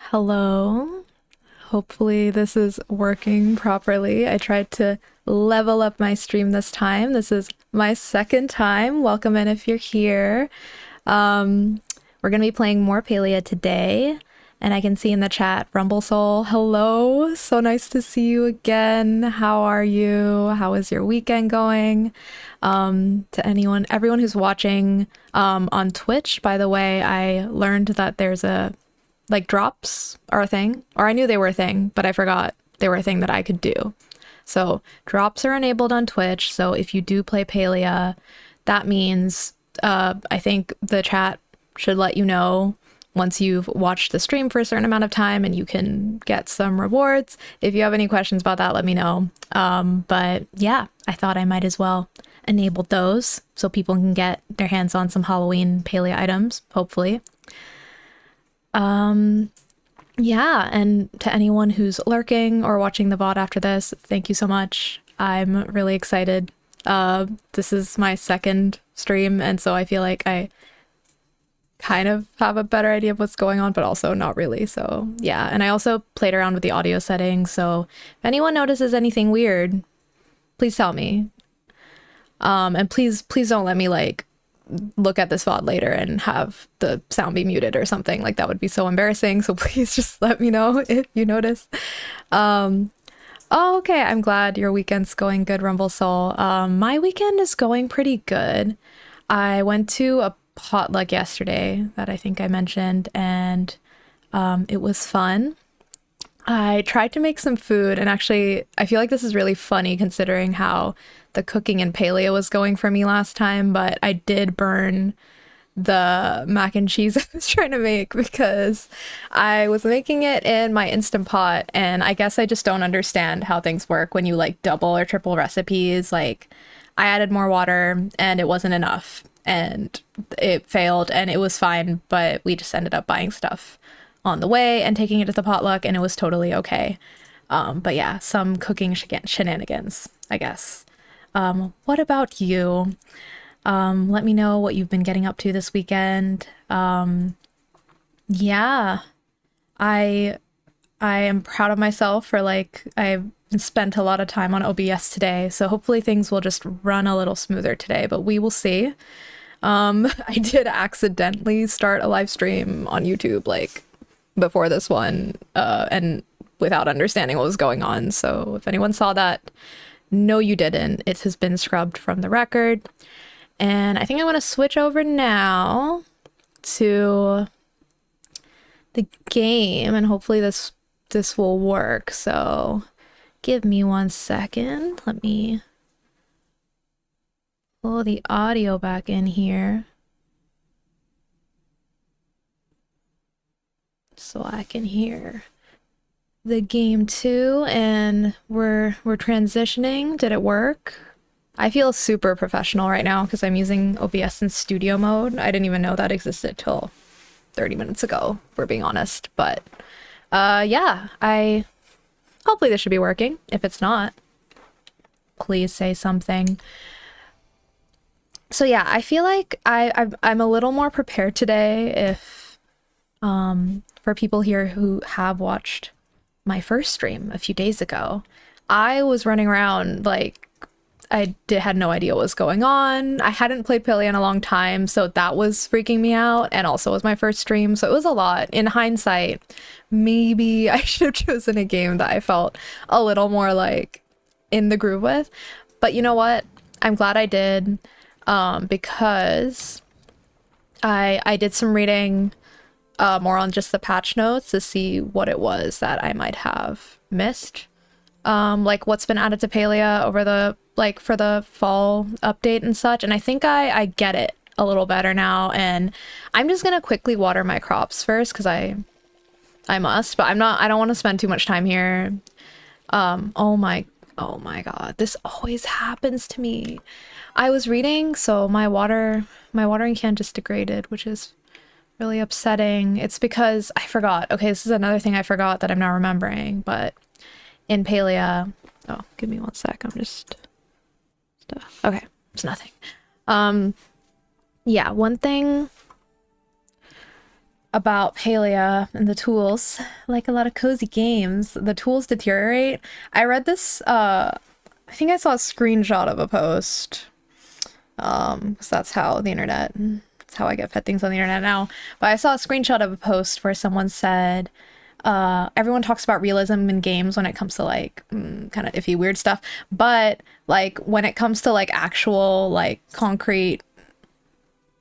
Hello. Hopefully this is working properly. I tried to level up my stream this time. This is my second time. Welcome in if you're here. Um, we're gonna be playing more Palia today. And I can see in the chat, Rumble Soul, hello. So nice to see you again. How are you? How is your weekend going? To everyone who's watching on Twitch, by the way, I learned that there's a like drops are a thing, or I knew they were a thing, but I forgot they were a thing that I could do. So drops are enabled on Twitch. So if you do play Palia, that means I think the chat should let you know once you've watched the stream for a certain amount of time and you can get some rewards. If you have any questions about that, let me know. But yeah, I thought I might as well enable those so people can get their hands on some Halloween Palia items, hopefully. Yeah, and to anyone who's lurking or watching the VOD after this, thank you so much. I'm really excited. This is my second stream, and so I feel like I kind of have a better idea of what's going on, but also not really. So yeah, and I also played around with the audio settings, so if anyone notices anything weird, please tell me. And please don't let me like look at this VOD later and have the sound be muted or something. Like that would be so embarrassing. So please just let me know if you notice. Oh, okay. I'm glad your weekend's going good, Rumble Soul. My weekend is going pretty good. I went to a potluck yesterday that I think I mentioned, and it was fun. I tried to make some food, and actually, I feel like this is really funny considering how the cooking in Palia was going for me last time, but I did burn the mac and cheese I was trying to make because I was making it in my Instant Pot, and I guess I just don't understand how things work when you like double or triple recipes. Like, I added more water and it wasn't enough, and it failed, and it was fine, but we just ended up buying stuff on the way and taking it to the potluck, and it was totally okay. But yeah, some cooking shenanigans, I guess. What about you? Let me know what you've been getting up to this weekend. Yeah, I I am proud of myself for like I've spent a lot of time on OBS today, so hopefully things will just run a little smoother today, but we will see. I did accidentally start a live stream on YouTube like before this one, and without understanding what was going on. So if anyone saw that, no, you didn't. It has been scrubbed from the record. And I think I want to switch over now to the game, and hopefully this will work. So give me 1 second. Let me pull the audio back in here so I can hear the game too. And we're transitioning. Did it work? I feel super professional right now because I'm using OBS in studio mode. I didn't even know that existed till 30 minutes ago, if we're being honest. But yeah, hopefully this should be working. If it's not, please say something. So yeah, I feel like I'm a little more prepared today if for people here who have watched my first stream a few days ago. I was running around like had no idea what was going on. I hadn't played Palia in a long time, so that was freaking me out, and also was my first stream, so it was a lot. In hindsight, maybe I should have chosen a game that I felt a little more like in the groove with. But you know what? I'm glad I did, because I did some reading more on just the patch notes to see what it was that I might have missed. Like what's been added to Palia over the like for the fall update and such, and I think I get it a little better now. And I'm just gonna quickly water my crops first because I must, but I don't want to spend too much time here. Oh my god, this always happens to me. I was reading, so my watering can just degraded, which is really upsetting. It's because I forgot. Okay, this is another thing I forgot that I'm not remembering, but in Palia, oh, give me 1 sec. I'm just stuff. Okay, it's nothing. Yeah, one thing about Palia and the tools. Like a lot of cozy games, the tools deteriorate. I read this, I think I saw a screenshot of a post. 'Cause that's how the internet, that's how I get fed things on the internet now. But I saw a screenshot of a post where someone said, everyone talks about realism in games when it comes to like kind of iffy weird stuff, but like when it comes to like actual like concrete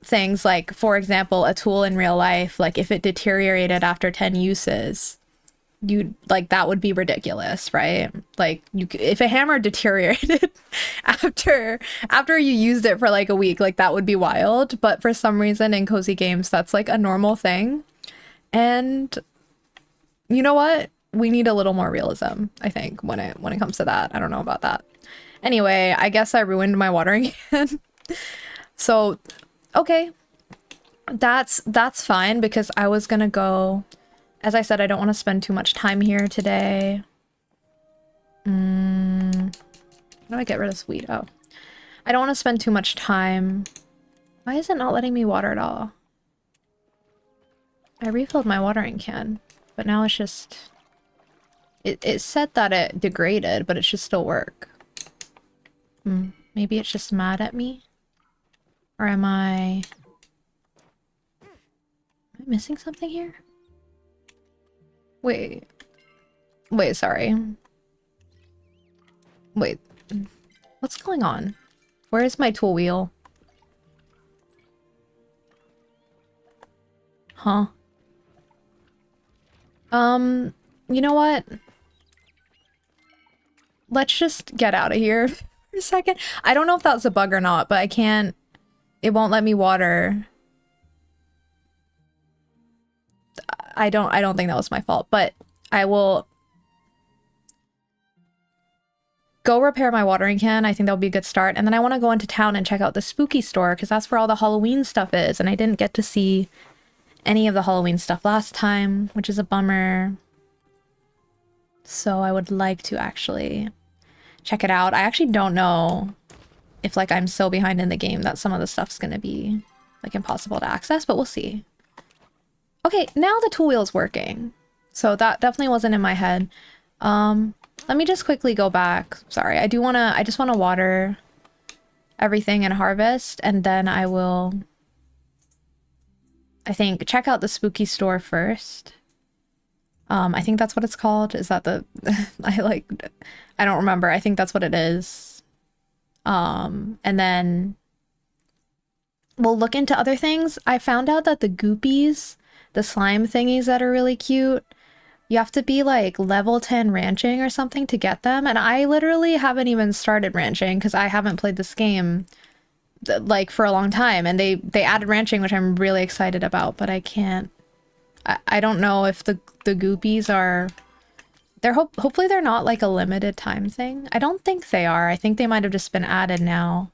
things, like for example a tool in real life, like if it deteriorated after 10 uses, you like that would be ridiculous, right? Like if a hammer deteriorated after you used it for like a week, like that would be wild. But for some reason in cozy games that's like a normal thing. And you know what? We need a little more realism, I think, when it comes to that. I don't know about that. Anyway, I guess I ruined my watering can. So, okay. That's fine because I was gonna go. As I said, I don't want to spend too much time here today. How do I get rid of this weed? Oh. I don't want to spend too much time. Why is it not letting me water at all? I refilled my watering can. But now it's just... It said that it degraded, but it should still work. Maybe it's just mad at me? Or am I missing something here? Wait. Wait, sorry. Wait. What's going on? Where is my tool wheel? Huh? You know what? Let's just get out of here for a second. I don't know if that's a bug or not, but I can't... It won't let me water. I don't think that was my fault, but I will go repair my watering can. I think that'll be a good start. And then I want to go into town and check out the spooky store because that's where all the Halloween stuff is. And I didn't get to see any of the Halloween stuff last time, which is a bummer. So I would like to actually check it out. I actually don't know if like I'm so behind in the game that some of the stuff's gonna be like impossible to access, but we'll see. Okay, now the tool wheel is working. So that definitely wasn't in my head. Let me just quickly go back. Sorry, I just wanna water everything and harvest, and then I will, I think, check out the spooky store first. I think that's what it's called. Is that the... I don't remember. I think that's what it is. And then we'll look into other things. I found out that the goopies, the slime thingies that are really cute, you have to be like level 10 ranching or something to get them. And I literally haven't even started ranching because I haven't played this game like for a long time. And they added ranching, which I'm really excited about, but I can't... I don't know if the goopies are... hopefully they're not like a limited time thing. I don't think they are. I think they might have just been added now.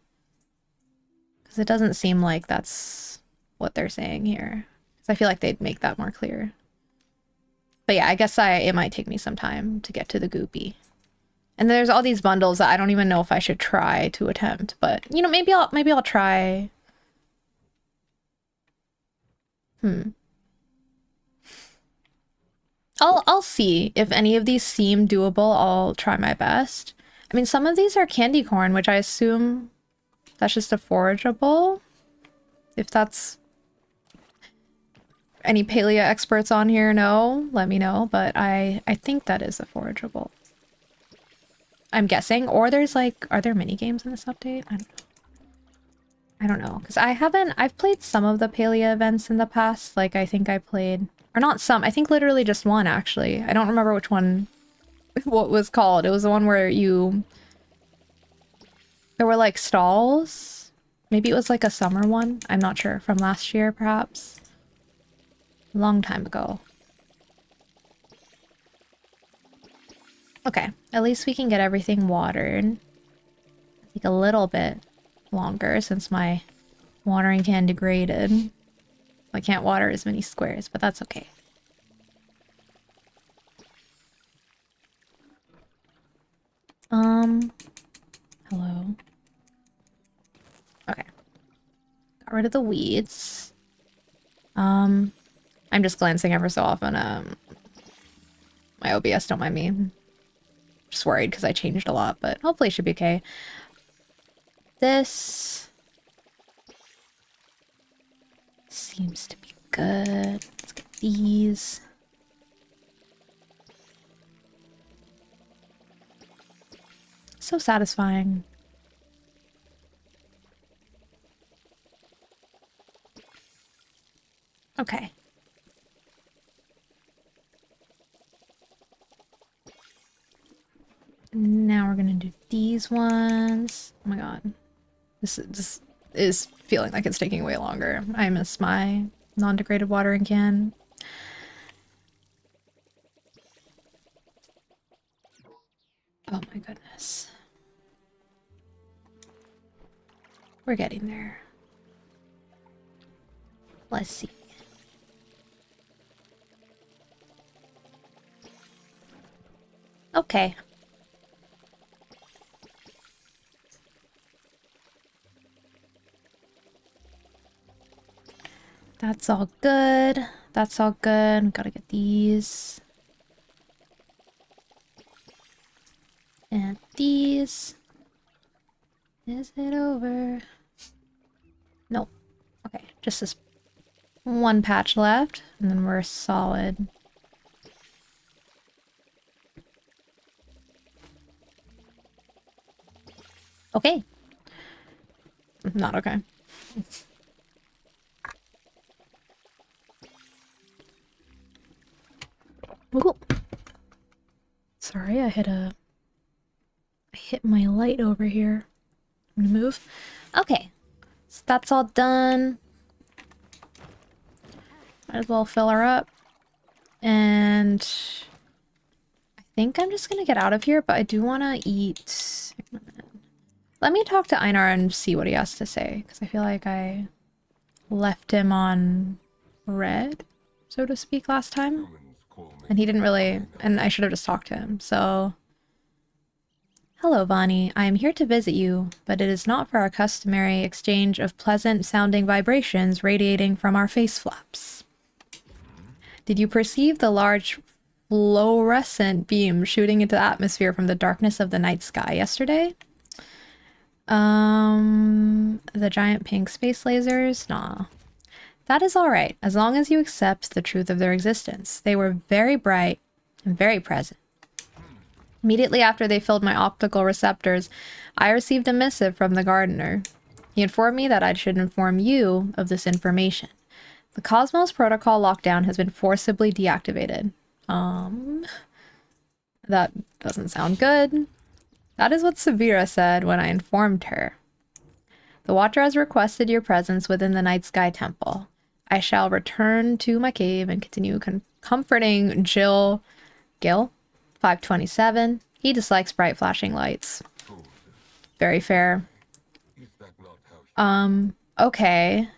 Because it doesn't seem like that's what they're saying here. Because I feel like they'd make that more clear. But yeah, I guess it might take me some time to get to the goopy. And there's all these bundles that I don't even know if I should try to attempt. But, you know, maybe I'll try. I'll see if any of these seem doable. I'll try my best. I mean, some of these are candy corn, which I assume that's just a forageable. If that's... Any Palia experts on here know, let me know, but I think that is a forageable. I'm guessing. Or there's like... Are there mini games in this update? I don't know. Because I've played some of the Palia events in the past. Like, I think I played... Or not some, I think literally just one, actually. I don't remember which one, what was called. It was the one where there were like stalls. Maybe it was like a summer one. I'm not sure. From last year, perhaps. A long time ago. Okay, at least we can get everything watered. Take a little bit longer since my watering can degraded. I can't water as many squares, but that's okay. Hello. Okay. Got rid of the weeds. I'm just glancing ever so often. My OBS, don't mind me. Just worried because I changed a lot, but hopefully it should be okay. This seems to be good. Let's get these. So satisfying. Okay. Now we're gonna do these ones. Oh my god. This is feeling like it's taking way longer. I miss my non-degraded watering can. Oh my goodness. We're getting there. Let's see. Okay. That's all good. That's all good. Gotta get these. And these. Is it over? Nope. Okay, just this one patch left, and then we're solid. Okay. Not okay. Ooh. Sorry, I hit my light over here. I'm gonna move. Okay. So that's all done. Might as well fill her up. And I think I'm just gonna get out of here, but I do want to eat. Let me talk to Einar and see what he has to say, because I feel like I left him on red, so to speak, last time. And he didn't really, and I should have just talked to him, so... Hello, Vani. I am here to visit you, but it is not for our customary exchange of pleasant-sounding vibrations radiating from our face flaps. Did you perceive the large fluorescent beam shooting into the atmosphere from the darkness of the night sky yesterday? The giant pink space lasers? Nah. That is alright, as long as you accept the truth of their existence. They were very bright and very present. Immediately after they filled my optical receptors, I received a missive from the gardener. He informed me that I should inform you of this information. The Cosmos Protocol lockdown has been forcibly deactivated. That doesn't sound good. That is what Severa said when I informed her. The Watcher has requested your presence within the Night Sky Temple. I shall return to my cave and continue comforting Gil 527. He dislikes bright flashing lights. Very fair. Okay.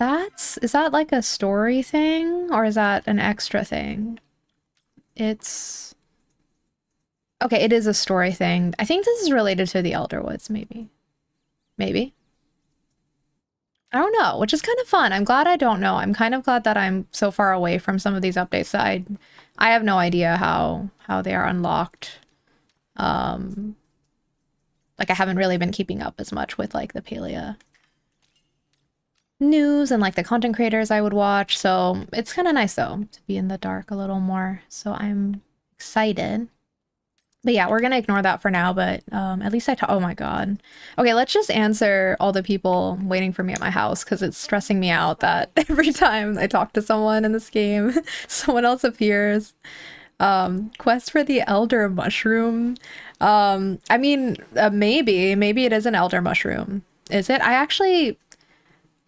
Is that like a story thing, or is that an extra thing? It's... Okay, it is a story thing. I think this is related to the Elder Woods, maybe. Maybe. I don't know, which is kind of fun. I'm glad I don't know. I'm kind of glad that I'm so far away from some of these updates that I have no idea how they are unlocked. Like I haven't really been keeping up as much with like the Palia news and like the content creators I would watch. So it's kind of nice though to be in the dark a little more. So I'm excited. But yeah, we're gonna ignore that for now, but at least oh my god. Okay, let's just answer all the people waiting for me at my house, because it's stressing me out that every time I talk to someone in this game, someone else appears. Quest for the Elder Mushroom. I mean, maybe it is an Elder Mushroom. Is it?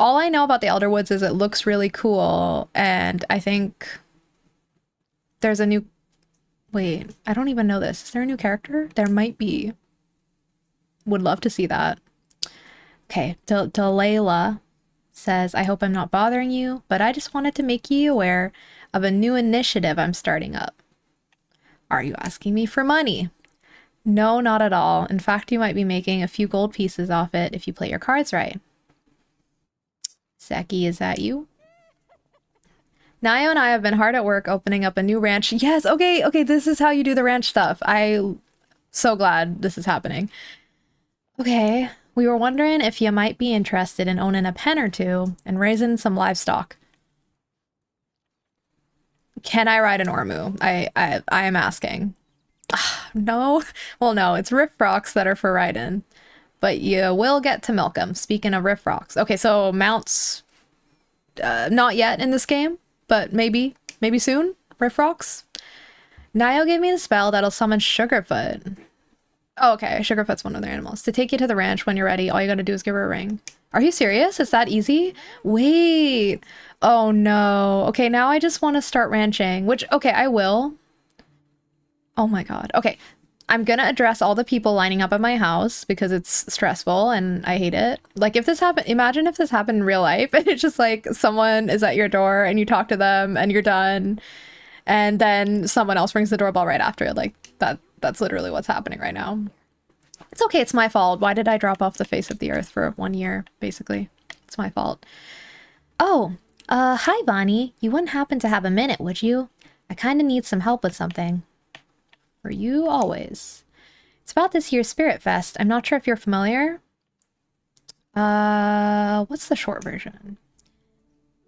All I know about the Elder Woods is it looks really cool, and I think there's a new... Wait, I don't even know this. Is there a new character? There might be. Would love to see that. Okay, Delayla says, I hope I'm not bothering you, but I just wanted to make you aware of a new initiative I'm starting up. Are you asking me for money? No, not at all. In fact, you might be making a few gold pieces off it if you play your cards right. Seki, is that you? Nayo and I have been hard at work opening up a new ranch. Yes, okay, okay, this is how you do the ranch stuff. I so glad this is happening. Okay, we were wondering if you might be interested in owning a pen or two and raising some livestock. Can I ride an Ormu? I am asking. No, well, no, it's riff rocks that are for riding, but you will get to milk them. Speaking of riff rocks, okay, so mounts, not yet in this game, but maybe soon. Riff rocks. Nio gave me the spell that'll summon Sugarfoot. Oh, okay, Sugarfoot's one of their animals. To take you to the ranch when you're ready, all you gotta do is give her a ring. Are you serious? It's that easy? Wait. Oh no. Okay, now I just want to start ranching, which, okay, I will. Oh my god. Okay, I'm gonna address all the people lining up at my house because it's stressful and I hate it. Like, if this happened, imagine if this happened in real life and it's just like someone is at your door and you talk to them and you're done, and then someone else rings the doorbell right after. Like, that's literally what's happening right now. It's okay, it's my fault. Why did I drop off the face of the earth for 1 year, basically? It's my fault. Oh, hi, Bonnie. You wouldn't happen to have a minute, would you? I kind of need some help with something. For you, always. It's about this year's Spirit Fest. I'm not sure if you're familiar. What's the short version?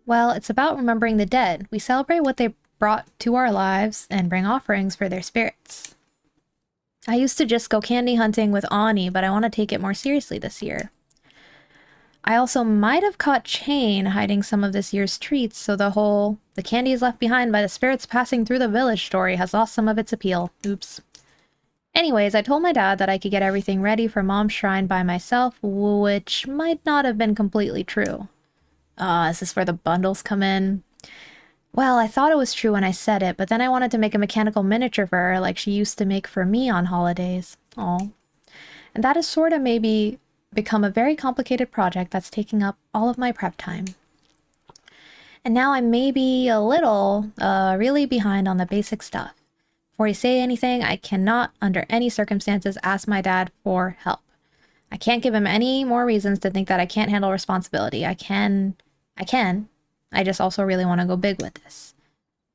Well, it's about remembering the dead. We celebrate what they brought to our lives and bring offerings for their spirits. I used to just go candy hunting with Ani, but I want to take it more seriously this year. I also might have caught Chain hiding some of this year's treats, so the candies left behind by the spirits passing through the village story has lost some of its appeal. Oops. Anyways, I told my dad that I could get everything ready for Mom's shrine by myself, which might not have been completely true. Is this where the bundles come in? Well, I thought it was true when I said it, but then I wanted to make a mechanical miniature for her like she used to make for me on holidays. Aw. And that has sort of maybe become a very complicated project that's taking up all of my prep time. And now I'm maybe a little, really behind on the basic stuff. Before you say anything, I cannot, under any circumstances, ask my dad for help. I can't give him any more reasons to think that I can't handle responsibility. I can. I just also really want to go big with this.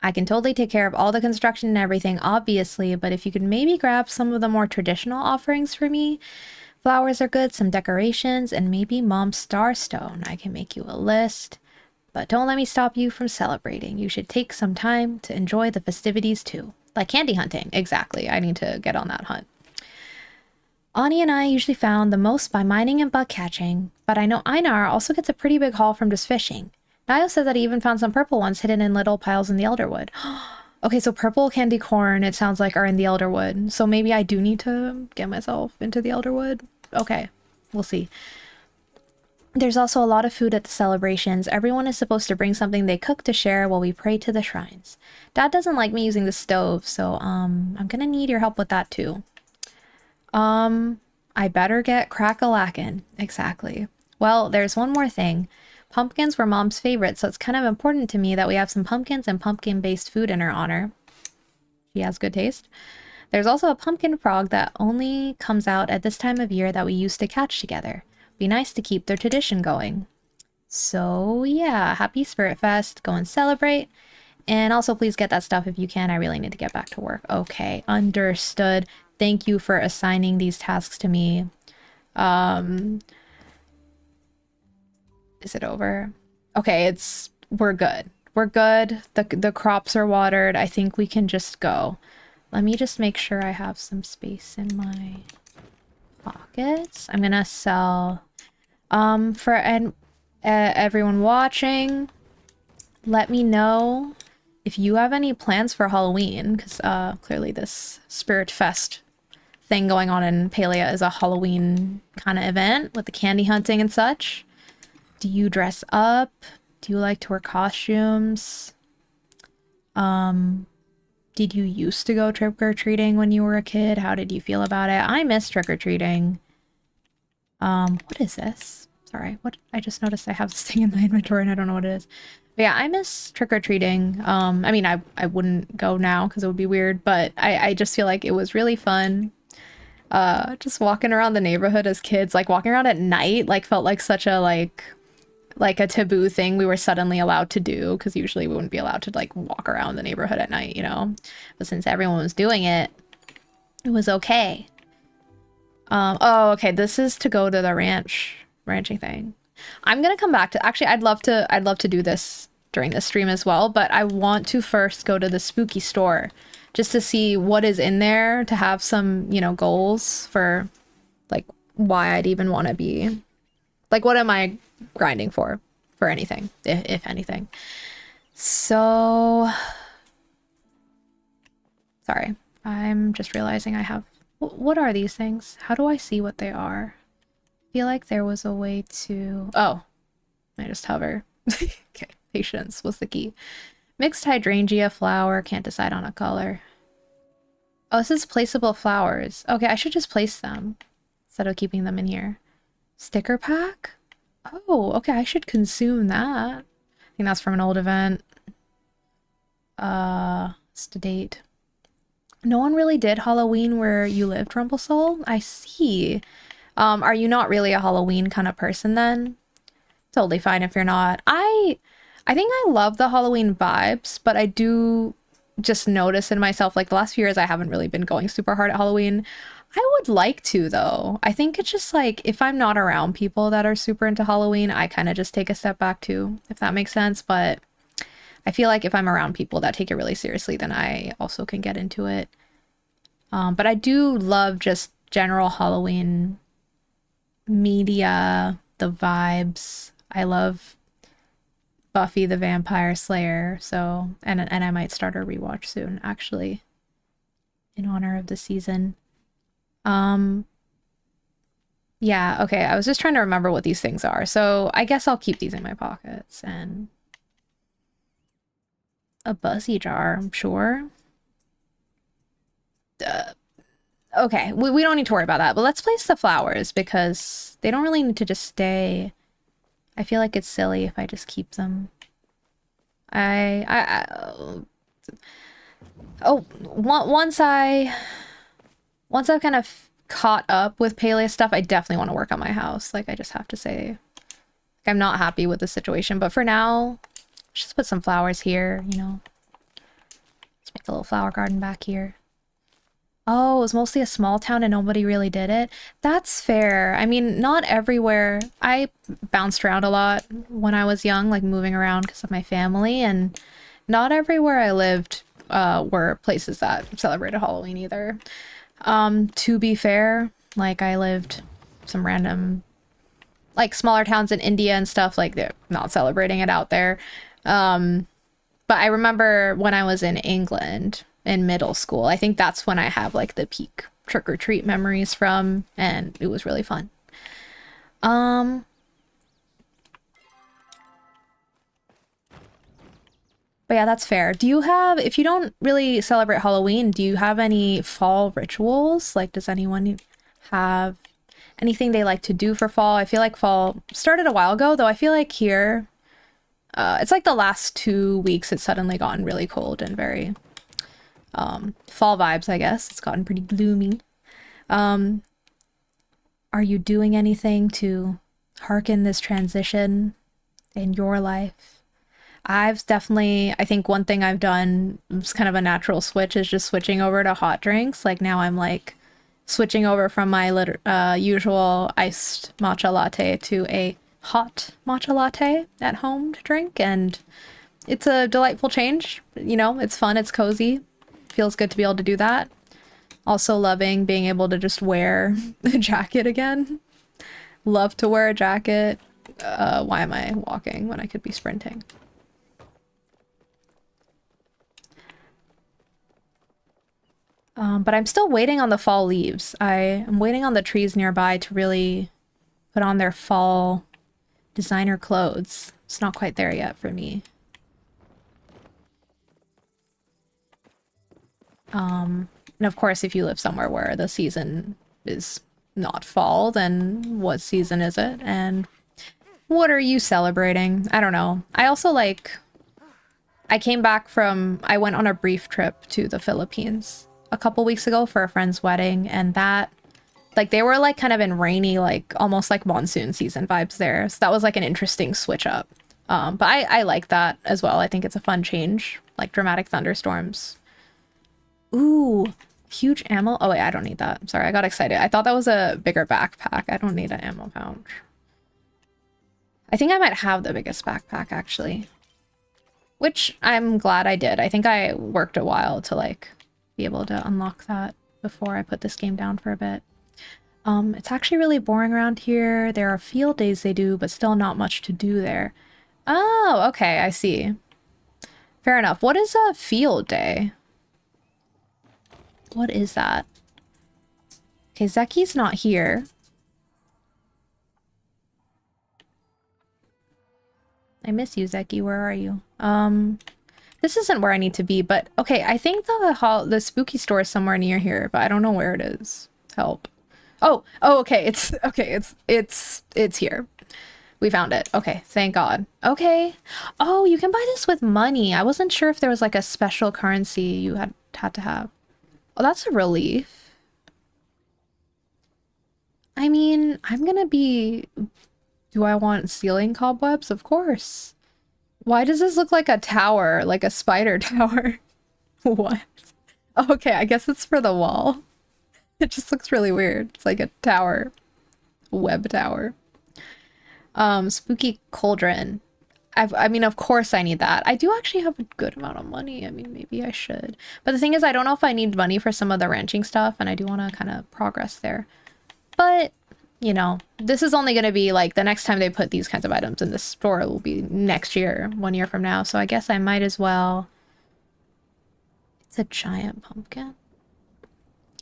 I can totally take care of all the construction and everything, obviously, but if you could maybe grab some of the more traditional offerings for me. Flowers are good, some decorations, and maybe Mom's starstone. I can make you a list. But don't let me stop you from celebrating. You should take some time to enjoy the festivities too. Like candy hunting. Exactly. I need to get on that hunt. Ani and I usually found the most by mining and bug catching, but I know Einar also gets a pretty big haul from just fishing. Niall says that he even found some purple ones hidden in little piles in the Elderwood. Okay, so purple candy corn, it sounds like, are in the Elderwood. So maybe I do need to get myself into the Elderwood. Okay, we'll see. There's also a lot of food at the celebrations. Everyone is supposed to bring something they cook to share while we pray to the shrines. Dad doesn't like me using the stove, so I'm gonna need your help with that too. I better get crack-a-lackin'. Exactly. Well, there's one more thing. Pumpkins were Mom's favorite, so it's kind of important to me that we have some pumpkins and pumpkin-based food in her honor. She has good taste. There's also a pumpkin frog that only comes out at this time of year that we used to catch together. Be nice to keep their tradition going. So yeah, happy Spirit Fest. Go and celebrate. And also please get that stuff if you can. I really need to get back to work. Okay, understood. Thank you for assigning these tasks to me. Is it over? Okay, we're good. We're good. The crops are watered. I think we can just go. Let me just make sure I have some space in my pockets. I'm gonna sell for everyone watching, let me know if you have any plans for Halloween, because clearly this Spirit Fest thing going on in Palia is a Halloween kind of event with the candy hunting and such. Do you dress up? Do you like to wear costumes? Did you used to go trick-or-treating when you were a kid? How did you feel about it? I miss trick-or-treating. What is this? Sorry, what? I just noticed I have this thing in my inventory and I don't know what it is. But yeah, I miss trick-or-treating. I mean, I wouldn't go now because it would be weird, but I just feel like it was really fun. Just walking around the neighborhood as kids, like walking around at night, like felt like such a like a taboo thing we were suddenly allowed to do, because usually we wouldn't be allowed to like walk around the neighborhood at night, you know? But since everyone was doing it, it was okay. Oh, okay, this is to go to the ranching thing. I'm gonna come back to, actually, I'd love to do this during this stream as well, but I want to first go to the spooky store just to see what is in there, to have some, you know, goals for like why I'd even want to be, like, what am I grinding for anything, if anything. So, sorry, I'm just realizing I have, what are these things? How do I see what they are? I feel like there was a way to, oh, I just hover. Okay, patience was the key. Mixed hydrangea flower, can't decide on a color. Oh, this is placeable flowers. Okay, I should just place them instead of keeping them in here. Sticker pack? Oh, okay, I should consume that. I think that's from an old event. It's to date. No one really did Halloween where you lived, Rumplesoul? I see. Are you not really a Halloween kind of person then? Totally fine if you're not. I think I love the Halloween vibes, but I do just notice in myself, like the last few years I haven't really been going super hard at Halloween. I would like to though. I think it's just like, if I'm not around people that are super into Halloween, I kind of just take a step back too, if that makes sense. But I feel like if I'm around people that take it really seriously, then I also can get into it. But I do love just general Halloween media, the vibes. I love Buffy the Vampire Slayer, so and I might start a rewatch soon, actually, in honor of the season. Yeah, okay, I was just trying to remember what these things are, so I guess I'll keep these in my pockets. And a buzzy jar, I'm sure. Okay, we don't need to worry about that, but let's place the flowers because they don't really need to just stay. I feel like it's silly if I just keep them. Once I've kind of caught up with Palia stuff, I definitely want to work on my house. Like, I just have to say, like, I'm not happy with the situation, but for now, just put some flowers here, you know. Let's make a little flower garden back here. Oh, it was mostly a small town and nobody really did it. That's fair. I mean, not everywhere. I bounced around a lot when I was young, like moving around because of my family, and not everywhere I lived were places that celebrated Halloween either. To be fair, like I lived some random, like smaller towns in India and stuff, like they're not celebrating it out there. But I remember when I was in England in middle school, I think that's when I have like the peak trick-or-treat memories from, and it was really fun. But yeah, that's fair. Do you have, if you don't really celebrate Halloween, do you have any fall rituals? Like, does anyone have anything they like to do for fall? I feel like fall started a while ago, though I feel like here, it's like the last 2 weeks it's suddenly gotten really cold and very fall vibes, I guess. It's gotten pretty gloomy. Are you doing anything to hearken this transition in your life? I've definitely, I think one thing I've done, it's kind of a natural switch, is just switching over to hot drinks. Like now I'm like switching over from my usual iced matcha latte to a hot matcha latte at home to drink, and it's a delightful change. You know, it's fun, it's cozy. Feels good to be able to do that. Also loving being able to just wear a jacket again. Love to wear a jacket. Why am I walking when I could be sprinting? But I'm still waiting on the fall leaves. I am waiting on the trees nearby to really put on their fall designer clothes. It's not quite there yet for me. And of course, if you live somewhere where the season is not fall, then what season is it? And what are you celebrating? I don't know. I also like, I went on a brief trip to the Philippines a couple weeks ago for a friend's wedding, and that Like they were like kind of in rainy, like almost like monsoon season vibes there. So that was like an interesting switch up. But I like that as well. I think it's a fun change, like dramatic thunderstorms. Ooh, huge ammo. Oh wait, I don't need that. Sorry, I got excited. I thought that was a bigger backpack. I don't need an ammo pouch. I think I might have the biggest backpack actually, which I'm glad I did. I think I worked a while to like be able to unlock that before I put this game down for a bit. It's actually really boring around here. There are field days they do, but still not much to do there. Oh, okay, I see. Fair enough. What is a field day? What is that? Okay, Zeki's not here. I miss you, Zeki. Where are you? This isn't where I need to be, but okay, I think the spooky store is somewhere near here, but I don't know where it is. Help. Oh, okay, it's here. We found it. Okay, thank God. Okay. Oh, you can buy this with money. I wasn't sure if there was like a special currency you had to have. Oh, that's a relief. I mean, I'm gonna be... Do I want ceiling cobwebs? Of course. Why does this look like a tower? Like a spider tower? What? Okay, I guess it's for the wall. It just looks really weird. It's like a tower. Web tower. Spooky cauldron. I mean, of course I need that. I do actually have a good amount of money. I mean, maybe I should. But the thing is, I don't know if I need money for some of the ranching stuff, and I do want to kind of progress there. But, you know, this is only going to be like the next time they put these kinds of items in the store will be next year, 1 year from now. So I guess I might as well. It's a giant pumpkin.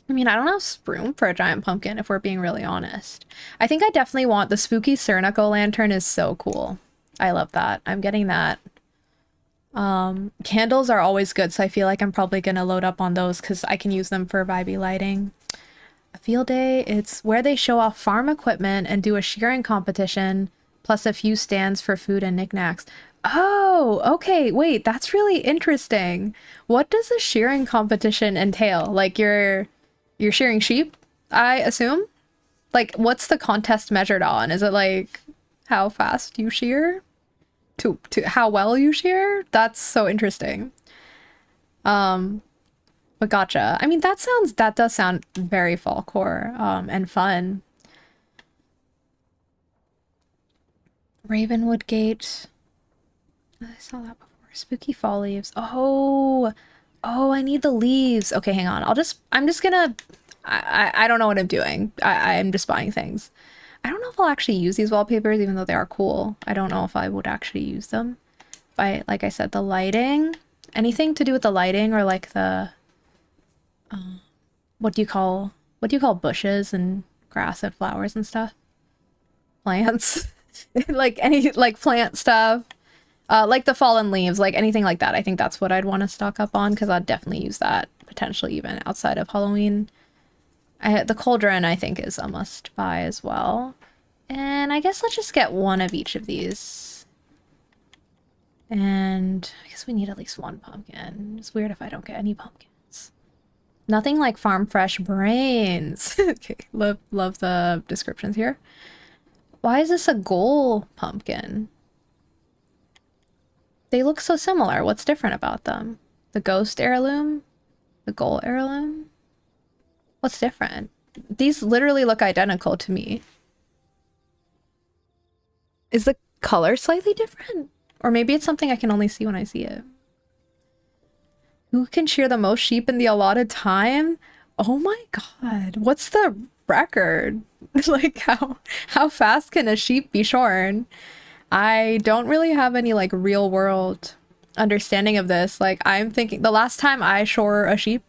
I mean, I don't have room for a giant pumpkin if we're being really honest. I think I definitely want the spooky Cernico lantern is so cool. I love that. I'm getting that. Candles are always good, so I feel like I'm probably gonna load up on those because I can use them for vibey lighting. A field day, it's where they show off farm equipment and do a shearing competition, plus a few stands for food and knickknacks. Oh, okay, wait, that's really interesting. What does a shearing competition entail? Like you're shearing sheep, I assume? Like, what's the contest measured on? Is it like how fast you shear? To how well you shear? That's so interesting. But gotcha. I mean, that does sound very fall core, and fun. Ravenwood Gate. I saw that before. Spooky fall leaves. Oh, I need the leaves. Okay, hang on. I'm just gonna, I don't know what I'm doing. I'm just buying things. I don't know if I'll actually use these wallpapers, even though they are cool. I don't know if I would actually use them. But like I said, the lighting, anything to do with the lighting or like the, what do you call bushes and grass and flowers and stuff? Plants. Like any, like plant stuff. Like the fallen leaves, like anything like that. I think that's what I'd want to stock up on because I'd definitely use that potentially even outside of Halloween. The cauldron, I think, is a must buy as well. And I guess let's just get one of each of these. And I guess we need at least one pumpkin. It's weird if I don't get any pumpkins. Nothing like farm fresh brains. Okay, love the descriptions here. Why is this a gold pumpkin? They look so similar. What's different about them? The ghost heirloom? The gold heirloom? What's different? These literally look identical to me. Is the color slightly different? Or maybe it's something I can only see when I see it. Who can shear the most sheep in the allotted time? Oh my god. What's the record? Like how fast can a sheep be shorn? I don't really have any like real world understanding of this. Like I'm thinking the last time I shore a sheep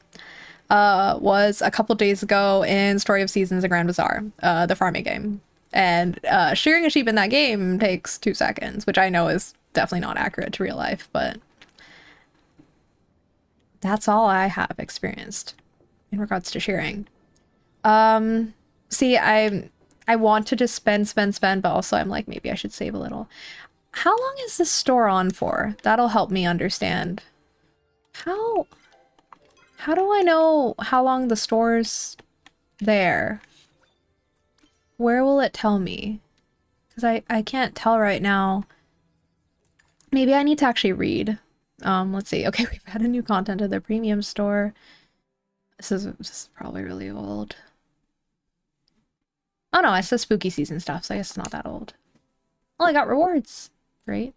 was a couple days ago in Story of Seasons and Grand Bazaar, the farming game. And shearing a sheep in that game takes 2 seconds, which I know is definitely not accurate to real life, but that's all I have experienced in regards to shearing. See, I want to just spend, but also I'm like, maybe I should save a little. How long is this store on for? That'll help me understand. How do I know how long the store's there? Where will it tell me? Because I can't tell right now. Maybe I need to actually read. Let's see. Okay, we've added new content to the premium store. This is probably really old. Oh no, it says spooky season stuff, so I guess it's not that old. Oh, I got rewards. Great.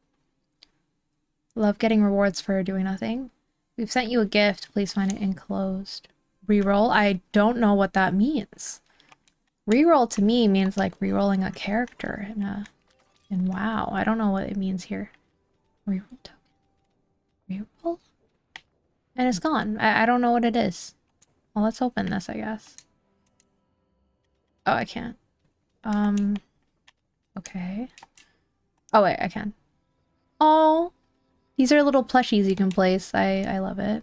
Love getting rewards for doing nothing. We've sent you a gift. Please find it enclosed. Reroll? I don't know what that means. Reroll to me means like rerolling a character in WoW. I don't know what it means here. Reroll token. Reroll? And it's gone. I don't know what it is. Well, let's open this, I guess. Oh, I can't. Okay. Oh wait, I can. Oh, these are little plushies you can place. I love it.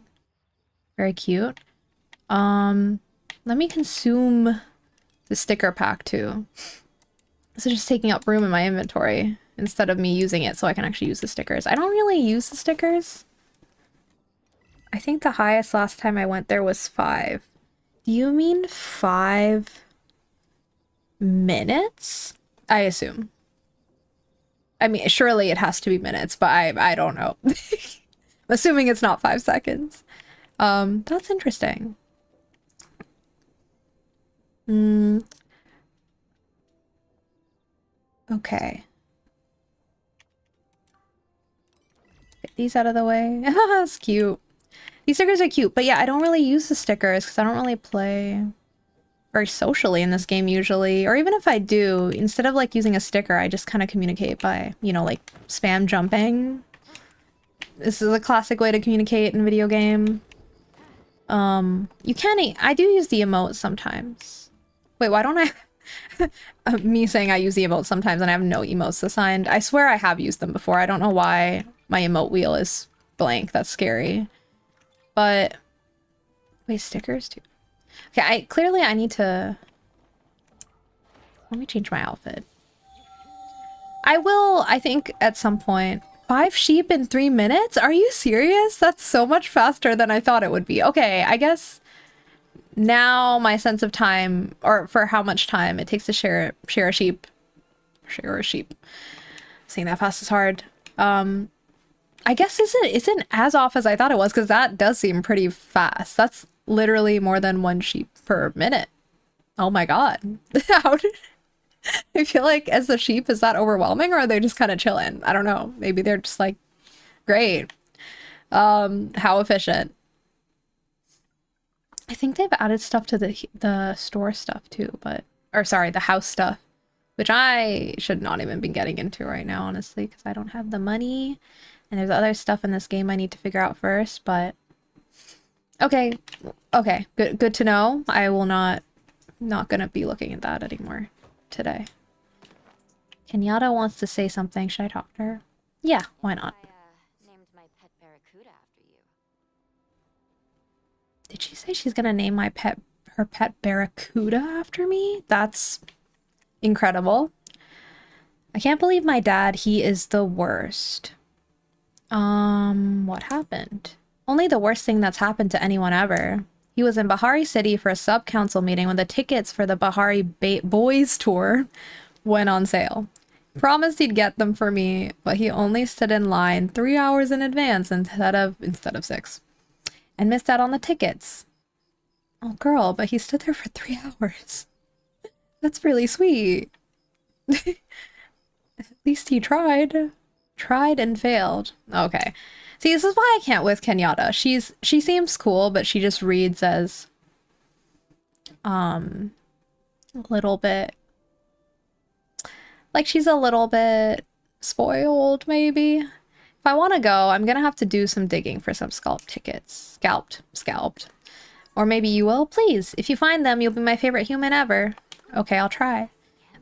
Very cute. Let me consume the sticker pack too. This is just taking up room in my inventory instead of me using it so I can actually use the stickers. I don't really use the stickers. I think the highest last time I went there was 5. Do you mean 5 minutes? I assume. I mean, surely it has to be minutes, but I don't know. I'm assuming it's not 5 seconds. That's interesting. Okay. Get these out of the way. That's cute. These stickers are cute, but yeah, I don't really use the stickers because I don't really play very socially in this game usually. Or even if I do, instead of like using a sticker, I just kind of communicate by, you know, like spam jumping. This is a classic way to communicate in a video game. You can I do use the emote sometimes. Wait, why don't I... me saying I use the emotes sometimes and I have no emotes assigned. I swear I have used them before. I don't know why my emote wheel is blank. That's scary. But... Wait, stickers too? Okay, clearly I need to... Let me change my outfit. I will, I think, at some point. 5 sheep in 3 minutes? Are you serious? That's so much faster than I thought it would be. Okay, I guess now my sense of time, or for how much time it takes to share a sheep. Share a sheep. Saying that fast is hard. I guess isn't as off as I thought it was, because that does seem pretty fast. That's literally more than 1 sheep per minute. Oh my god. How did... I feel like as the sheep, is that overwhelming, or are they just kind of chilling? I don't know. Maybe they're just like, great. How efficient. I think they've added stuff to the store stuff too, but... Or sorry, the house stuff. Which I should not even be getting into right now, honestly, because I don't have the money. And there's other stuff in this game I need to figure out first, but... Okay. Okay. Good to know. I will not gonna be looking at that anymore today. Kenyatta wants to say something. Should I talk to her? Yeah, why not? I named my pet barracuda after you. Did she say she's gonna name her pet barracuda after me? That's incredible. I can't believe my dad, he is the worst. What happened? Only the worst thing that's happened to anyone ever. He was in Bahari City for a sub-council meeting when the tickets for the Bahari Boys tour went on sale. Promised he'd get them for me, but he only stood in line 3 hours in advance instead of 6. And missed out on the tickets. Oh girl, but he stood there for 3 hours. That's really sweet. At least he tried. Tried and failed. Okay. See, this is why I can't with Kenyatta. She seems cool, but she just reads as a little bit like she's a little bit spoiled, maybe. If I want to go, I'm gonna have to do some digging for some scalped tickets. Scalped. Or maybe you will. Please, if you find them, you'll be my favorite human ever. Okay, I'll try.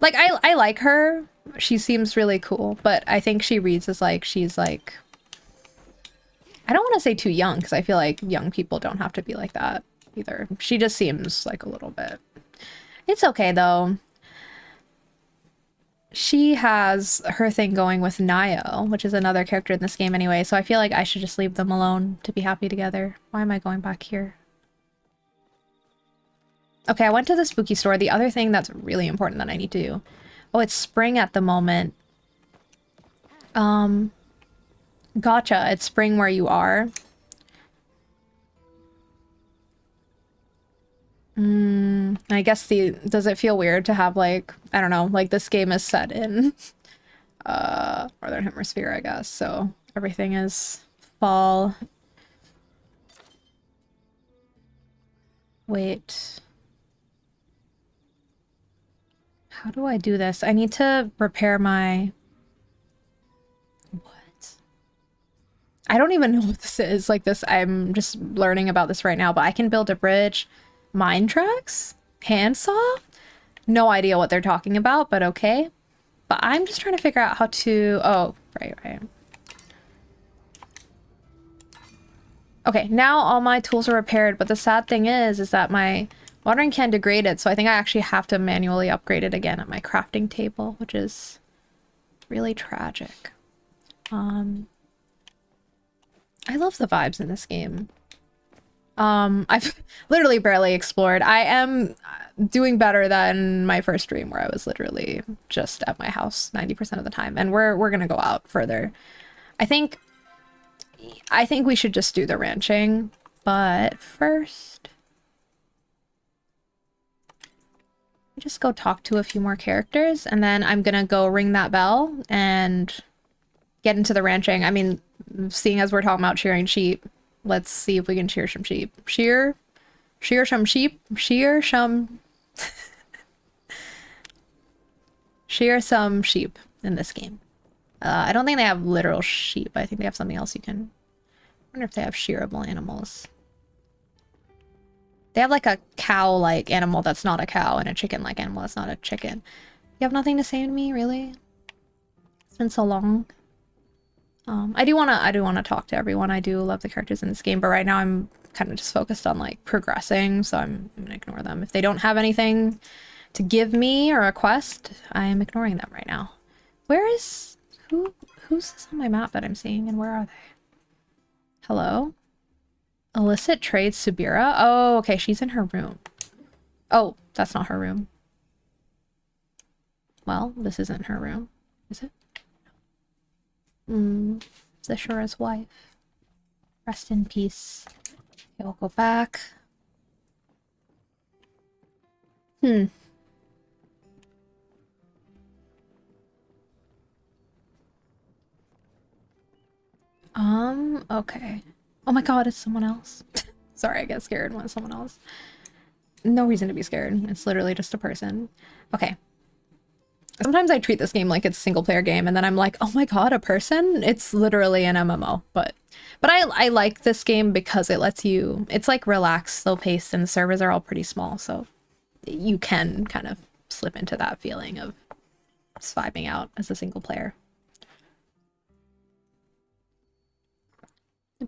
Like, I like her. She seems really cool, but I think she reads as like, she's like... I don't want to say too young, because I feel like young people don't have to be like that either. She just seems like a little bit. It's okay, though. She has her thing going with Nio, which is another character in this game anyway, so I feel like I should just leave them alone to be happy together. Why am I going back here? Okay, I went to the spooky store. The other thing that's really important that I need to do. Oh, it's spring at the moment. Gotcha. It's spring where you are. I guess does it feel weird to have like, I don't know, like this game is set in Northern Hemisphere, I guess. So everything is fall. Wait. How do I do this? I need to repair my... What? I don't even know what this is. Like this, I'm just learning about this right now, but I can build a bridge. Mine tracks? Handsaw? No idea what they're talking about, but okay. But I'm just trying to figure out how to... Oh, right. Okay, now all my tools are repaired, but the sad thing is that my watering can degraded, so I think I actually have to manually upgrade it again at my crafting table, which is really tragic. I love the vibes in this game. I've literally barely explored. I am doing better than my first stream where I was literally just at my house 90% of the time, and we're gonna go out further. I think we should just do the ranching, but first just go talk to a few more characters, and then I'm gonna go ring that bell and get into the ranching. I mean, seeing as we're talking about shearing sheep, let's see if we can shear some sheep. Shear some sheep. Shear some sheep in this game. I don't think they have literal sheep. I think they have something else you can... I wonder if they have shearable animals. They have like a cow-like animal that's not a cow, and a chicken-like animal that's not a chicken. You have nothing to say to me, really? It's been so long. I do wanna talk to everyone. I do love the characters in this game, but right now I'm kind of just focused on like progressing, so I'm gonna ignore them. If they don't have anything to give me or a quest, I am ignoring them right now. Where is... Who's this on my map that I'm seeing, and where are they? Hello? Illicit trade Subira? Oh, okay, she's in her room. Oh, that's not her room. Well, this isn't her room, is it? Zashura's wife. Rest in peace. Okay, we'll go back. Okay. Oh my god, it's someone else. Sorry, I get scared when it's someone else. No reason to be scared. It's literally just a person. Okay. Sometimes I treat this game like it's a single player game, and then I'm like, oh my god, a person? It's literally an MMO. But I like this game because it lets you... It's like relaxed, slow paced, and the servers are all pretty small, so you can kind of slip into that feeling of just vibing out as a single player.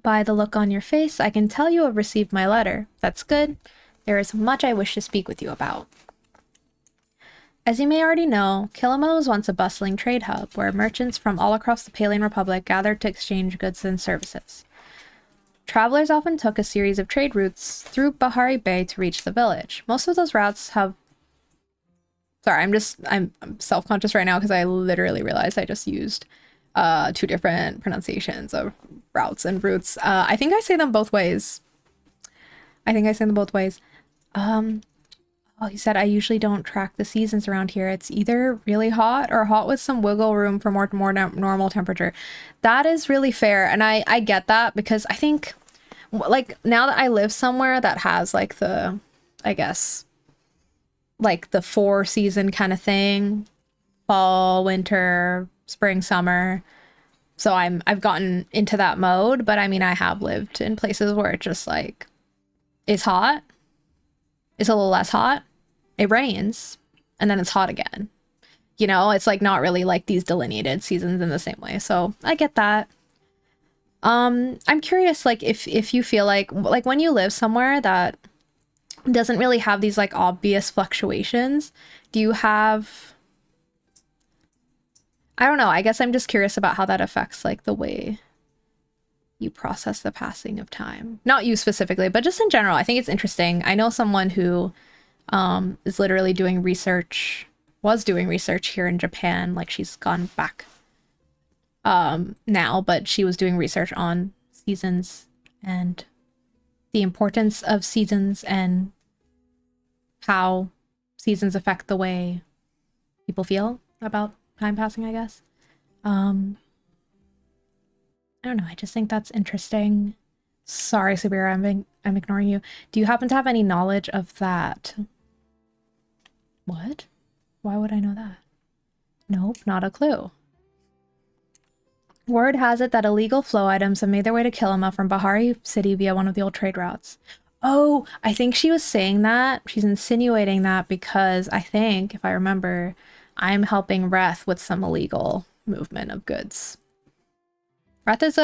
By the look on your face, I can tell you have received my letter. That's good. There is much I wish to speak with you about. As you may already know, Kilimo was once a bustling trade hub where merchants from all across the Palian Republic gathered to exchange goods and services. Travelers often took a series of trade routes through Bahari Bay to reach the village. Most of those routes have... Sorry, I'm self-conscious right now because I literally realized I just used two different pronunciations of routes and routes. I think I say them both ways. Oh, he said, I usually don't track the seasons around here. It's either really hot or hot with some wiggle room for more normal temperature. That is really fair. And I get that because I think, like, now that I live somewhere that has, like, the, I guess, like, the 4-season kind of thing. Fall, winter, spring, summer. So I've gotten into that mode. But, I mean, I have lived in places where it just, like, is hot. It's a little less hot. It rains, and then it's hot again. You know, it's like not really like these delineated seasons in the same way. So I get that. I'm curious, like, if you feel like when you live somewhere that doesn't really have these like obvious fluctuations, do you have... I don't know. I guess I'm just curious about how that affects like the way you process the passing of time. Not you specifically, but just in general. I think it's interesting. I know someone who is literally doing research, was doing research here in Japan. Like she's gone back now, but she was doing research on seasons and the importance of seasons and how seasons affect the way people feel about time passing, I guess. I don't know, I just think that's interesting. Sorry, Subira, I'm ignoring you. Do you happen to have any knowledge of that? What? Why would I know that? Nope, not a clue. Word has it that illegal flow items have made their way to Kilima from Bahari City via one of the old trade routes. Oh, I think she was saying that. She's insinuating that because I think, if I remember, I'm helping Reth with some illegal movement of goods. Reth is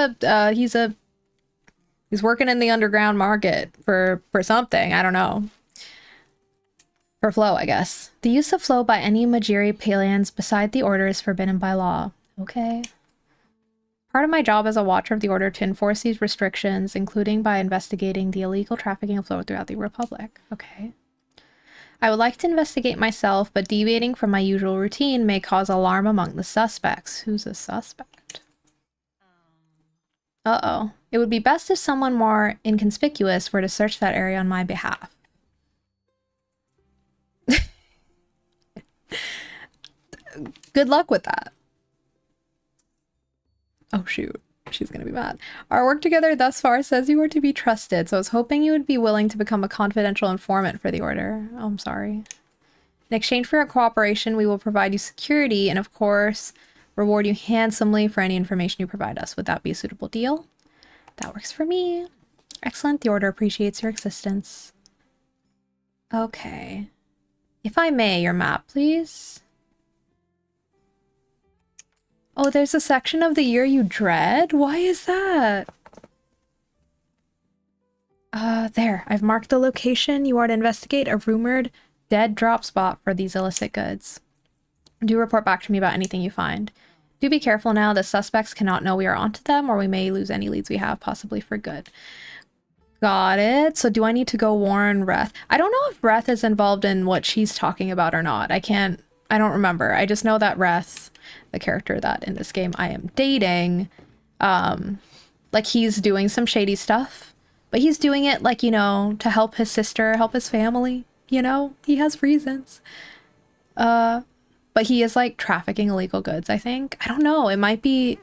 he's working in the underground market for something. I don't know. For flow, I guess. The use of flow by any Majiri Palians beside the order is forbidden by law. Okay. Part of my job as a watcher of the order to enforce these restrictions, including by investigating the illegal trafficking of flow throughout the Republic. Okay. I would like to investigate myself, but deviating from my usual routine may cause alarm among the suspects. Who's a suspect? Uh-oh. It would be best if someone more inconspicuous were to search that area on my behalf. Good luck with that. Oh shoot, she's gonna be mad. Our work together thus far says you are to be trusted, so I was hoping you would be willing to become a confidential informant for the order. Oh, I'm sorry. In exchange for your cooperation, we will provide you security and, of course, reward you handsomely for any information you provide us. Would that be a suitable deal? That works for me. Excellent. The order appreciates your existence. Okay. If I may, your map, please. Oh, there's a section of the year you dread? Why is that? There. I've marked the location you are to investigate, a rumored dead drop spot for these illicit goods. Do report back to me about anything you find. Do be careful now. The suspects cannot know we are onto them, or we may lose any leads we have, possibly for good. Got it. So do I need to go warn Reth? I don't know if Reth is involved in what she's talking about or not. I don't remember. I just know that Reth, the character that in this game I am dating, like he's doing some shady stuff, but he's doing it like, you know, to help his sister, help his family, you know, he has reasons. But he is like trafficking illegal goods, I think. I don't know. It might be,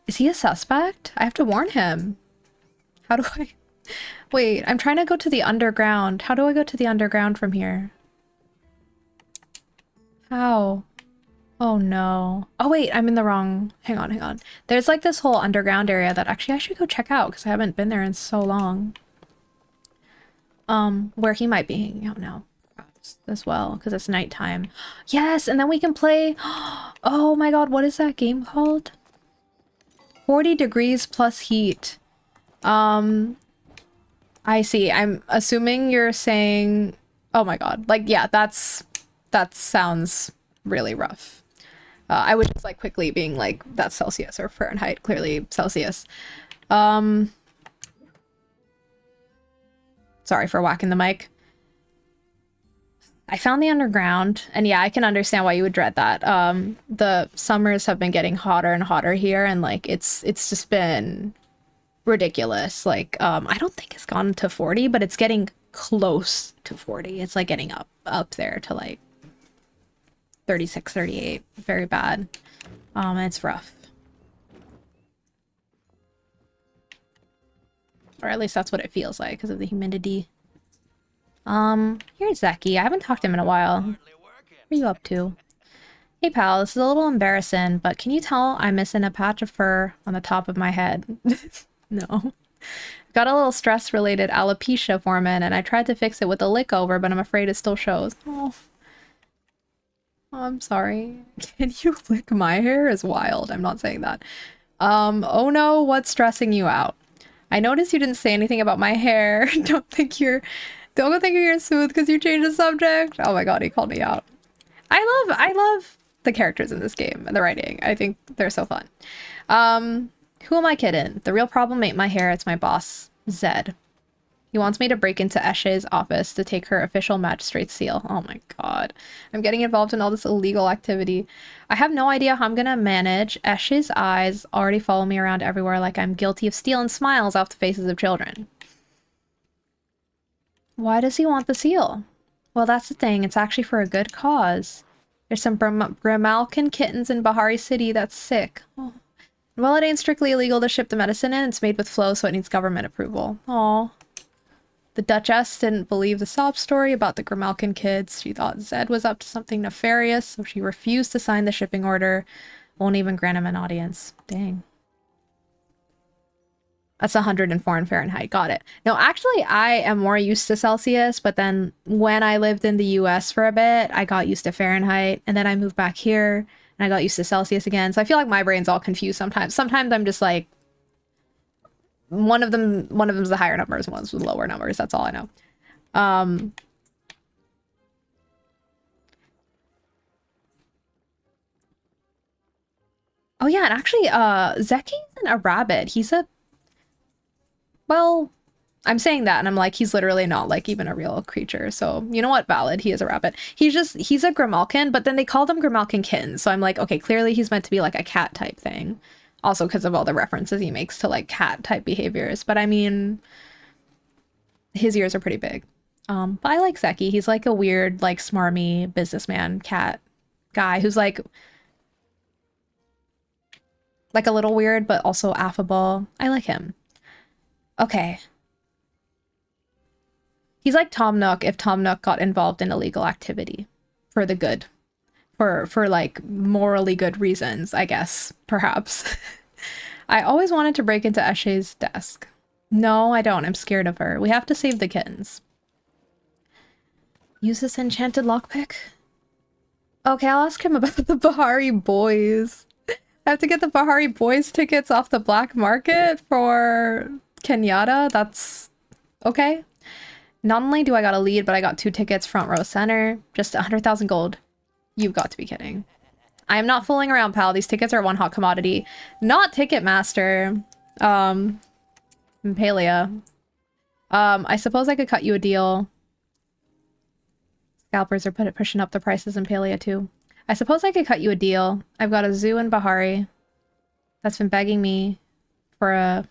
is he a suspect? I have to warn him. How do I, wait, I'm trying to go to the underground. How do I go to the underground from here? How? Oh no. Oh wait, I'm in the wrong, hang on. There's like this whole underground area that actually I should go check out because I haven't been there in so long. Where he might be hanging out now as well because it's nighttime. Yes, and then we can play, oh my god, what is that game called? 40 degrees plus heat. I see. I'm assuming you're saying, oh my god, like yeah, that sounds really rough. I was just like quickly being like, that's Celsius or Fahrenheit, clearly Celsius. Sorry for whacking the mic. I found the underground, and yeah, I can understand why you would dread that. The summers have been getting hotter and hotter here, and like it's just been ridiculous. Like, I don't think it's gone to 40, but it's getting close to 40. It's like getting up there to like 36, 38. Very bad. And it's rough. Or at least that's what it feels like because of the humidity. Here's Zeki. I haven't talked to him in a while. What are you up to? Hey pal, this is a little embarrassing, but can you tell I'm missing a patch of fur on the top of my head? No. Got a little stress-related alopecia forming, and I tried to fix it with a lick over, but I'm afraid it still shows. Oh. I'm sorry. Can you lick my hair? Is wild. I'm not saying that. Oh no, what's stressing you out? I noticed you didn't say anything about my hair. Don't go thinking you're smooth because you changed the subject. Oh my god, he called me out. I love the characters in this game and the writing. I think they're so fun. Who am I kidding? The real problem ain't my hair, it's my boss, Zed. He wants me to break into Eshe's office to take her official magistrate's seal. Oh my god. I'm getting involved in all this illegal activity. I have no idea how I'm gonna manage. Eshe's eyes already follow me around everywhere like I'm guilty of stealing smiles off the faces of children. Why does he want the seal? Well, that's the thing. It's actually for a good cause. There's some Grimalkin kittens in Bahari City that's sick. Oh. Well, it ain't strictly illegal to ship the medicine in. It's made with flow, so it needs government approval. Aw. The Duchess didn't believe the sob story about the Grimalkin kids. She thought Zed was up to something nefarious, so she refused to sign the shipping order. Won't even grant him an audience. Dang. That's 104 in Fahrenheit. Got it. No, actually, I am more used to Celsius, but then when I lived in the US for a bit, I got used to Fahrenheit, and then I moved back here, and I got used to Celsius again. So I feel like my brain's all confused sometimes. Sometimes I'm just like, one of them's the higher numbers, one's the lower numbers. That's all I know. Oh yeah, and actually, Zeki isn't a rabbit. He's a, well, I'm saying that and I'm like, he's literally not like even a real creature. So you know what? Valid. He is a rabbit. He's a Grimalkin, but then they call them Grimalkin kittens. So I'm like, okay, clearly he's meant to be like a cat type thing. Also because of all the references he makes to like cat type behaviors. But I mean, his ears are pretty big. But I like Zeki. He's like a weird, like smarmy businessman cat guy who's like a little weird, but also affable. I like him. Okay. He's like Tom Nook if Tom Nook got involved in illegal activity for the good. For like morally good reasons, I guess, perhaps. I always wanted to break into Eshe's desk. No, I don't. I'm scared of her. We have to save the kittens. Use this enchanted lockpick? Okay, I'll ask him about the Bahari Boys. I have to get the Bahari Boys tickets off the black market for Kenyatta. That's okay. Not only do I got a lead, but I got 2 tickets front row center. Just 100,000 gold. You've got to be kidding. I am not fooling around, pal. These tickets are one hot commodity. Not Ticketmaster. Palia. I suppose I could cut you a deal. Scalpers are pushing up the prices in Palia too. I suppose I could cut you a deal. I've got a zoo in Bahari that's been begging me for a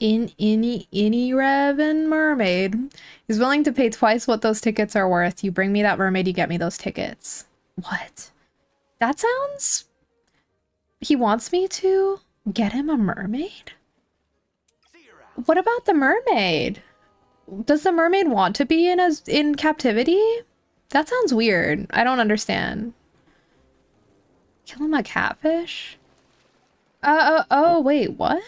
any Revan mermaid. He's willing to pay twice what those tickets are worth. You bring me that mermaid, you get me those tickets. What? That sounds... He wants me to get him a mermaid? What about the mermaid? Does the mermaid want to be in captivity? That sounds weird. I don't understand. Kill him a catfish? Oh, wait, what?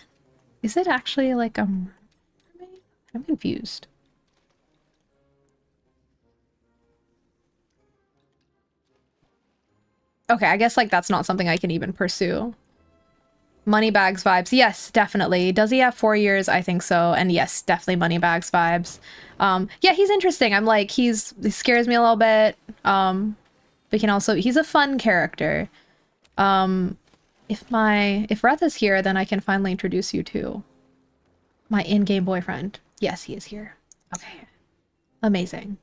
Is it actually like a mermaid? I'm confused. Okay, I guess like that's not something I can even pursue. Moneybags vibes. Yes, definitely. Does he have 4 years? I think so. And yes, definitely Moneybags vibes. Yeah, he's interesting. I'm like, he scares me a little bit. But can also, he's a fun character. If Reth is here, then I can finally introduce you to my in-game boyfriend. Yes, he is here. Okay. Amazing.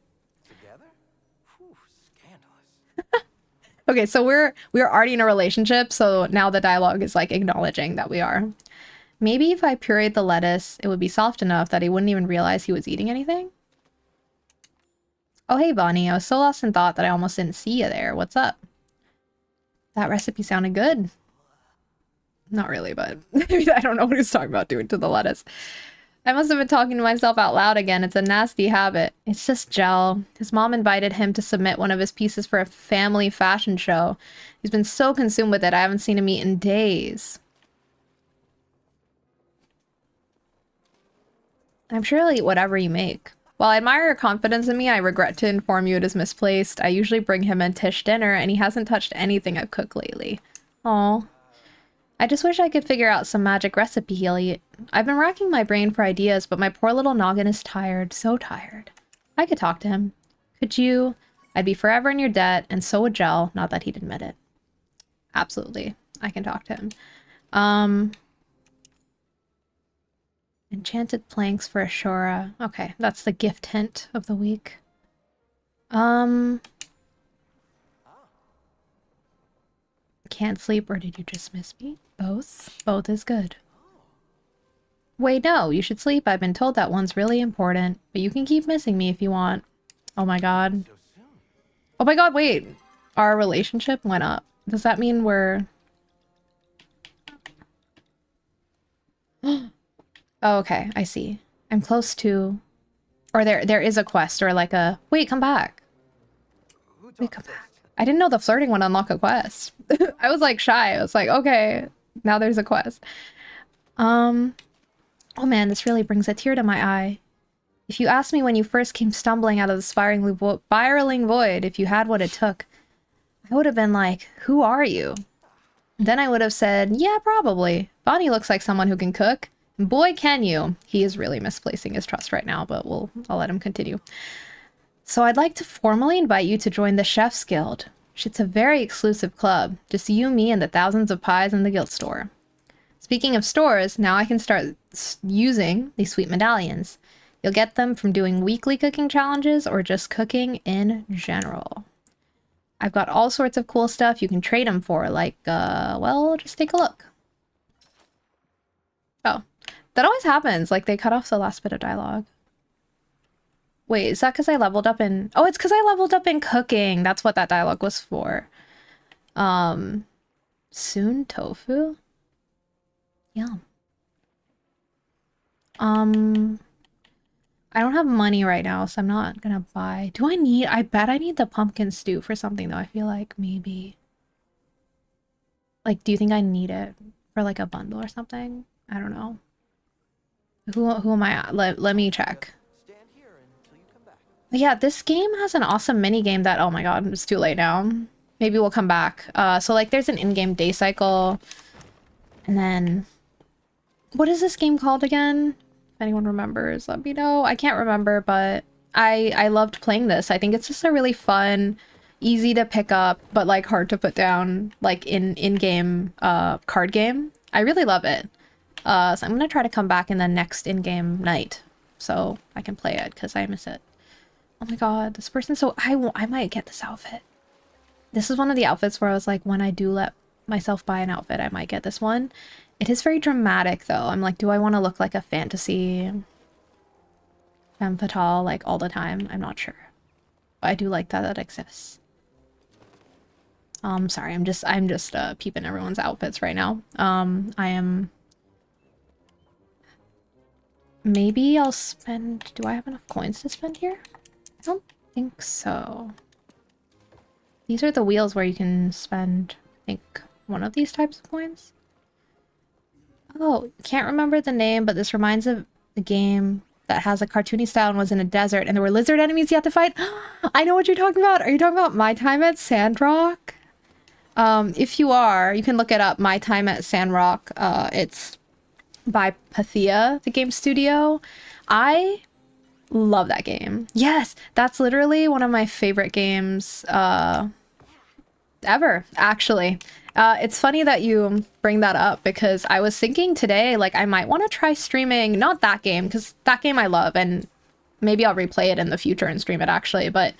Together? Whew, scandalous. Okay, so we're already in a relationship, so now the dialogue is like acknowledging that we are. Maybe if I pureed the lettuce, it would be soft enough that he wouldn't even realize he was eating anything. Oh, hey, Bonnie. I was so lost in thought that I almost didn't see you there. What's up? That recipe sounded good. Not really, but I don't know what he's talking about doing to the lettuce. I must have been talking to myself out loud again. It's a nasty habit. It's just gel. His mom invited him to submit one of his pieces for a family fashion show. He's been so consumed with it, I haven't seen him eat in days. I'm sure he'll eat whatever you make. While I admire your confidence in me, I regret to inform you it is misplaced. I usually bring him and Tish dinner, and he hasn't touched anything I've cooked lately. Aw. I just wish I could figure out some magic recipe he'll eat. I've been racking my brain for ideas, but my poor little noggin is tired. So tired. I could talk to him. Could you? I'd be forever in your debt, and so would Jel. Not that he'd admit it. Absolutely. I can talk to him. Enchanted planks for Ashura. Okay, that's the gift hint of the week. Can't sleep, or did you just miss me? Both. Both is good. Wait, no, you should sleep. I've been told that one's really important, but you can keep missing me if you want. Oh my god. So soon. Oh my god, wait. Our relationship went up. Does that mean we're... Oh, okay, I see. I'm close to... Or there is a quest, or like a... Wait, come back. Who taught Wait, come this? back. I didn't know the flirting would unlock a quest. I was like shy. I was like, okay, now there's a quest. Oh man, this really brings a tear to my eye. If you asked me when you first came stumbling out of the spiraling void if you had what it took, I would have been like, who are you? Then I would have said, yeah, probably. Bonnie looks like someone who can cook. And boy, can you. He is really misplacing his trust right now, but I'll let him continue. So I'd like to formally invite you to join the Chef's Guild. It's a very exclusive club. Just you, me, and the thousands of pies in the guild store. Speaking of stores, now I can start using these sweet medallions. You'll get them from doing weekly cooking challenges or just cooking in general. I've got all sorts of cool stuff you can trade them for, like, well, just take a look. Oh, that always happens. Like, they cut off the last bit of dialogue. Wait, is that because I leveled up in... Oh, it's because I leveled up in cooking. That's what that dialogue was for. Soon tofu? Yum. I don't have money right now, so I'm not gonna buy... Do I need... I bet I need the pumpkin stew for something, though. I feel like maybe... Like, do you think I need it for, like, a bundle or something? I don't know. Who am I... Let me check. Stand here until you come back. Yeah, this game has an awesome mini game that, oh my god, it's too late now. Maybe we'll come back. So like there's an in-game day cycle. And then what is this game called again? If anyone remembers, let me know. I can't remember, but I loved playing this. I think it's just a really fun, easy to pick up, but like hard to put down, like in-game card game. I really love it. So I'm gonna try to come back in the next in-game night so I can play it because I miss it. Oh my god, this person, so I might get this outfit. This is one of the outfits where I was like, when I do let myself buy an outfit, I might get this one. It is very dramatic though. I'm like, do I want to look like a fantasy femme fatale like all the time? I'm not sure. But I do like that exists. Sorry, I'm just peeping everyone's outfits right now. I am... Maybe I'll spend... Do I have enough coins to spend here? I don't think so. These are the wheels where you can spend, I think, one of these types of coins. Oh, can't remember the name, but this reminds of a game that has a cartoony style and was in a desert, and there were lizard enemies you had to fight. I know what you're talking about. Are you talking about My Time at Sandrock? If you are, you can look it up, My Time at Sandrock. It's by Palia, the game studio. I love that game. Yes, that's literally one of my favorite games ever, actually. It's funny that you bring that up because I was thinking today, like, I might want to try streaming, not that game, because that game I love, and maybe I'll replay it in the future and stream it, actually, but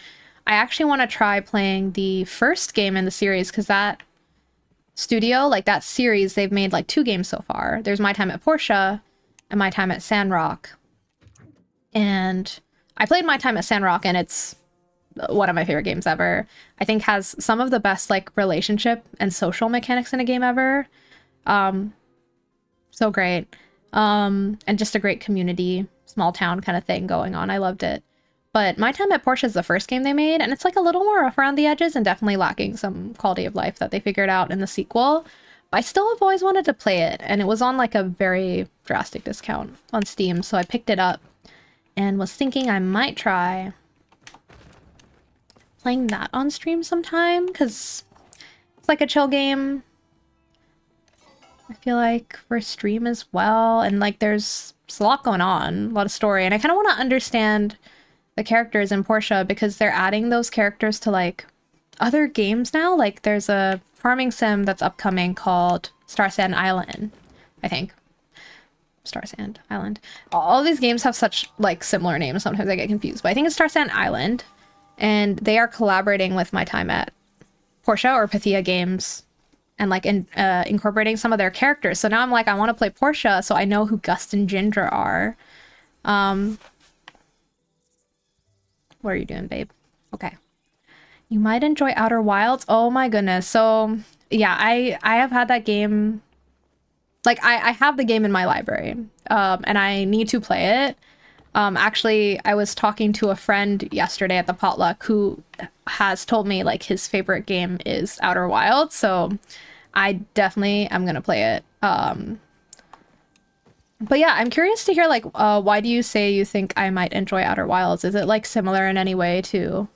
I actually want to try playing the first game in the series, because that studio, like, that series, they've made, like, 2 games so far. There's My Time at Portia and My Time at Sandrock. And I played My Time at Sandrock, and it's one of my favorite games ever. I think has some of the best like relationship and social mechanics in a game ever. So great. And just a great community, small town kind of thing going on. I loved it. But My Time at Portia is the first game they made, and it's like a little more rough around the edges and definitely lacking some quality of life that they figured out in the sequel. But I still have always wanted to play it, and it was on like a very drastic discount on Steam, so I picked it up and was thinking I might try playing that on stream sometime, because it's like a chill game. I feel like for stream as well, and like there's a lot going on, a lot of story, and I kind of want to understand the characters in Portia because they're adding those characters to like other games now. Like there's a farming sim that's upcoming called Star Sand Island, I think. Star Sand Island. All these games have such like similar names. Sometimes I get confused, but I think it's Star Sand Island, and they are collaborating with my time at Portia or Pathia Games, and like incorporating some of their characters. So now I'm like, I want to play Portia, so I know who Gust and Ginger are. What are you doing, babe? Okay. You might enjoy Outer Wilds. Oh my goodness. So yeah, I have had that game. Like I have the game in my library, and I need to play it. Actually, I was talking to a friend yesterday at the potluck who has told me like his favorite game is Outer Wilds. So I definitely am gonna play it. But yeah, I'm curious to hear like, why do you say you think I might enjoy Outer Wilds? Is it like similar in any way to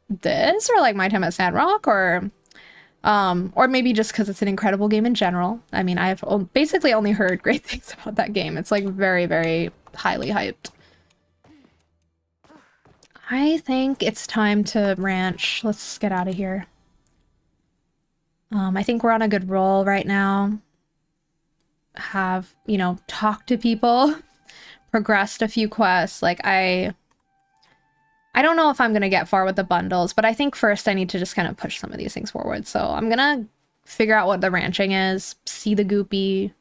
this, or like My Time at Sandrock, or maybe just because it's an incredible game in general? I mean, I've basically only heard great things about that game. It's like very, very highly hyped. I think it's time to ranch. Let's get out of here. I think we're on a good roll right now. Have, you know, talked to people, progressed a few quests. Like I don't know if I'm gonna get far with the bundles, but I think first I need to just kind of push some of these things forward. So I'm gonna figure out what the ranching is, see the goopy.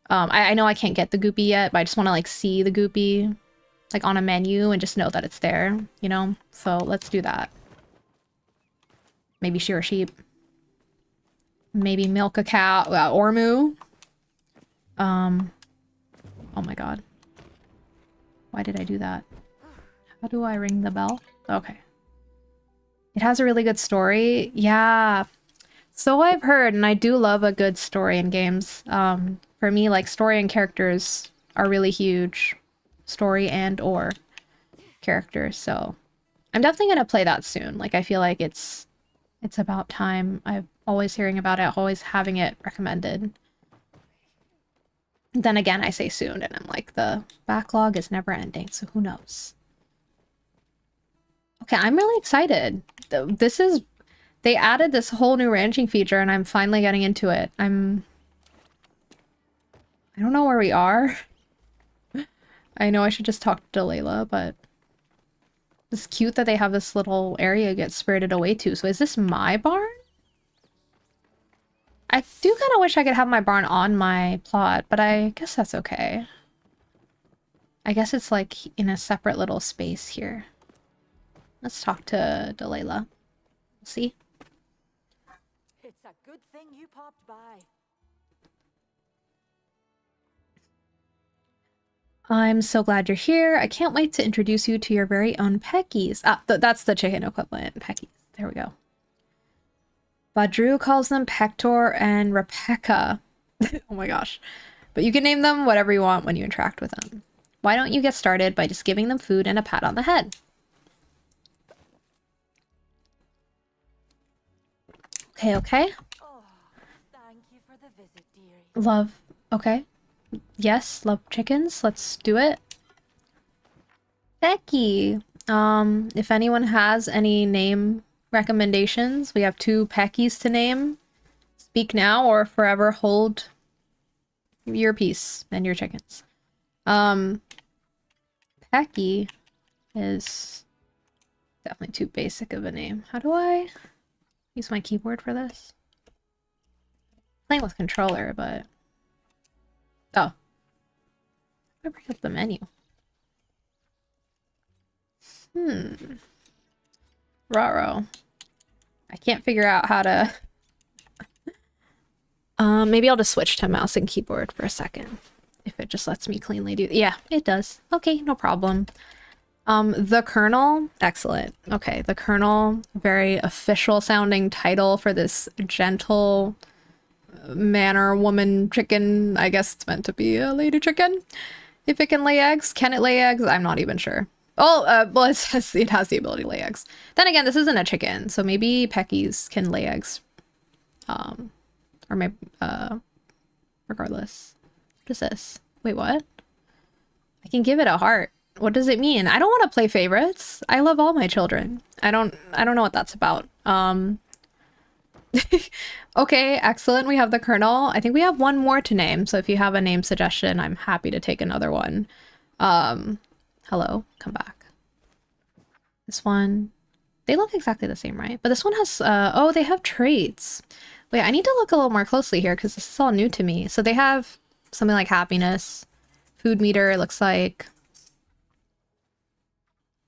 I know I can't get the goopy yet, but I just want to like see the goopy like on a menu and just know that it's there, you know? So let's do that. Maybe shear a sheep. Maybe milk a cow, or moo. Oh my god. Why did I do that? How do I ring the bell? Okay. It has a really good story. Yeah. So I've heard, and I do love a good story in games. For me, like, story and characters are really huge. Story and or characters. So I'm definitely gonna play that soon. Like, I feel like it's about time. I'm always hearing about it, always having it recommended. Then again, I say soon, and I'm like, the backlog is never ending, so who knows? Okay, I'm really excited. They added this whole new ranching feature, and I'm finally getting into it. I don't know where we are. I know I should just talk to Layla, but it's cute that they have this little area get spirited away to. So is this my barn? I do kind of wish I could have my barn on my plot, but I guess that's okay. I guess it's like in a separate little space here. Let's talk to Delayla. See? It's a good thing you popped by. I'm so glad you're here. I can't wait to introduce you to your very own Peckies. Ah, that's the chicken equivalent. Peckies. There we go. Badru calls them Pector and Rebecca. Oh my gosh. But you can name them whatever you want when you interact with them. Why don't you get started by just giving them food and a pat on the head? Okay, okay. Oh, thank you for the visit, dearie. Love. Okay. Yes, love chickens. Let's do it. Becky. If anyone has any name recommendations, we have 2 Peckies to name. Speak now or forever hold your peace and your chickens. Pecky is definitely too basic of a name. How do I use my keyboard for this? Playing with controller, but oh. I bring up the menu. Raro. I can't figure out how to... maybe I'll just switch to mouse and keyboard for a second. If it just lets me cleanly do... Yeah, it does. Okay, no problem. The Colonel. Excellent. Okay, the Colonel. Very official sounding title for this gentle manor woman chicken. I guess it's meant to be a lady chicken. If it can lay eggs. Can it lay eggs? I'm not even sure. Oh, well, it says it has the ability to lay eggs. Then again, this isn't a chicken, so maybe Peckies can lay eggs. Or maybe, regardless. What is this? Wait, what? I can give it a heart. What does it mean? I don't want to play favorites. I love all my children. I don't know what that's about. Okay, excellent. We have the Colonel. I think we have one more to name. So if you have a name suggestion, I'm happy to take another one. Hello, come back. This one, they look exactly the same, right? But this one has, oh, they have traits. Wait, I need to look a little more closely here because this is all new to me. So they have something like happiness, food meter, it looks like.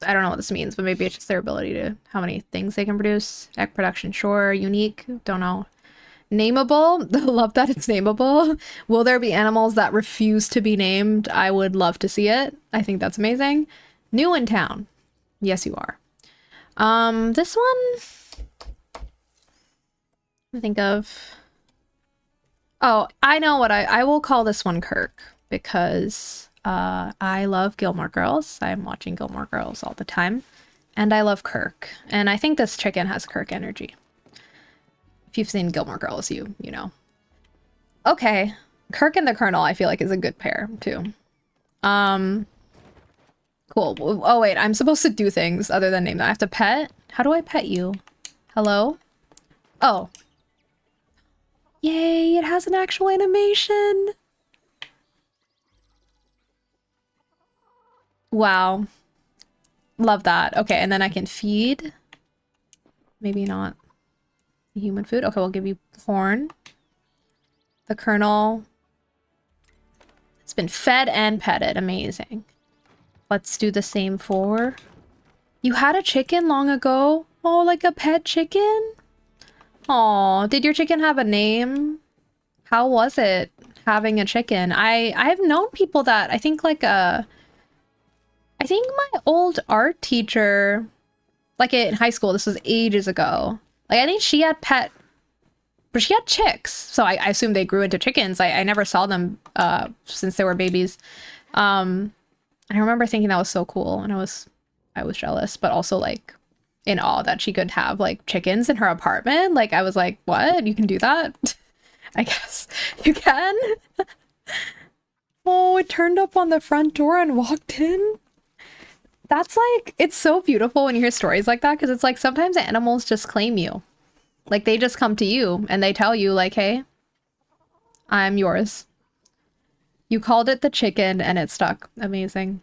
I don't know what this means, but maybe it's just their ability to how many things they can produce. Egg production, sure. Unique, don't know. Nameable, love that it's nameable. Will there be animals that refuse to be named? I would love to see it. I think that's amazing. New in town. Yes, you are. This one, I think of. Oh, I know what I will call this one Kirk because I love Gilmore Girls. I'm watching Gilmore Girls all the time. And I love Kirk. And I think this chicken has Kirk energy. If you've seen Gilmore Girls, you know. Okay. Kirk and the Colonel, I feel like, is a good pair, too. Cool. Oh, wait. I'm supposed to do things other than name them. I have to pet? How do I pet you? Hello? Oh. Yay, it has an actual animation. Wow. Love that. Okay, and then I can feed. Maybe not human food. Okay, we'll give you corn. The Colonel. It's been fed and petted. Amazing. Let's do the same for... You had a chicken long ago? Oh, like a pet chicken? Oh, did your chicken have a name? How was it having a chicken? I've known people that I think like I think my old art teacher, like in high school, this was ages ago. Like I think she had but she had chicks. So I assume they grew into chickens. I never saw them since they were babies. I remember thinking that was so cool, and I was jealous, but also like in awe that she could have like chickens in her apartment. Like I was like, what? You can do that? I guess you can. Oh, it turned up on the front door and walked in. That's like, it's so beautiful when you hear stories like that, because it's like sometimes animals just claim you. Like they just come to you and they tell you like, hey, I'm yours. You called it the chicken and it stuck. Amazing.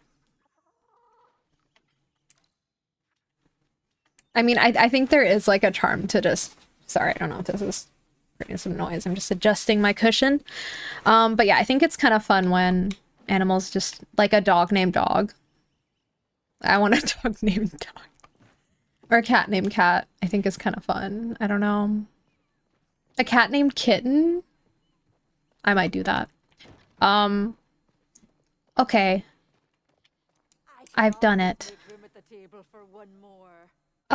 I mean, I think there is like a charm to just, sorry, I don't know if this is creating some noise. I'm just adjusting my cushion. But yeah, I think it's kind of fun when animals just, like a dog named Dog. I want a dog named Dog. Or a cat named Cat, I think is kind of fun. I don't know. A cat named Kitten? I might do that. Okay. I've done it.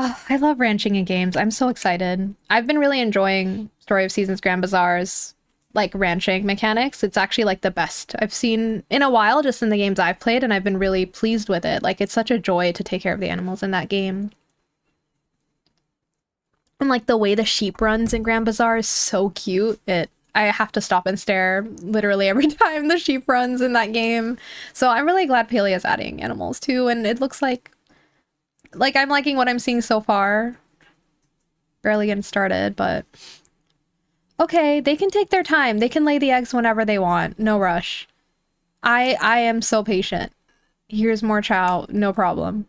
Oh, I love ranching in games. I'm so excited. I've been really enjoying Story of Seasons Grand Bazaar's like ranching mechanics. It's actually like the best I've seen in a while, just in the games I've played, and I've been really pleased with it. Like it's such a joy to take care of the animals in that game. And like the way the sheep runs in Grand Bazaar is so cute. I have to stop and stare literally every time the sheep runs in that game. So I'm really glad Palia is adding animals too, and it looks like I'm liking what I'm seeing so far. Barely getting started, but okay, they can take their time. They can lay the eggs whenever they want. No rush. I am so patient. Here's more chow, no problem.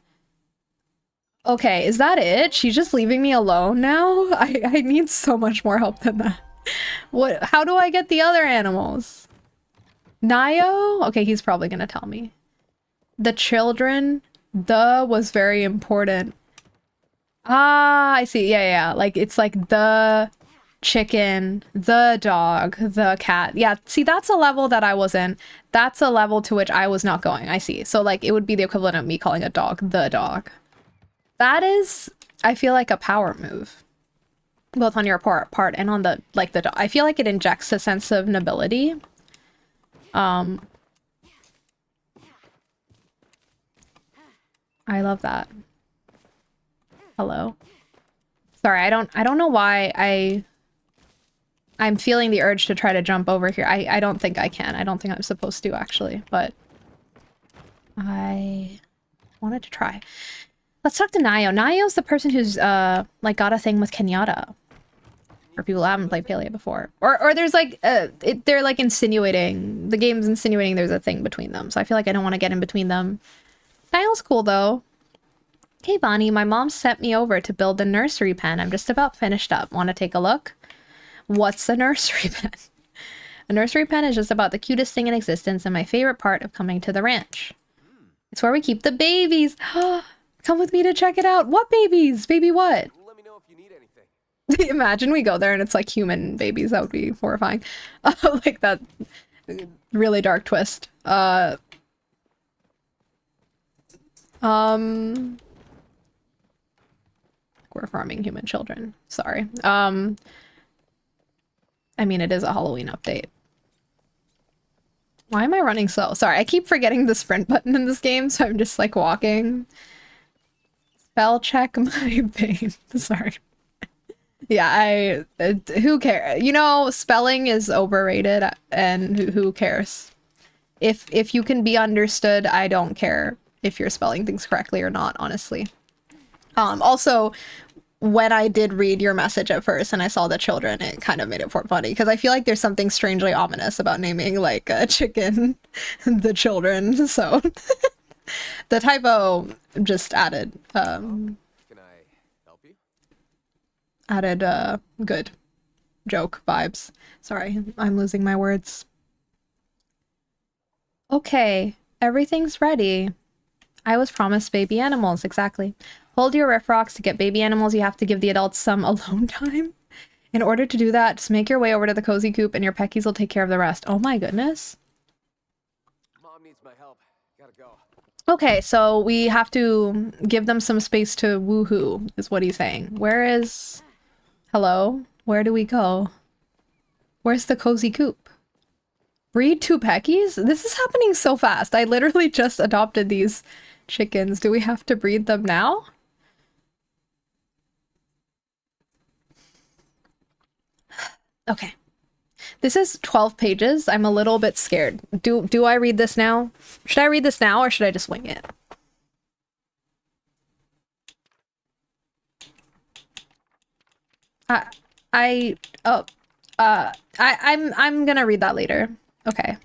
Okay, is that it? She's just leaving me alone now? I need so much more help than that. How do I get the other animals? Nio? Okay, he's probably gonna tell me. The children, the was very important. Ah, I see. Yeah. Like it's like the chicken, the dog, the cat. Yeah, see, that's a level that I wasn't. That's a level to which I was not going. I see. So like it would be the equivalent of me calling a dog the dog. That is, I feel like a power move. Both on your part and on the dog. I feel like it injects a sense of nobility. I love that. Hello. Sorry, I don't know why I'm feeling the urge to try to jump over here. I don't think I can. I don't think I'm supposed to actually, but I wanted to try. Let's talk to Nio. Nio's the person who's like got a thing with Kenyatta. for people who haven't played Palia before. Or there's like, they're like insinuating, the game's insinuating there's a thing between them. So I feel like I don't want to get in between them. Style's cool though. Hey Bonnie, my mom sent me over to build a nursery pen. I'm just about finished up. Want to take a look? What's a nursery pen? A nursery pen is just about the cutest thing in existence and my favorite part of coming to the ranch. It's where we keep the babies. Come with me to check it out. What babies? Baby what? Let me know if you need anything. Imagine we go there and it's like human babies. That would be horrifying. Like that really dark twist. We're farming human children. Sorry. I mean, it is a Halloween update. Why am I running slow? Sorry, I keep forgetting the sprint button in this game, so I'm just like walking. Spell check my pain. Sorry. Yeah, who cares? You know, spelling is overrated, and who cares? If you can be understood, I don't care if you're spelling things correctly or not, honestly. Also, when I did read your message at first and I saw the children, it kind of made it for funny because I feel like there's something strangely ominous about naming like a chicken the children. So the typo just added Can I help you? added good joke vibes. Sorry, I'm losing my words. Okay, everything's ready. I was promised baby animals, exactly. Hold your riff rocks. To get baby animals, you have to give the adults some alone time. In order to do that, just make your way over to the cozy coop and your peckies will take care of the rest. Oh my goodness. Mom needs my help. Gotta go. Okay, so we have to give them some space to woohoo, is what he's saying. Where is... Hello? Where do we go? Where's the cozy coop? Breed 2 peckies? This is happening so fast. I literally just adopted these chickens. Do we have to breed them now? Okay. This is 12 pages. I'm a little bit scared. Do I read this now? Should I read this now or should I just wing it? I'm gonna read that later. Okay.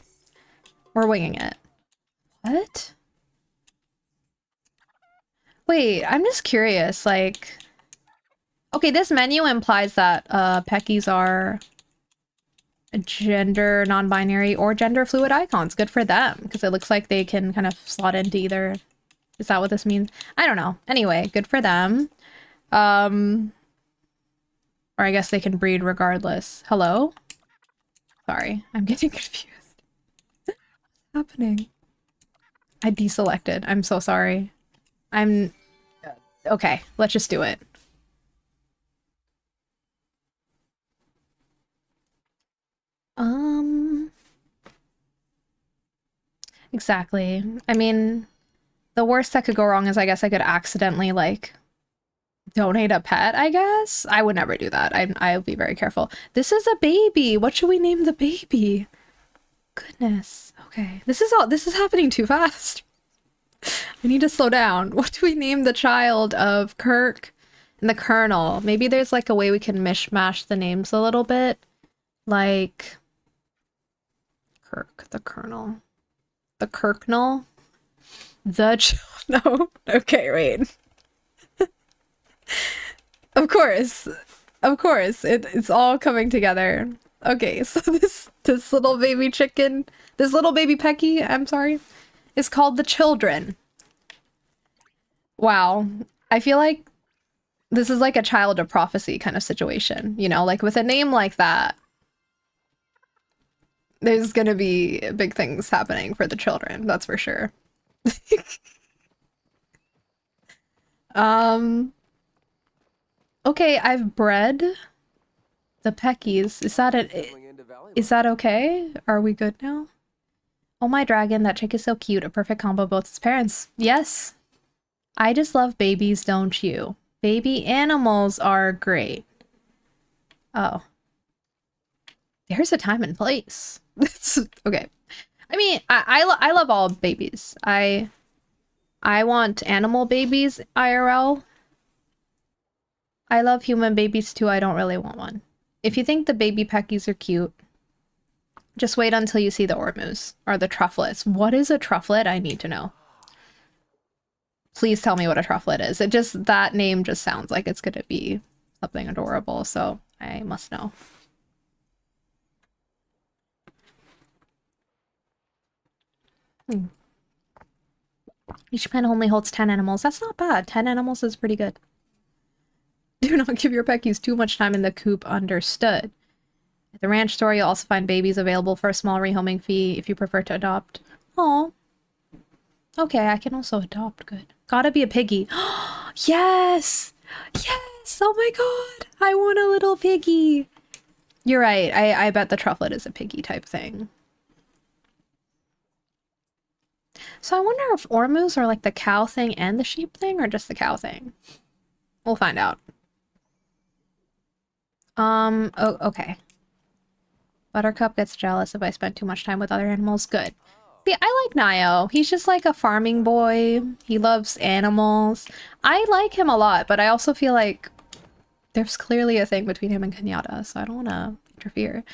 We're winging it. What? Wait, I'm just curious, like... Okay, this menu implies that peckies are gender non-binary or gender fluid icons. Good for them, because it looks like they can kind of slot into either. Is that what this means? I don't know. Anyway, good for them. Or I guess they can breed regardless. Hello? Sorry, I'm getting confused. What's happening? I deselected. I'm so sorry. Okay, let's just do it. Exactly. I mean, the worst that could go wrong is I guess I could accidentally, like, donate a pet, I guess? I would never do that. I'll be very careful. This is a baby! What should we name the baby? Goodness. Okay. This is happening too fast. I need to slow down. What do we name the child of Kirk and the Colonel? Maybe there's like a way we can mishmash the names a little bit. Like... Kirk, the Colonel. The Kirknell? No. Okay, wait. Of course. Of course. It's all coming together. Okay, so this little baby chicken, this little baby Pecky, I'm sorry, is called the Children. Wow. I feel like this is like a child of prophecy kind of situation, you know, like with a name like that, there's gonna be big things happening for the children, that's for sure. Okay, I've bred the Peckies. Is that okay? Are we good now? Oh my dragon, that chick is so cute. A perfect combo of both its parents. Yes. I just love babies, don't you? Baby animals are great. Oh. There's a time and place. Okay. I mean, I love all babies. I want animal babies IRL. I love human babies too. I don't really want one. if you think the baby peckies are cute, just wait until you see the ormus, or the trufflets. What is a trufflet? I need to know. Please tell me what a trufflet is. That name just sounds like it's gonna be something adorable, so I must know. Each pen only holds 10 animals. That's not bad. 10 animals is pretty good. Do not give your peckies too much time in the coop. Understood. At the ranch store, you'll also find babies available for a small rehoming fee if you prefer to adopt. Oh. Okay, I can also adopt. Good. Gotta be a piggy. Yes! Yes! Oh my god! I want a little piggy! You're right. I bet the trufflet is a piggy type thing. So I wonder if ormus are like the cow thing and the sheep thing, or just the cow thing. We'll find out. Oh, okay. Buttercup gets jealous if I spend too much time with other animals. Good. See, I like Nio. He's just like a farming boy. He loves animals. I like him a lot, but I also feel like there's clearly a thing between him and Kenyatta, so I don't want to interfere.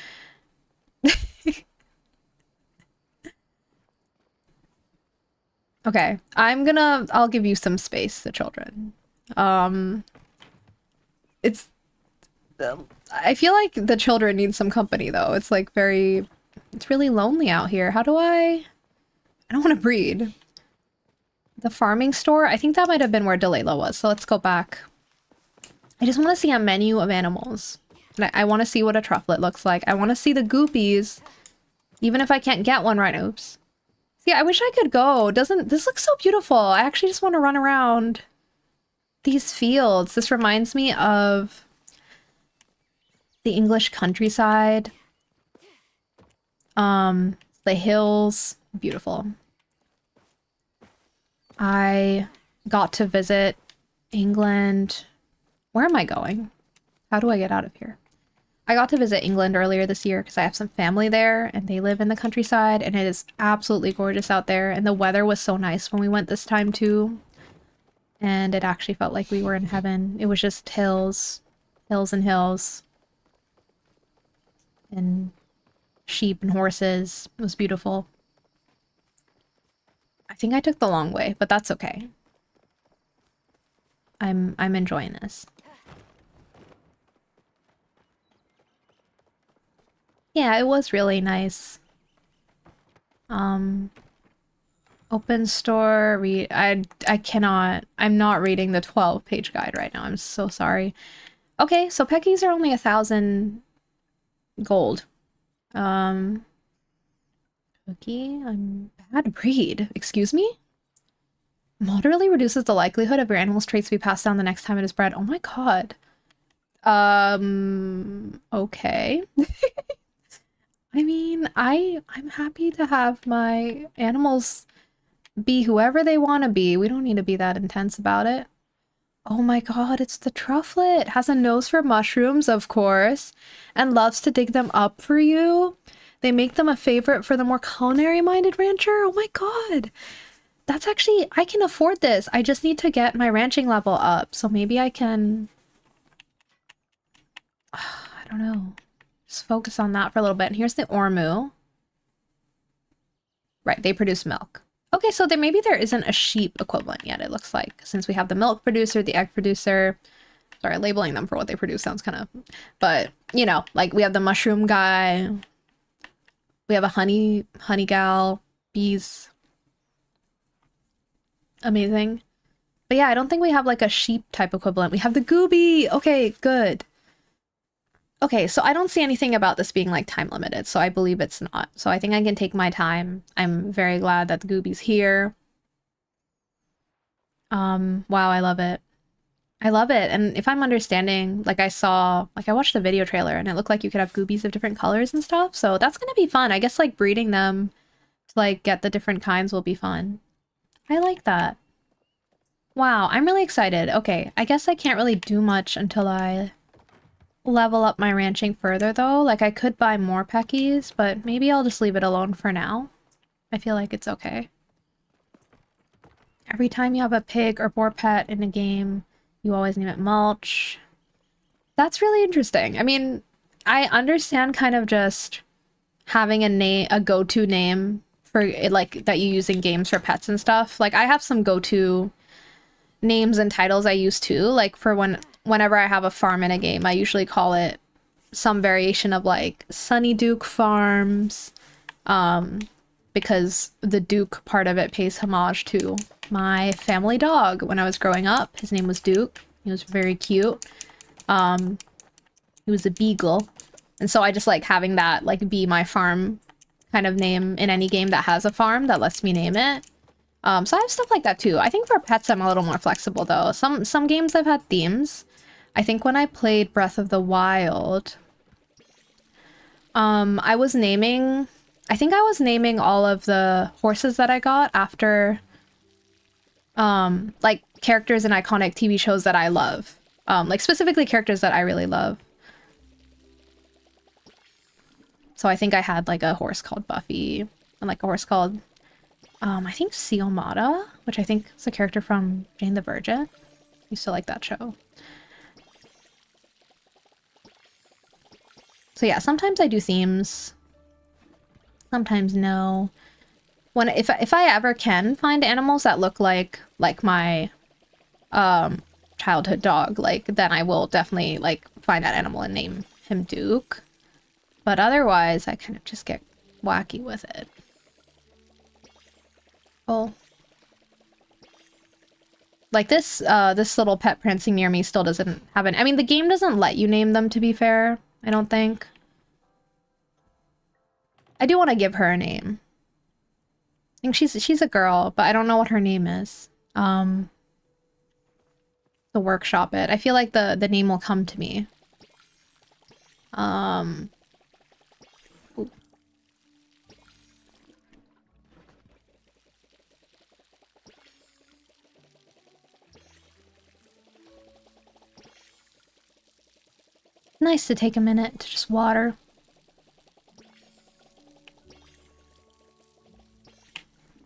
Okay, I'll give you some space, the children. It's, I feel like the children need some company though. It's like it's really lonely out here. I don't want to breed. The farming store, I think that might have been where Delayla was, so let's go back. I just want to see a menu of animals. And I want to see what a trufflet looks like. I want to see the goopies, even if I can't get one right. Oops. See, I wish I could go. This looks so beautiful. I actually just want to run around these fields. This reminds me of the English countryside. The hills. Beautiful. I got to visit England. Where am I going? How do I get out of here? I got to visit England earlier this year because I have some family there and they live in the countryside and it is absolutely gorgeous out there. And the weather was so nice when we went this time too. And it actually felt like we were in heaven. It was just hills, hills and hills. And sheep and horses. It was beautiful. I think I took the long way, but that's okay. I'm enjoying this. Yeah, it was really nice. Open store, I cannot, I'm not reading the 12-page guide right now. I'm so sorry. Okay, so peckies are only 1,000 gold. Cookie, I'm bad breed. Excuse me? Moderately reduces the likelihood of your animal's traits to be passed down the next time it is bred. Oh my god. Okay. I mean, I'm happy to have my animals be whoever they want to be. We don't need to be that intense about it. Oh my god, it's the trufflet. Has a nose for mushrooms, of course, and loves to dig them up for you. They make them a favorite for the more culinary-minded rancher. Oh my god. That's actually, I can afford this. I just need to get my ranching level up, so maybe I can... I don't know. Just focus on that for a little bit. And here's the Ormu. Right, they produce milk. Okay, so maybe there isn't a sheep equivalent yet, it looks like. Since we have the milk producer, the egg producer. Sorry, labeling them for what they produce sounds kind of... But, you know, like we have the mushroom guy. We have a honey gal. Bees. Amazing. But yeah, I don't think we have like a sheep type equivalent. We have the gooby. Okay, good. Okay, so I don't see anything about this being like time limited, so I believe it's not. So I think I can take my time. I'm very glad that the gooby's here. Wow, I love it. I love it. And if I'm understanding, like I watched the video trailer and it looked like you could have goobies of different colors and stuff. So that's gonna be fun. I guess like breeding them to like get the different kinds will be fun. I like that. Wow, I'm really excited. Okay, I guess I can't really do much until I level up my ranching further though. Like I could buy more peckies, but maybe I'll just leave it alone for now. I feel like it's okay. Every time you have a pig or boar pet in a game, you always name it mulch. That's really interesting. I mean, I understand kind of just having a go-to name for it, like that you use in games for pets and stuff. Like I have some go-to names and titles I use too. Like for whenever I have a farm in a game, I usually call it some variation of like Sunny Duke Farms, because the Duke part of it pays homage to my family dog when I was growing up. His name was Duke. He was very cute. He was a beagle. And so I just like having that like be my farm kind of name in any game that has a farm that lets me name it. So I have stuff like that too. I think for pets I'm a little more flexible though. Some games I've had themes. I think when I played Breath of the Wild, I think I was naming all of the horses that I got after like characters in iconic TV shows that I love. Like specifically characters that I really love. So I think I had like a horse called Buffy and like a horse called I think Siomata, which I think is a character from Jane the Virgin. Used to like that show. So yeah, sometimes I do themes. Sometimes no. If I ever can find animals that look like my childhood dog, like then I will definitely like find that animal and name him Duke. But otherwise, I kind of just get wacky with it. Oh. Like this little pet prancing near me still doesn't have an... I mean, the game doesn't let you name them, to be fair. I don't think. I do want to give her a name. I think she's a girl, but I don't know what her name is. The workshop it. I feel like the name will come to me. Ooh. Nice to take a minute to just water.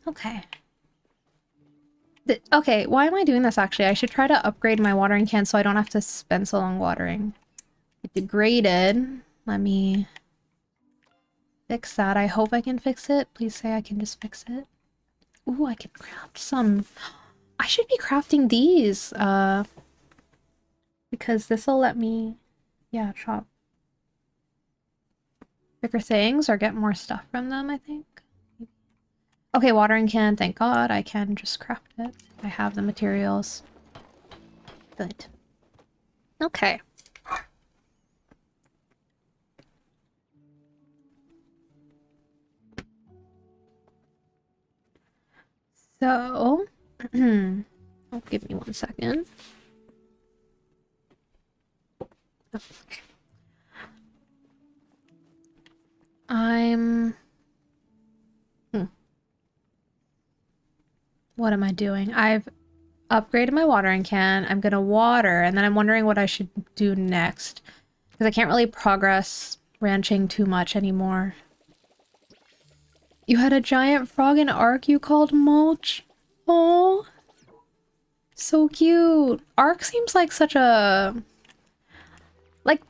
Okay. Okay, why am I doing this actually? I should try to upgrade my watering can so I don't have to spend so long watering. It degraded. Let me fix that. I hope I can fix it. Please say I can just fix it. Ooh, I can craft some. I should be crafting these. Because this will let me, yeah, chop bigger things or get more stuff from them, I think. Okay, watering can, thank God. I can just craft it. I have the materials. Good. Okay. So, oh, give me 1 second. Okay. What am I doing? I've upgraded my watering can. I'm gonna water, and then I'm wondering what I should do next. Because I can't really progress ranching too much anymore. You had a giant frog in Ark you called Mulch? Oh, so cute. Ark seems like such a... Like,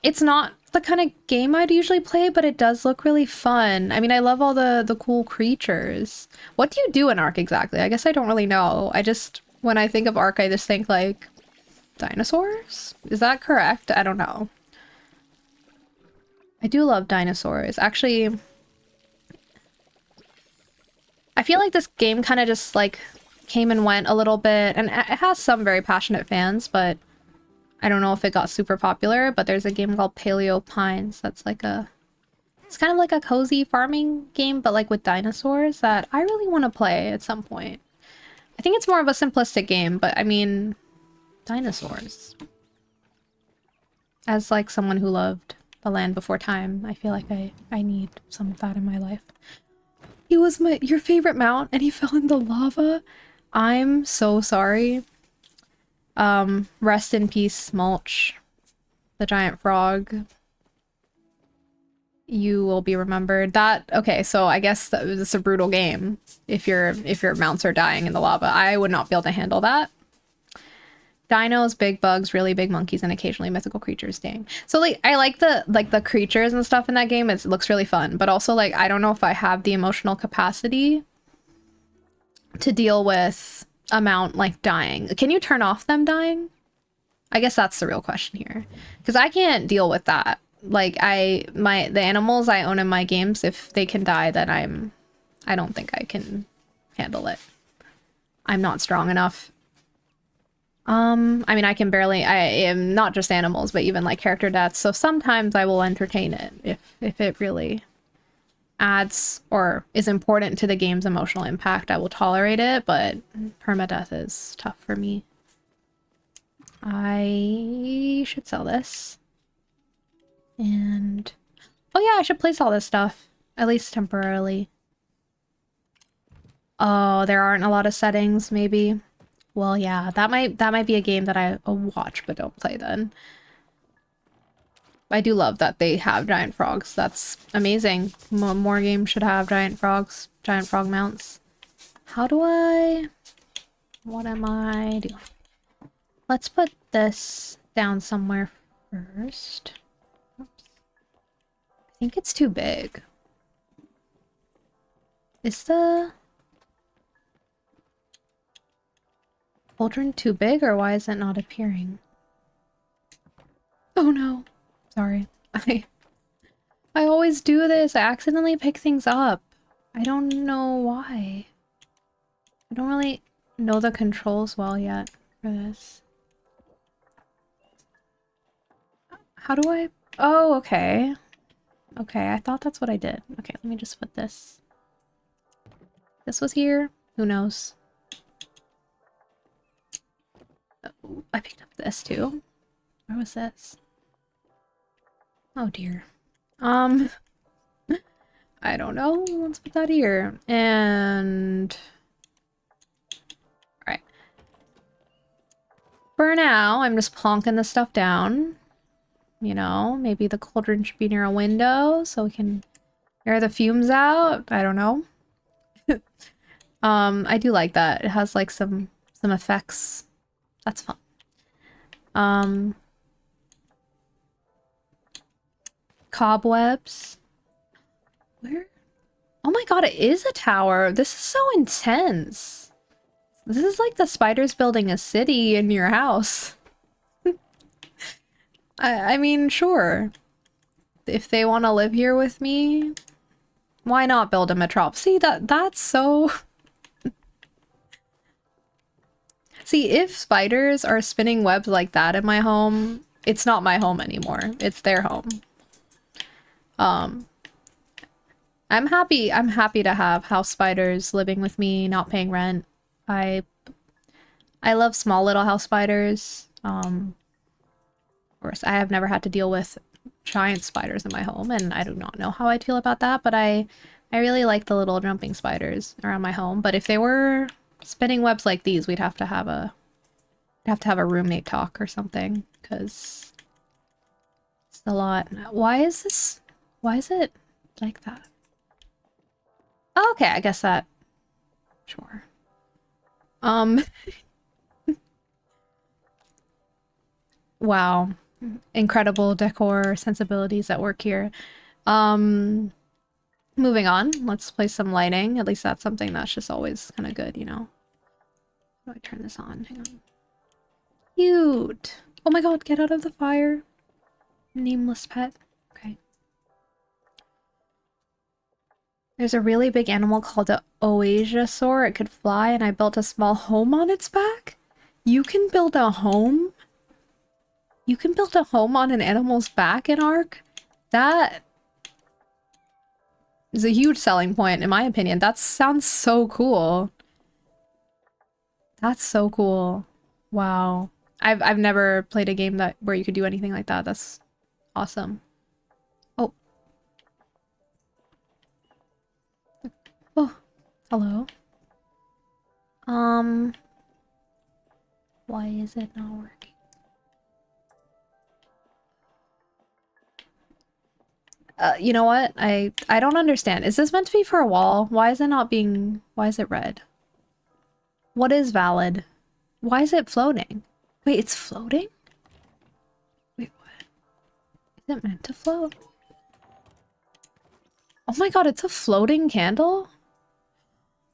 it's not the kind of game I'd usually play, but it does look really fun. I mean, I love all the cool creatures. What do you do in Ark exactly? I guess I don't really know. When I think of Ark, I just think like dinosaurs? Is that correct? I don't know. I do love dinosaurs. Actually, I feel like this game kind of just like came and went a little bit, and it has some very passionate fans, but I don't know if it got super popular. But there's a game called Paleo Pines that's like it's kind of like a cozy farming game, but like with dinosaurs that I really want to play at some point. I think it's more of a simplistic game, but I mean, dinosaurs. As like someone who loved The Land Before Time, I feel like I need some of that in my life. He was your favorite mount and he fell in the lava. I'm so sorry. Rest in peace, Mulch, the giant frog. You will be remembered. Okay, so I guess it's a brutal game if your mounts are dying in the lava. I would not be able to handle that. Dinos, big bugs, really big monkeys, and occasionally mythical creatures. Dang. So like I like the creatures and stuff in that game. It looks really fun, but also like I don't know if I have the emotional capacity to deal with amount like dying. Can you turn off them dying? I guess that's the real question here, because I can't deal with that. Like the animals I own in my games, if they can die, then I don't think I can handle it. I'm not strong enough. I mean, I am not just animals, but even like character deaths. So sometimes I will entertain it if it really adds or is important to the game's emotional impact. I will tolerate it, but permadeath is tough for me. I should sell this. And oh yeah, I should place all this stuff, at least temporarily. Oh, there aren't a lot of settings, maybe. Well, yeah, that might be a game that I watch but don't play then. I do love that they have giant frogs. That's amazing. More games should have giant frogs, giant frog mounts. How do I... What am I doing? Let's put this down somewhere first. Oops. I think it's too big. Is the cauldron too big, or why is it not appearing? Oh no. Sorry. I always do this. I accidentally pick things up. I don't know why. I don't really know the controls well yet for this. How do I... Oh, okay. Okay, I thought that's what I did. Okay, let me just put this. This was here. Who knows? Oh, I picked up this too. Where was this? Oh dear. I don't know. Let's put that here. And... Alright. For now, I'm just plonking this stuff down. You know, maybe the cauldron should be near a window so we can air the fumes out. I don't know. I do like that. It has like some effects. That's fun. Cobwebs. Where? Oh my god, it is a tower. This is so intense. This is like the spiders building a city in your house. I mean, sure. If they want to live here with me, why not build a metropolis? See, that's so... See, if spiders are spinning webs like that in my home, it's not my home anymore. It's their home. I'm happy to have house spiders living with me, not paying rent. I love small little house spiders. Of course, I have never had to deal with giant spiders in my home, and I do not know how I'd feel about that, but I really like the little jumping spiders around my home. But if they were spinning webs like these, we'd have to have a roommate talk or something, because it's a lot. Why is it like that? Oh, okay, I guess that... Sure. Wow. Incredible decor sensibilities at work here. Moving on. Let's place some lighting. At least that's something that's just always kind of good, you know? How do I turn this on? Hang on. Cute! Oh my god, get out of the fire. Nameless pet. Okay. There's a really big animal called a oasiasaur. It could fly, and I built a small home on its back? You can build a home? You can build a home on an animal's back in Ark? That is a huge selling point, in my opinion. That sounds so cool. That's so cool. Wow. I've never played a game where you could do anything like that. That's awesome. Oh. Oh. Hello. Why is it not working? You know what? I don't understand. Is this meant to be for a wall? Why is it not being... Why is it red? What is valid? Why is it floating? Wait, it's floating? Wait, what? Is it meant to float? Oh my god, it's a floating candle?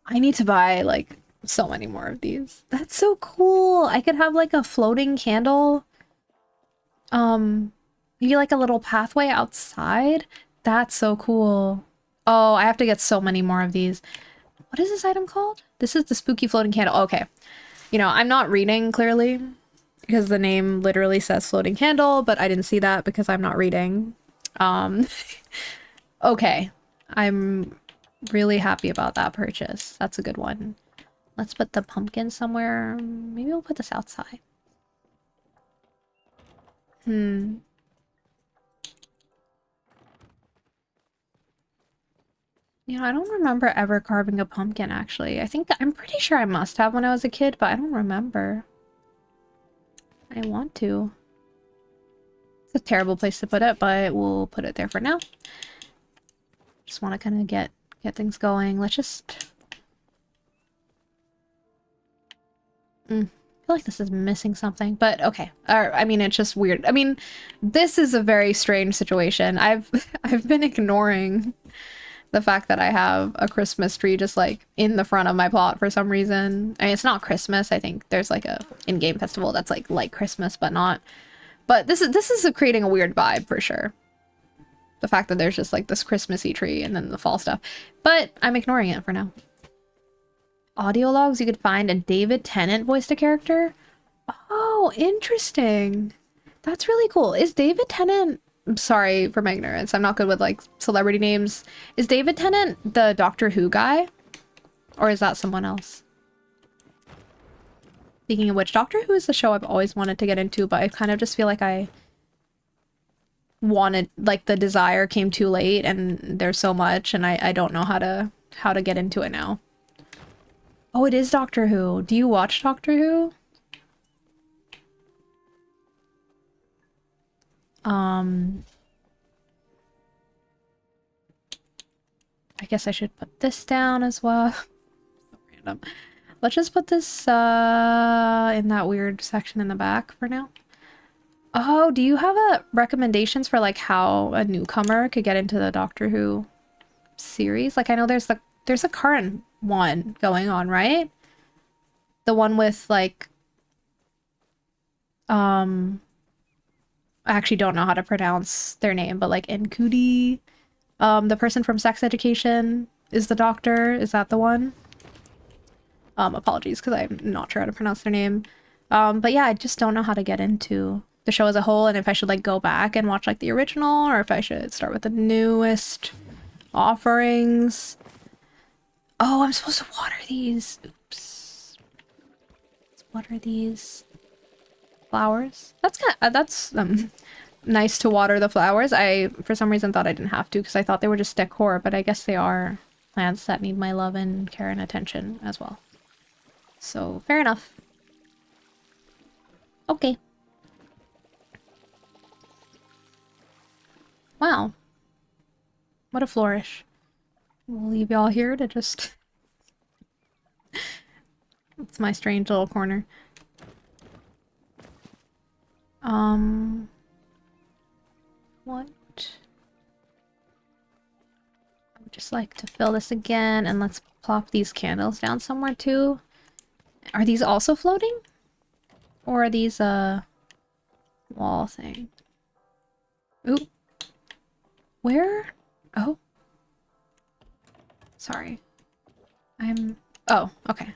I need to buy, like, so many more of these. That's so cool. I could have, like, a floating candle. Maybe, like, a little pathway outside. That's so cool. Oh, I have to get so many more of these. What is this item called? This is the spooky floating candle. Okay. You know, I'm not reading clearly because the name literally says floating candle, but I didn't see that because I'm not reading. Okay. I'm really happy about that purchase. That's a good one. Let's put the pumpkin somewhere. Maybe we'll put this outside. You know, I don't remember ever carving a pumpkin, actually. I'm pretty sure I must have when I was a kid, but I don't remember. I want to. It's a terrible place to put it, but we'll put it there for now. Just want to kind of get things going. Let's just... I feel like this is missing something, but okay. I mean, it's just weird. I mean, this is a very strange situation. I've been ignoring the fact that I have a Christmas tree just like in the front of my plot for some reason. I mean, it's not Christmas. I think there's like a in-game festival that's like Christmas, but not. But this is creating a weird vibe for sure. The fact that there's just like this Christmassy tree and then the fall stuff. But I'm ignoring it for now. Audio logs, you could find a David Tennant voiced a character. Oh, interesting. That's really cool. Is David Tennant... I'm sorry for my ignorance. I'm not good with like celebrity names. Is David Tennant the Doctor Who guy? Or is that someone else? Speaking of which, Doctor Who is the show I've always wanted to get into, but I kind of just feel like I wanted, like, the desire came too late and there's so much and I don't know how to get into it now. Oh, it is Doctor Who. Do you watch Doctor Who? I guess I should put this down as well. So random. Let's just put this in that weird section in the back for now. Oh, do you have recommendations for like how a newcomer could get into the Doctor Who series? Like I know there's a current one going on, right? The one with like I actually don't know how to pronounce their name, but like Nkudi, the person from Sex Education is the doctor. Is that the one? Apologies because I'm not sure how to pronounce their name. But yeah, I just don't know how to get into the show as a whole, and if I should like go back and watch like the original, or if I should start with the newest offerings. Oh, I'm supposed to water these. Oops. Let's water these flowers. That's kind of, that's nice to water the flowers. I for some reason thought I didn't have to because I thought they were just decor, but I guess they are plants that need my love and care and attention as well. So fair enough. Okay. Wow. What a flourish. We'll leave y'all here to just... It's my strange little corner. What? I would just like to fill this again, and let's plop these candles down somewhere too. Are these also floating? Or are these wall thing? Ooh. Where? Oh. Sorry. Oh, okay.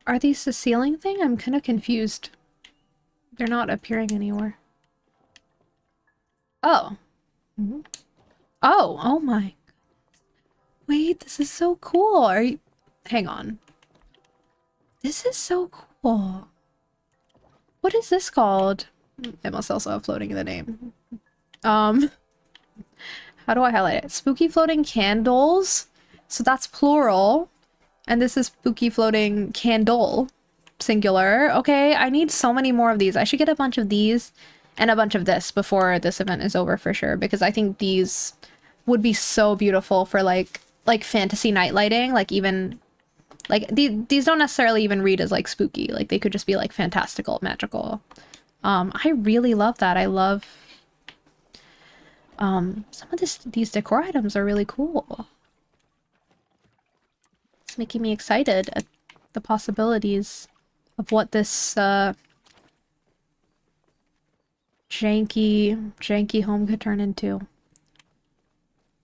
Are these the ceiling thing? I'm kind of confused. They're not appearing anywhere. Oh. Mm-hmm. Oh my. Wait, this is so cool. Are you... Hang on. This is so cool. What is this called? It must also have floating in the name. How do I highlight it? Spooky floating candles. So that's plural. And this is spooky floating candle. Singular. Okay, I need so many more of these. I should get a bunch of these and a bunch of this before this event is over for sure. Because I think these would be so beautiful for like fantasy night lighting. Like even Like these don't necessarily even read as like spooky. Like they could just be like fantastical, magical. I really love that. I love some of these decor items are really cool. It's making me excited at the possibilities of what this janky home could turn into.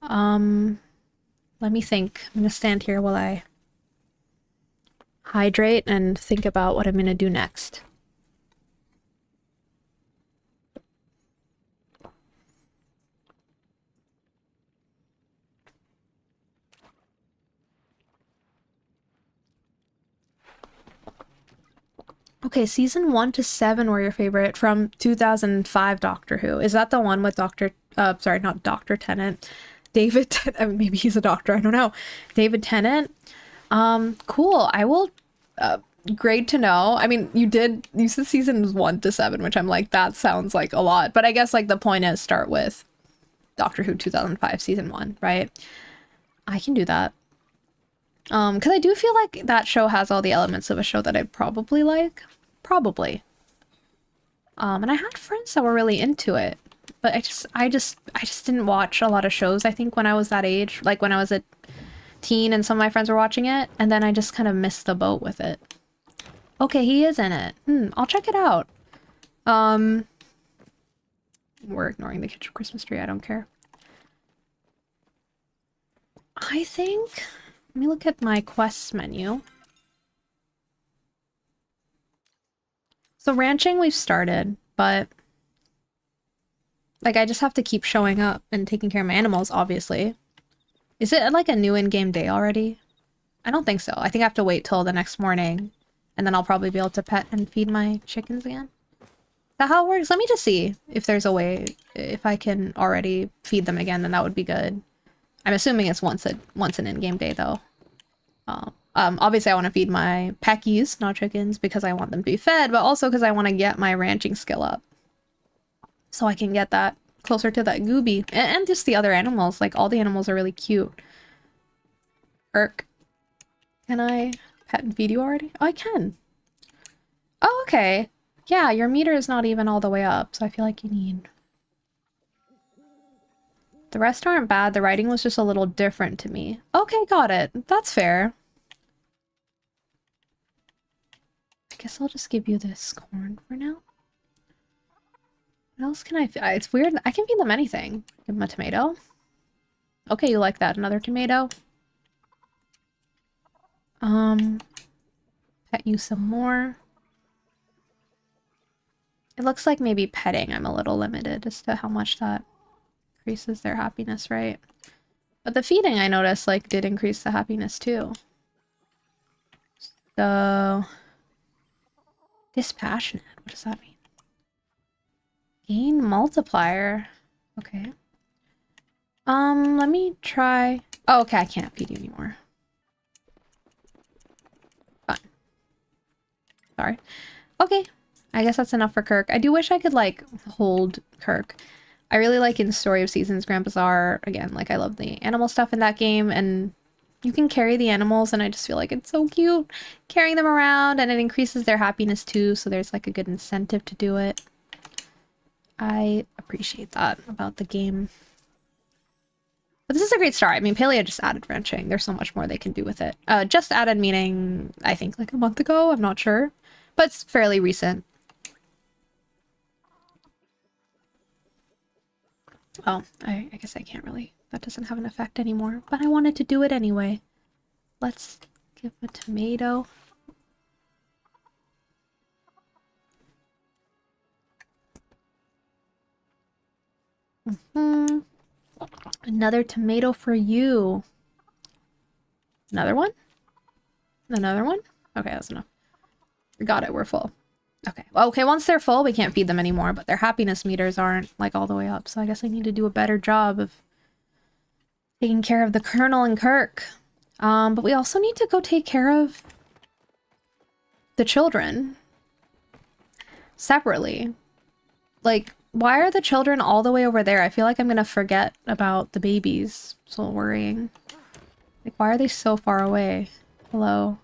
Let me think. I'm gonna stand here while I hydrate and think about what I'm gonna do next. Okay, season 1 to 7 were your favorite from 2005 Doctor Who. Is that the one with sorry, not Dr. Tennant. David, maybe he's a doctor, I don't know. David Tennant. Cool. I will, great to know. I mean, you said seasons 1 to 7, which I'm like, that sounds like a lot. But I guess like the point is start with Doctor Who 2005 season 1, right? I can do that. Because I do feel like that show has all the elements of a show that I'd probably like. Probably. And I had friends that were really into it, but I just didn't watch a lot of shows, I think, when I was that age. Like when I was a teen and some of my friends were watching it, and then I just kind of missed the boat with it. Okay, he is in it. I'll check it out. We're ignoring the kitchen Christmas tree, I don't care. I think... Let me look at my quests menu. So ranching we've started, but like I just have to keep showing up and taking care of my animals, obviously. Is it like a new in-game day already? I don't think so. I think I have to wait till the next morning and then I'll probably be able to pet and feed my chickens again. Is that how it works? Let me just see if there's a way, if I can already feed them again, then that would be good. I'm assuming it's once an in-game day though. Obviously I want to feed my peckies, not chickens, because I want them to be fed, but also because I want to get my ranching skill up. So I can get that closer to that gooby. And just the other animals, like all the animals are really cute. Irk, can I pet and feed you already? Oh, I can. Oh, okay. Yeah, your meter is not even all the way up, so I feel like you need... The rest aren't bad, the writing was just a little different to me. Okay, got it. That's fair. I guess I'll just give you this corn for now. What else can I feed? It's weird. I can feed them anything. Give them a tomato. Okay, you like that. Another tomato. Pet you some more. It looks like maybe petting I'm a little limited as to how much that increases their happiness, right? But the feeding I noticed like did increase the happiness too. So dispassionate, what does that mean? Gain multiplier. Okay. Let me try. Oh, okay, I can't feed you anymore. Fine. Sorry. Okay. I guess that's enough for Kirk. I do wish I could like hold Kirk. I really like in Story of Seasons Grand Bazaar, again, like I love the animal stuff in that game, and you can carry the animals, and I just feel like it's so cute carrying them around, and it increases their happiness too, so there's like a good incentive to do it. I appreciate that about the game. But this is a great start. I mean, Palia just added ranching. There's so much more they can do with it. Just added meaning, I think like a month ago, I'm not sure, but it's fairly recent. Oh, I guess I can't really. That doesn't have an effect anymore, but I wanted to do it anyway. Let's give a tomato. Another tomato for you. Another one? Another one? Okay, that's enough. Got it, we're full. Okay, well, okay, once they're full, we can't feed them anymore, but their happiness meters aren't, like, all the way up, so I guess I need to do a better job of taking care of the Colonel and Kirk. But we also need to go take care of the children separately. Like, why are the children all the way over there? I feel like I'm gonna forget about the babies. It's a little worrying. Like, why are they so far away? Hello?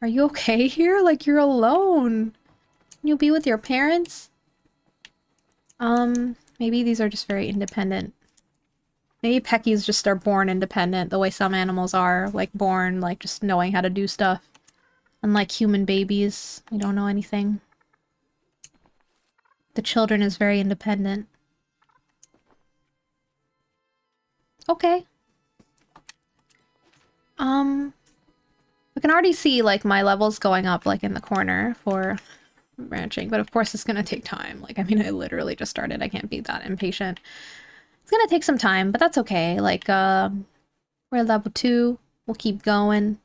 Are you okay here? Like, you're alone. Can you be with your parents? Maybe these are just very independent. Maybe Peckies just are born independent, the way some animals are, like, born, like, just knowing how to do stuff. Unlike human babies, we don't know anything. The children is very independent. Okay. We can already see, like, my levels going up, like, in the corner for ranching, but of course it's gonna take time. Like, I mean, I literally just started. I can't be that impatient. It's gonna take some time, but that's okay. Like, we're at level 2. We'll keep going.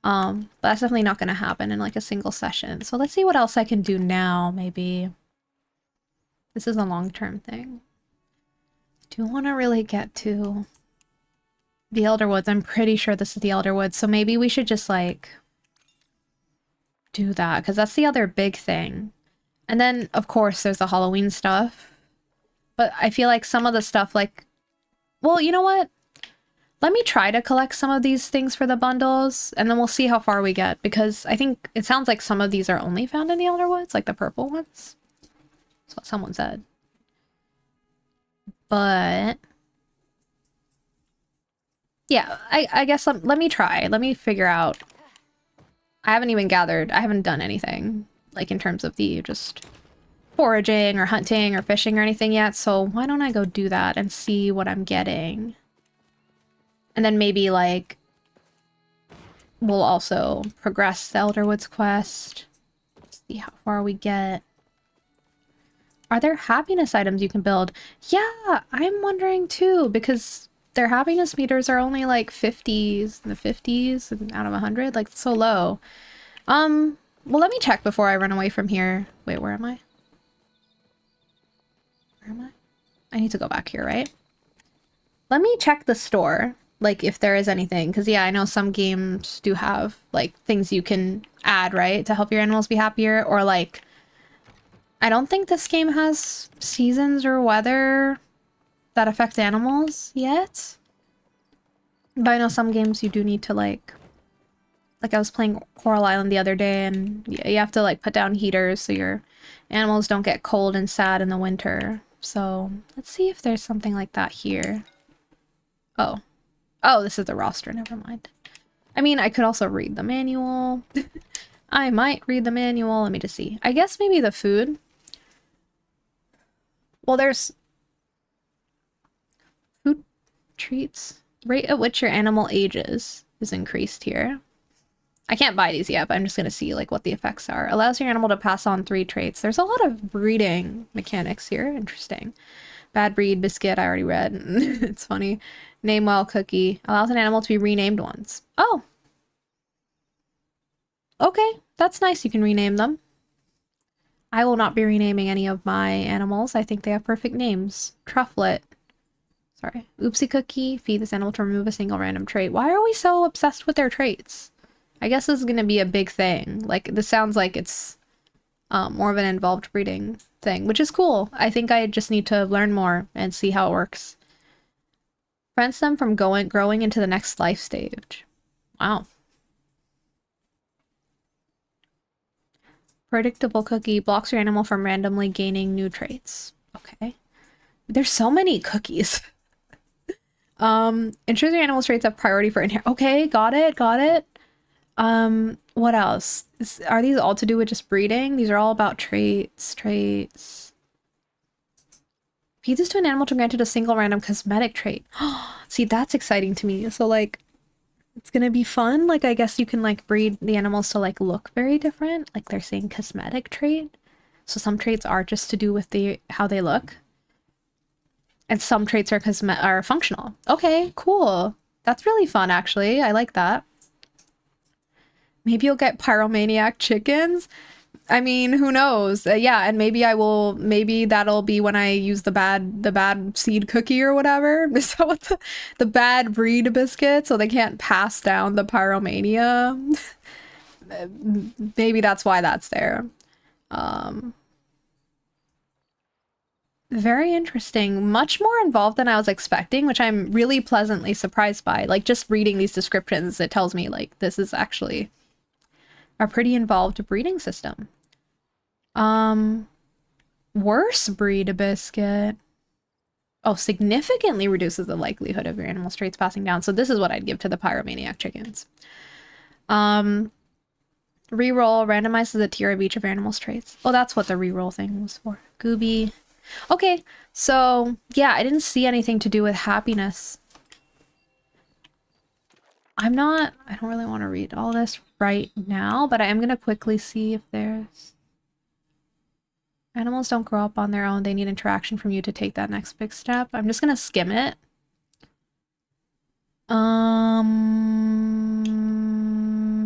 But that's definitely not gonna happen in, like, a single session. So let's see what else I can do now, maybe. This is a long-term thing. Do want to really get to the Elder Woods. I'm pretty sure this is the Elder Woods, so maybe we should just, like, do that, because that's the other big thing. And then, of course, there's the Halloween stuff. But I feel like some of the stuff, like... Well, you know what? Let me try to collect some of these things for the bundles, and then we'll see how far we get, because I think it sounds like some of these are only found in the Elder Woods, like the purple ones. That's what someone said. But... yeah, I guess let me try. Let me figure out. I haven't even gathered. I haven't done anything, like, in terms of the just foraging or hunting or fishing or anything yet, so why don't I go do that and see what I'm getting? And then maybe, like, we'll also progress the Elderwoods quest. See how far we get. Are there happiness items you can build? Yeah, I'm wondering too, because their happiness meters are only like 50s, in the 50s, and out of 100, like, so low. Well, let me check before I run away from here. Wait, where am I? Where am I? I need to go back here, right? Let me check the store, like, if there is anything, because, yeah, I know some games do have, like, things you can add, right, to help your animals be happier, or, like, I don't think this game has seasons or weather that affect animals yet. But I know some games you do need to, like I was playing Coral Island the other day, and you have to, like, put down heaters so your animals don't get cold and sad in the winter. So let's see if there's something like that here. Oh. Oh, this is the roster, never mind. I mean, I could also read the manual. I might read the manual. Let me just see. I guess maybe the food. Well, there's food treats. Rate at which your animal ages is increased here. I can't buy these yet, but I'm just going to see, like, what the effects are. Allows your animal to pass on 3 traits. There's a lot of breeding mechanics here. Interesting. Bad breed, biscuit, I already read. It's funny. Name well, cookie. Allows an animal to be renamed once. Oh. Okay, that's nice. You can rename them. I will not be renaming any of my animals. I think they have perfect names. Trufflet. Sorry. Oopsie cookie. Feed this animal to remove a single random trait. Why are we so obsessed with their traits? I guess this is going to be a big thing. Like, this sounds like it's more of an involved breeding thing, which is cool. I think I just need to learn more and see how it works. Prevents them from growing into the next life stage. Wow. Predictable cookie blocks your animal from randomly gaining new traits. Okay. There's so many cookies. Ensures your animal's traits have priority for inherit. Okay, got it, got it. What else? Are these all to do with just breeding? These are all about traits. Feed this to an animal to grant it a single random cosmetic trait. See, that's exciting to me. So, like, it's gonna be fun. Like, I guess you can, like, breed the animals to, like, look very different. Like, they're saying cosmetic trait. So some traits are just to do with how they look. And some traits are functional. Okay, cool. That's really fun, actually. I like that. Maybe you'll get pyromaniac chickens. I mean, who knows? Yeah, and maybe that'll be when I use the bad seed cookie or whatever. Is that what the bad breed biscuit, so they can't pass down the pyromania? Maybe that's why that's there. Very interesting. Much more involved than I was expecting, which I'm really pleasantly surprised by. Like, just reading these descriptions, it tells me, like, this is actually a pretty involved breeding system. Worse breed biscuit. Oh, significantly reduces the likelihood of your animal traits passing down. So this is what I'd give to the pyromaniac chickens. Reroll randomizes the tier of each of your animal's traits. Oh, that's what the reroll thing was for. Gooby. Okay, so yeah, I didn't see anything to do with happiness. I don't really want to read all this right now, but I am going to quickly see if there's... Animals don't grow up on their own. They need interaction from you to take that next big step. I'm just going to skim it.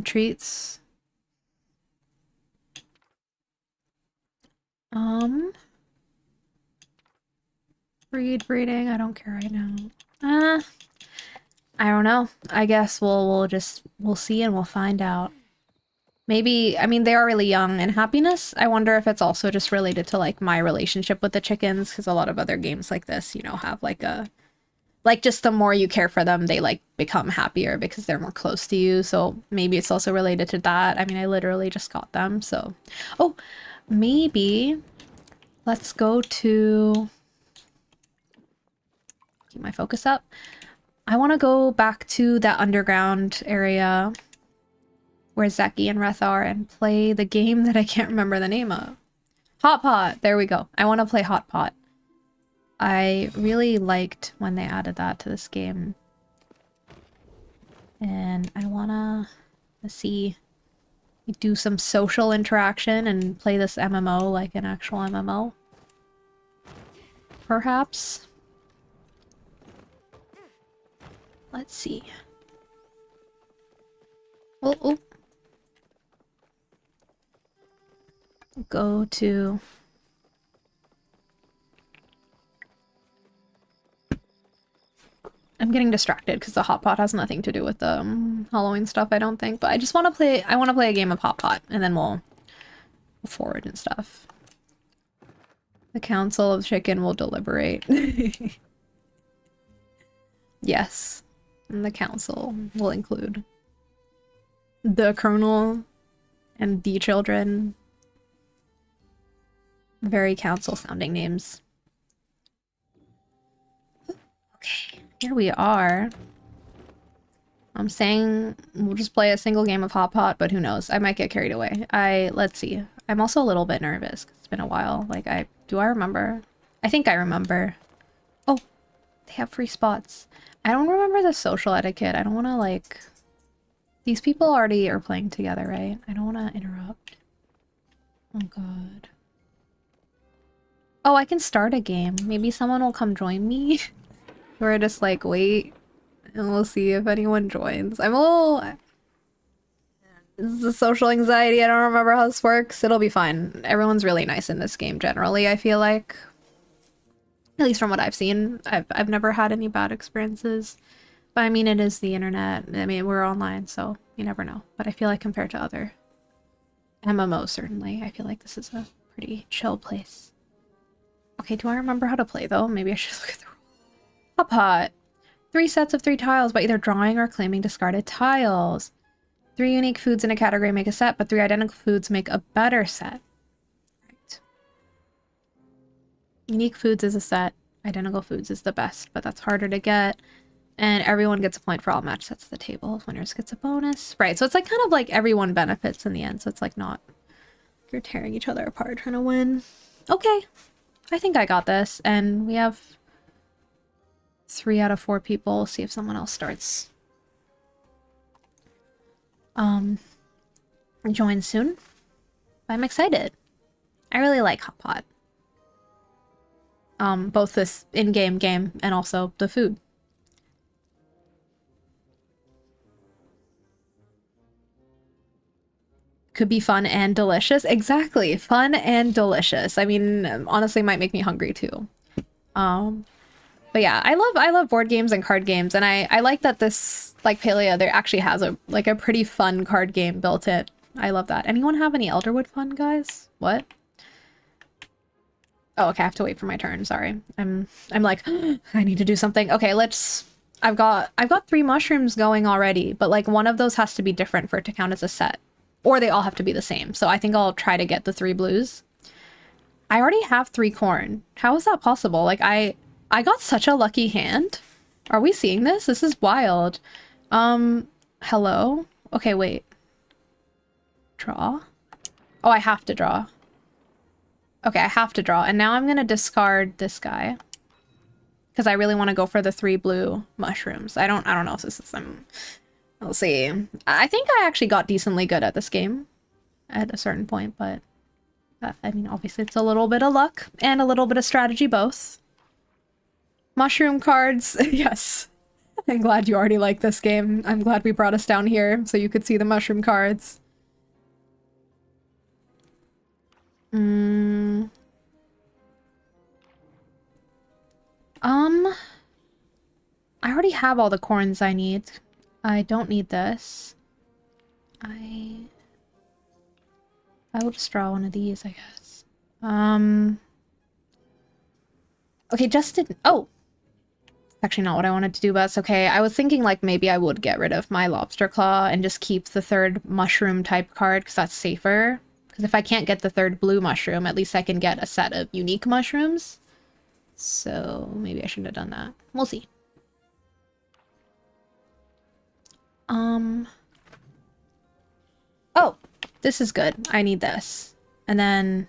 Treats. Breeding. I don't care right now. I don't know. I guess we'll see and we'll find out. Maybe, I mean, they are really young, and happiness, I wonder if it's also just related to, like, my relationship with the chickens, because a lot of other games like this, you know, have, like, just the more you care for them, they, like, become happier because they're more close to you, so maybe it's also related to that. I mean, I literally just got them, so... Oh, maybe... Let's go to... Keep my focus up. I want to go back to that underground area where Zeki and Reth are and play the game that I can't remember the name of. Hot Pot! There we go. I want to play Hot Pot. I really liked when they added that to this game. And I want to see... do some social interaction and play this MMO like an actual MMO. Perhaps. Let's see. Oh. Go to... I'm getting distracted because the Hot Pot has nothing to do with the Halloween stuff, I don't think. But I just want to play... I want to play a game of Hot Pot, and then we'll forward and stuff. The Council of Chicken will deliberate. Yes. And the Council will include the Colonel and the children. Very council-sounding names. Okay, here we are. I'm saying we'll just play a single game of Hot Pot, but who knows? I might get carried away. Let's see. I'm also a little bit nervous 'cause it's been a while. Like, do I remember? I think I remember. Oh, they have free spots. I don't remember the social etiquette. I don't want to, like... These people already are playing together, right? I don't want to interrupt. Oh, God. Oh, I can start a game. Maybe someone will come join me. Or just, like, wait. And we'll see if anyone joins. I'm a little... This is a social anxiety. I don't remember how this works. It'll be fine. Everyone's really nice in this game, generally, I feel like. At least from what I've seen. I've never had any bad experiences. But I mean, it is the internet. I mean, we're online, so you never know. But I feel like compared to other MMOs, certainly, I feel like this is a pretty chill place. Okay, do I remember how to play, though? Maybe I should look at the rules. Hot Pot. 3 sets of 3 tiles by either drawing or claiming discarded tiles. 3 unique foods in a category make a set, but 3 identical foods make a better set. Right. Unique foods is a set. Identical foods is the best, but that's harder to get. And everyone gets a point for all match sets at the table. Winners gets a bonus. Right, so it's like kind of like everyone benefits in the end, so it's like not... You're tearing each other apart trying to win. Okay. I think I got this, and we have 3 out of 4 people. We'll see if someone else starts. Join soon. I'm excited. I really like Hot Pot. Both this in-game game and also the food. Could be fun and delicious. Exactly. Fun and delicious. I mean, honestly, might make me hungry too. But yeah, I love board games and card games, and I like that this, like, Palia, there actually has a pretty fun card game built in. I love that. Anyone have any Elderwood fun, guys? What? Oh, okay, I have to wait for my turn. Sorry. I'm like, I need to do something. Okay, I've got 3 mushrooms going already, but like one of those has to be different for it to count as a set. or they all have to be the same. So I think I'll try to get the 3 blues. I already have 3 corn. How is that possible? Like I got such a lucky hand. Are we seeing this? This is wild. Hello? Okay, wait. Draw? Oh, I have to draw. Okay, I have to draw. And now I'm gonna discard this guy. Because I really want to go for the 3 blue mushrooms. I don't know if this is some... We'll see. I think I actually got decently good at this game at a certain point, but I mean, obviously it's a little bit of luck and a little bit of strategy both. Mushroom cards, yes. I'm glad you already like this game. I'm glad we brought us down here so you could see the mushroom cards. I already have all the corns I need. I don't need this. I will just draw one of these, I guess. Okay, oh! Actually not what I wanted to do, but it's okay. I was thinking like maybe I would get rid of my lobster claw and just keep the 3rd mushroom type card because that's safer. Because if I can't get the 3rd blue mushroom, at least I can get a set of unique mushrooms. So maybe I shouldn't have done that. We'll see. Oh, this is good. I need this. And then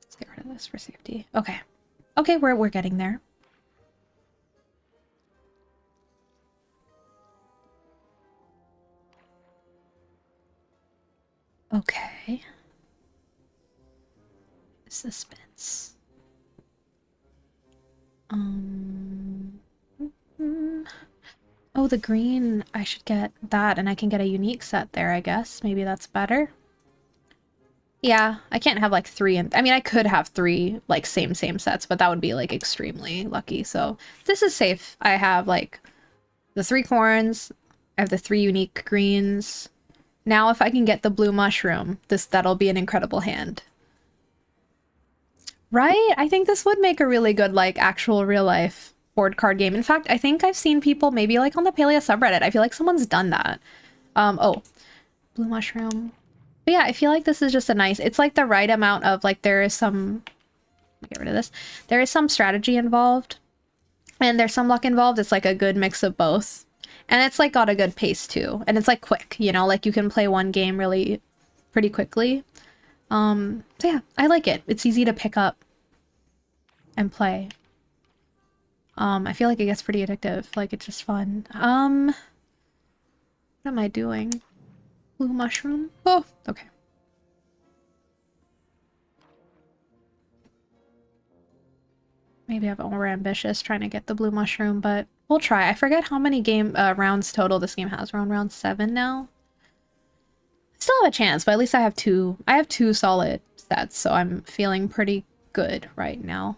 let's get rid of this for safety. Okay. Okay, we're getting there. Okay. Suspense. Oh, the green, I should get that and I can get a unique set there, I guess. Maybe that's better. Yeah, I can't have like 3 and I mean I could have 3 like same sets, but that would be like extremely lucky. So this is safe. I have like the 3 corns, I have the 3 unique greens. Now if I can get the blue mushroom, that'll be an incredible hand. Right? I think this would make a really good like actual real life board card game. In fact, I think I've seen people maybe like on the Palia subreddit. I feel like someone's done that. Oh, blue mushroom. But yeah, I feel like this is just a nice, it's like the right amount of like there is some, get rid of this. There is some strategy involved and there's some luck involved. It's like a good mix of both. And it's like got a good pace too. And it's like quick, you know, like you can play one game really pretty quickly. So yeah, I like it. It's easy to pick up and play. I feel like it gets pretty addictive. Like it's just fun. What am I doing? Blue mushroom? Oh, okay. Maybe I'm over ambitious trying to get the blue mushroom, but we'll try. I forget how many rounds total this game has. We're on round 7 now. Still have a chance, but at least I have 2. I have 2 solid sets, so I'm feeling pretty good right now.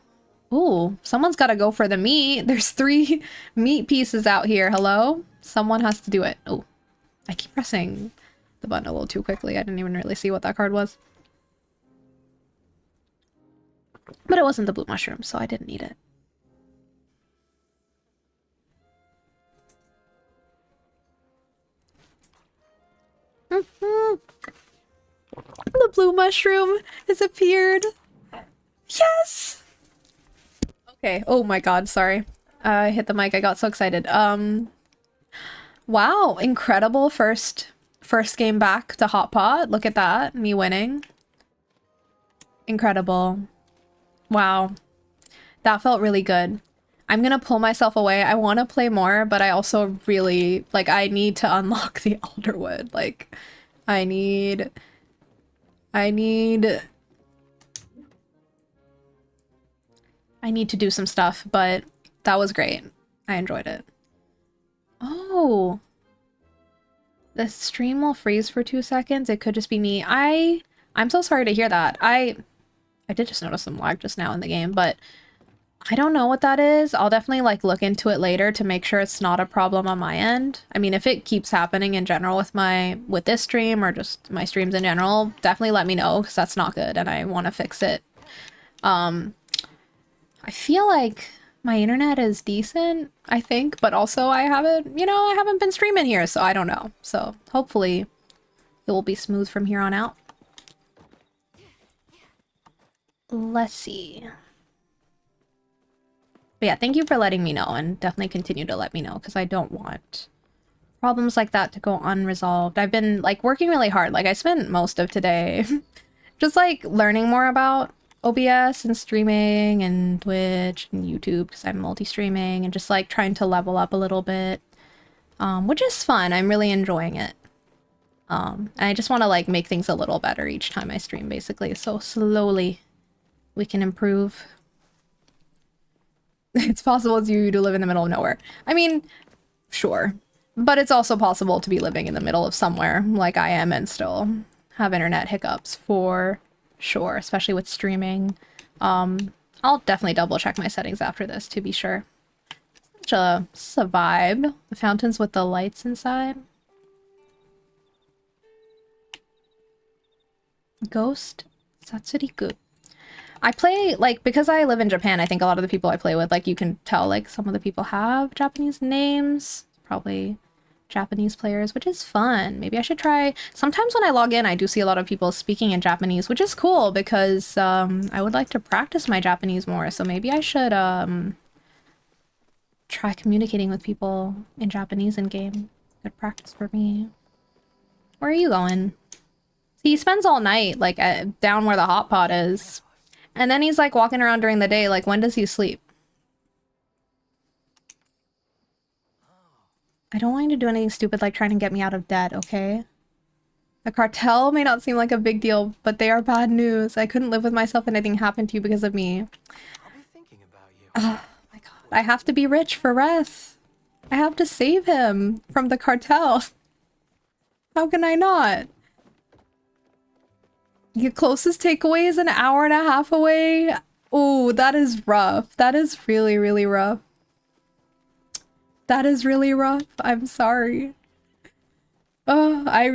Ooh, someone's got to go for the meat. There's 3 meat pieces out here. Hello? Someone has to do it. Oh, I keep pressing the button a little too quickly. I didn't even really see what that card was. But it wasn't the blue mushroom, so I didn't need it. The blue mushroom has appeared. Yes! Okay, oh my god, sorry. I hit the mic, I got so excited. Wow, incredible first game back to Hot Pot. Look at that, me winning. Incredible. Wow. That felt really good. I'm gonna pull myself away. I want to play more, but I also really, like, I need to unlock the Elderwood. Like, I need to do some stuff, but that was great. I enjoyed it. Oh. The stream will freeze for 2 seconds. It could just be me. I'm so sorry to hear that. I did just notice some lag just now in the game, but I don't know what that is. I'll definitely like look into it later to make sure it's not a problem on my end. I mean, if it keeps happening in general with this stream or just my streams in general, definitely let me know because that's not good and I want to fix it. I feel like my internet is decent, I think, but also I haven't been streaming here, so I don't know. So hopefully It will be smooth from here on out. Let's see. But yeah, thank you for letting me know, and definitely continue to let me know, because I don't want problems like that to go unresolved. I've been like working really hard. Like I spent most of today just like learning more about OBS and streaming and Twitch and YouTube, because I'm multi-streaming, and just like trying to level up a little bit, which is fun. I'm really enjoying it. And I just want to like make things a little better each time I stream, basically, so slowly we can improve. It's possible to you to live in the middle of nowhere. I mean, sure. But it's also possible to be living in the middle of somewhere like I am and still have internet hiccups, for sure, especially with streaming. I'll definitely double check my settings after this to be sure. Such a vibe. The fountains with the lights inside. Ghost Satsuriku. I play, like, because I live in Japan, I think a lot of the people I play with, like, you can tell, like, some of the people have Japanese names. Probably Japanese players, which is fun. Maybe I should try. Sometimes when I log in, I do see a lot of people speaking in Japanese, which is cool, because I would like to practice my Japanese more. So maybe I should try communicating with people in Japanese in game. Good practice for me. Where are you going? See, he spends all night, like, down where the hot pot is. And then he's, like, walking around during the day. Like, when does he sleep? I don't want you to do anything stupid like trying to get me out of debt, okay? The cartel may not seem like a big deal, but they are bad news. I couldn't live with myself and anything happened to you because of me. I'll be thinking about you. Oh my god. I have to be rich for Reth. I have to save him from the cartel. How can I not? Your closest takeaway is an hour and a half away. Oh, that is rough. That is really, really rough. That is really rough. I'm sorry. Oh, I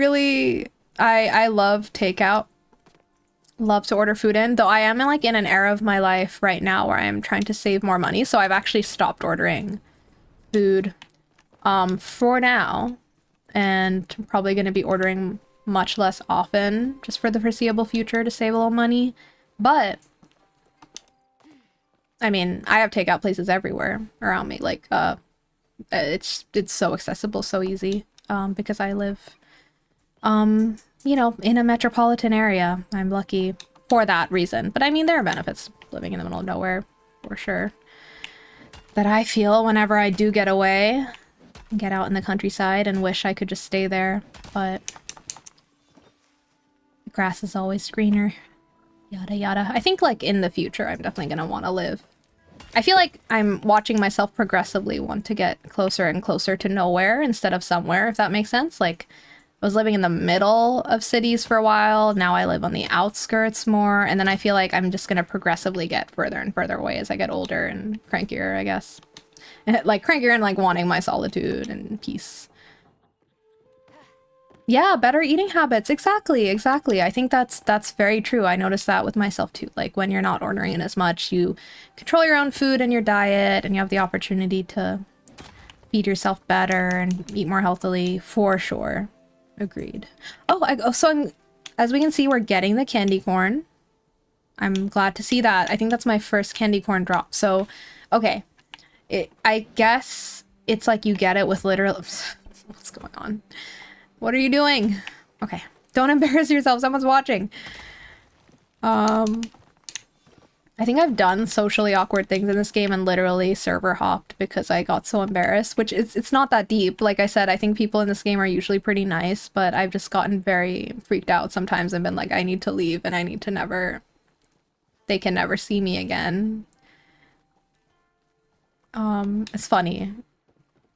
love takeout. Love to order food in, though I am like in an era of my life right now where I'm trying to save more money, so I've actually stopped ordering food for now, and I'm probably going to be ordering much less often just for the foreseeable future to save a little money. But I mean, I have takeout places everywhere around me. Like it's so accessible, so easy, because I live you know, in a metropolitan area. I'm lucky for that reason. But I mean, there are benefits living in the middle of nowhere, for sure, that I feel whenever I do get away, get out in the countryside, and wish I could just stay there. But the grass is always greener. Yada yada. I think like in the future, I'm definitely gonna want to live. I feel like I'm watching myself progressively want to get closer and closer to nowhere instead of somewhere, if that makes sense. Like, I was living in the middle of cities for a while. Now I live on the outskirts more. And then I feel like I'm just going to progressively get further and further away as I get older and crankier, I guess. Like, crankier and, like, wanting my solitude and peace. Yeah, better eating habits. Exactly, exactly. I think that's very true. I noticed that with myself, too. Like, when you're not ordering in as much, you control your own food and your diet, and you have the opportunity to feed yourself better and eat more healthily, for sure. Agreed. Oh, so as we can see, we're getting the candy corn. I'm glad to see that. I think that's my first candy corn drop. So, okay. I guess it's like you get it with literal... What's going on? What are you doing? Okay. Don't embarrass yourself. Someone's watching. I think I've done socially awkward things in this game and literally server hopped because I got so embarrassed, which it's not that deep. Like I said, I think people in this game are usually pretty nice, but I've just gotten very freaked out sometimes and been like, I need to leave and I need to never... They can never see me again. It's funny.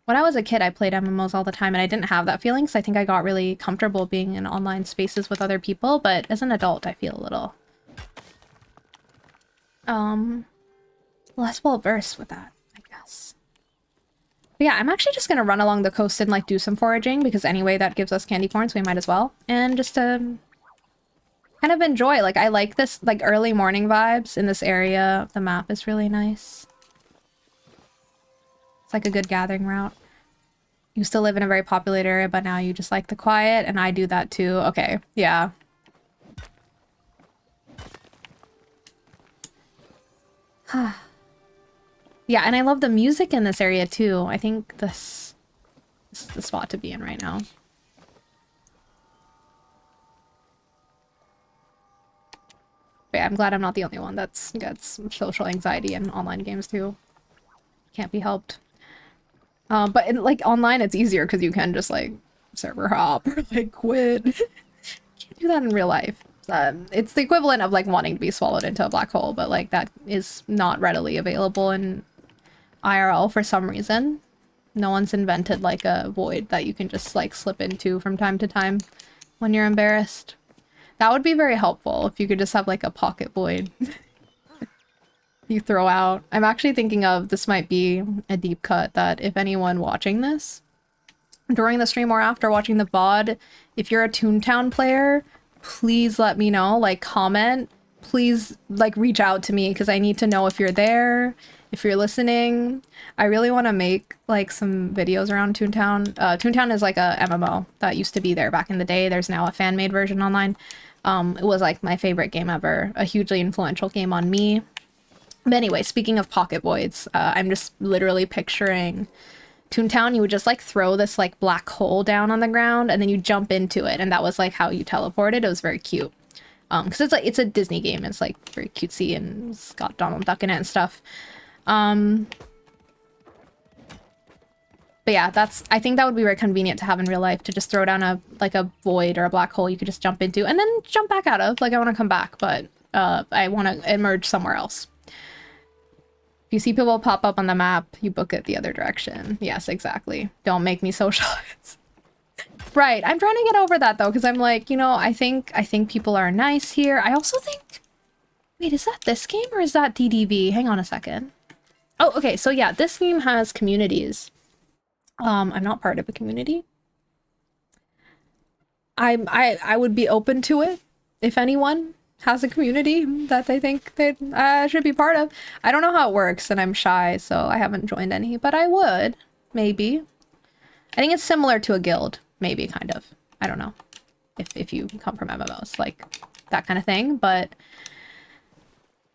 When I was a kid, I played MMOs all the time and I didn't have that feeling, so I think I got really comfortable being in online spaces with other people, but as an adult, I feel a little... less well versed with that, I guess. But yeah, I'm actually just gonna run along the coast and like do some foraging, because anyway that gives us candy corn, so we might as well. And just to kind of enjoy, like, I like this like early morning vibes in this area. The map is really nice. It's like a good gathering route. used to live in a very populated area, but now you just like the quiet, and I do that too. Okay, yeah. Yeah, and I love the music in this area too. I think this is the spot to be in right now. But yeah, I'm glad I'm not the only one that's gets social anxiety in online games too. Can't be helped. But in, like, online it's easier because you can just like server hop or like quit. Can't do that in real life. It's the equivalent of like wanting to be swallowed into a black hole, but like that is not readily available in IRL for some reason. No one's invented like a void that you can just like slip into from time to time when you're embarrassed. That would be very helpful if you could just have like a pocket void you throw out. I'm actually thinking of, this might be a deep cut, that if anyone watching this during the stream or after watching the VOD, if you're a Toontown player, please let me know, like comment, please like reach out to me because I need to know if you're there, if you're listening. I really want to make like some videos around Toontown. Toontown is like a MMO that used to be there back in the day. There's now a fan-made version online. It was like my favorite game ever, a hugely influential game on me. But anyway, speaking of pocket voids, I'm just literally picturing Toontown. You would just like throw this like black hole down on the ground and then you jump into it, and that was like how you teleported. It was very cute. Because it's like, it's a Disney game. It's like very cutesy and it's got Donald Duck in it and stuff. But yeah, I think that would be very convenient to have in real life, to just throw down a void or a black hole you could just jump into and then jump back out of. Like, I want to come back, but I want to emerge somewhere else. If you see people pop up on the map, you book it the other direction. Yes, exactly. Don't make me socialize. Right, I'm trying to get over that though, because I'm like, you know, I think people are nice here. I also think, wait, is that this game or is that DDV? Hang on a second. Oh, okay, so yeah, this game has communities. I'm not part of a community. I would be open to it if anyone has a community that they think that I should be part of. I don't know how it works and I'm shy, so I haven't joined any, but I would, maybe. I think it's similar to a guild, maybe, kind of. I don't know. If you come from MMOs, like that kind of thing, but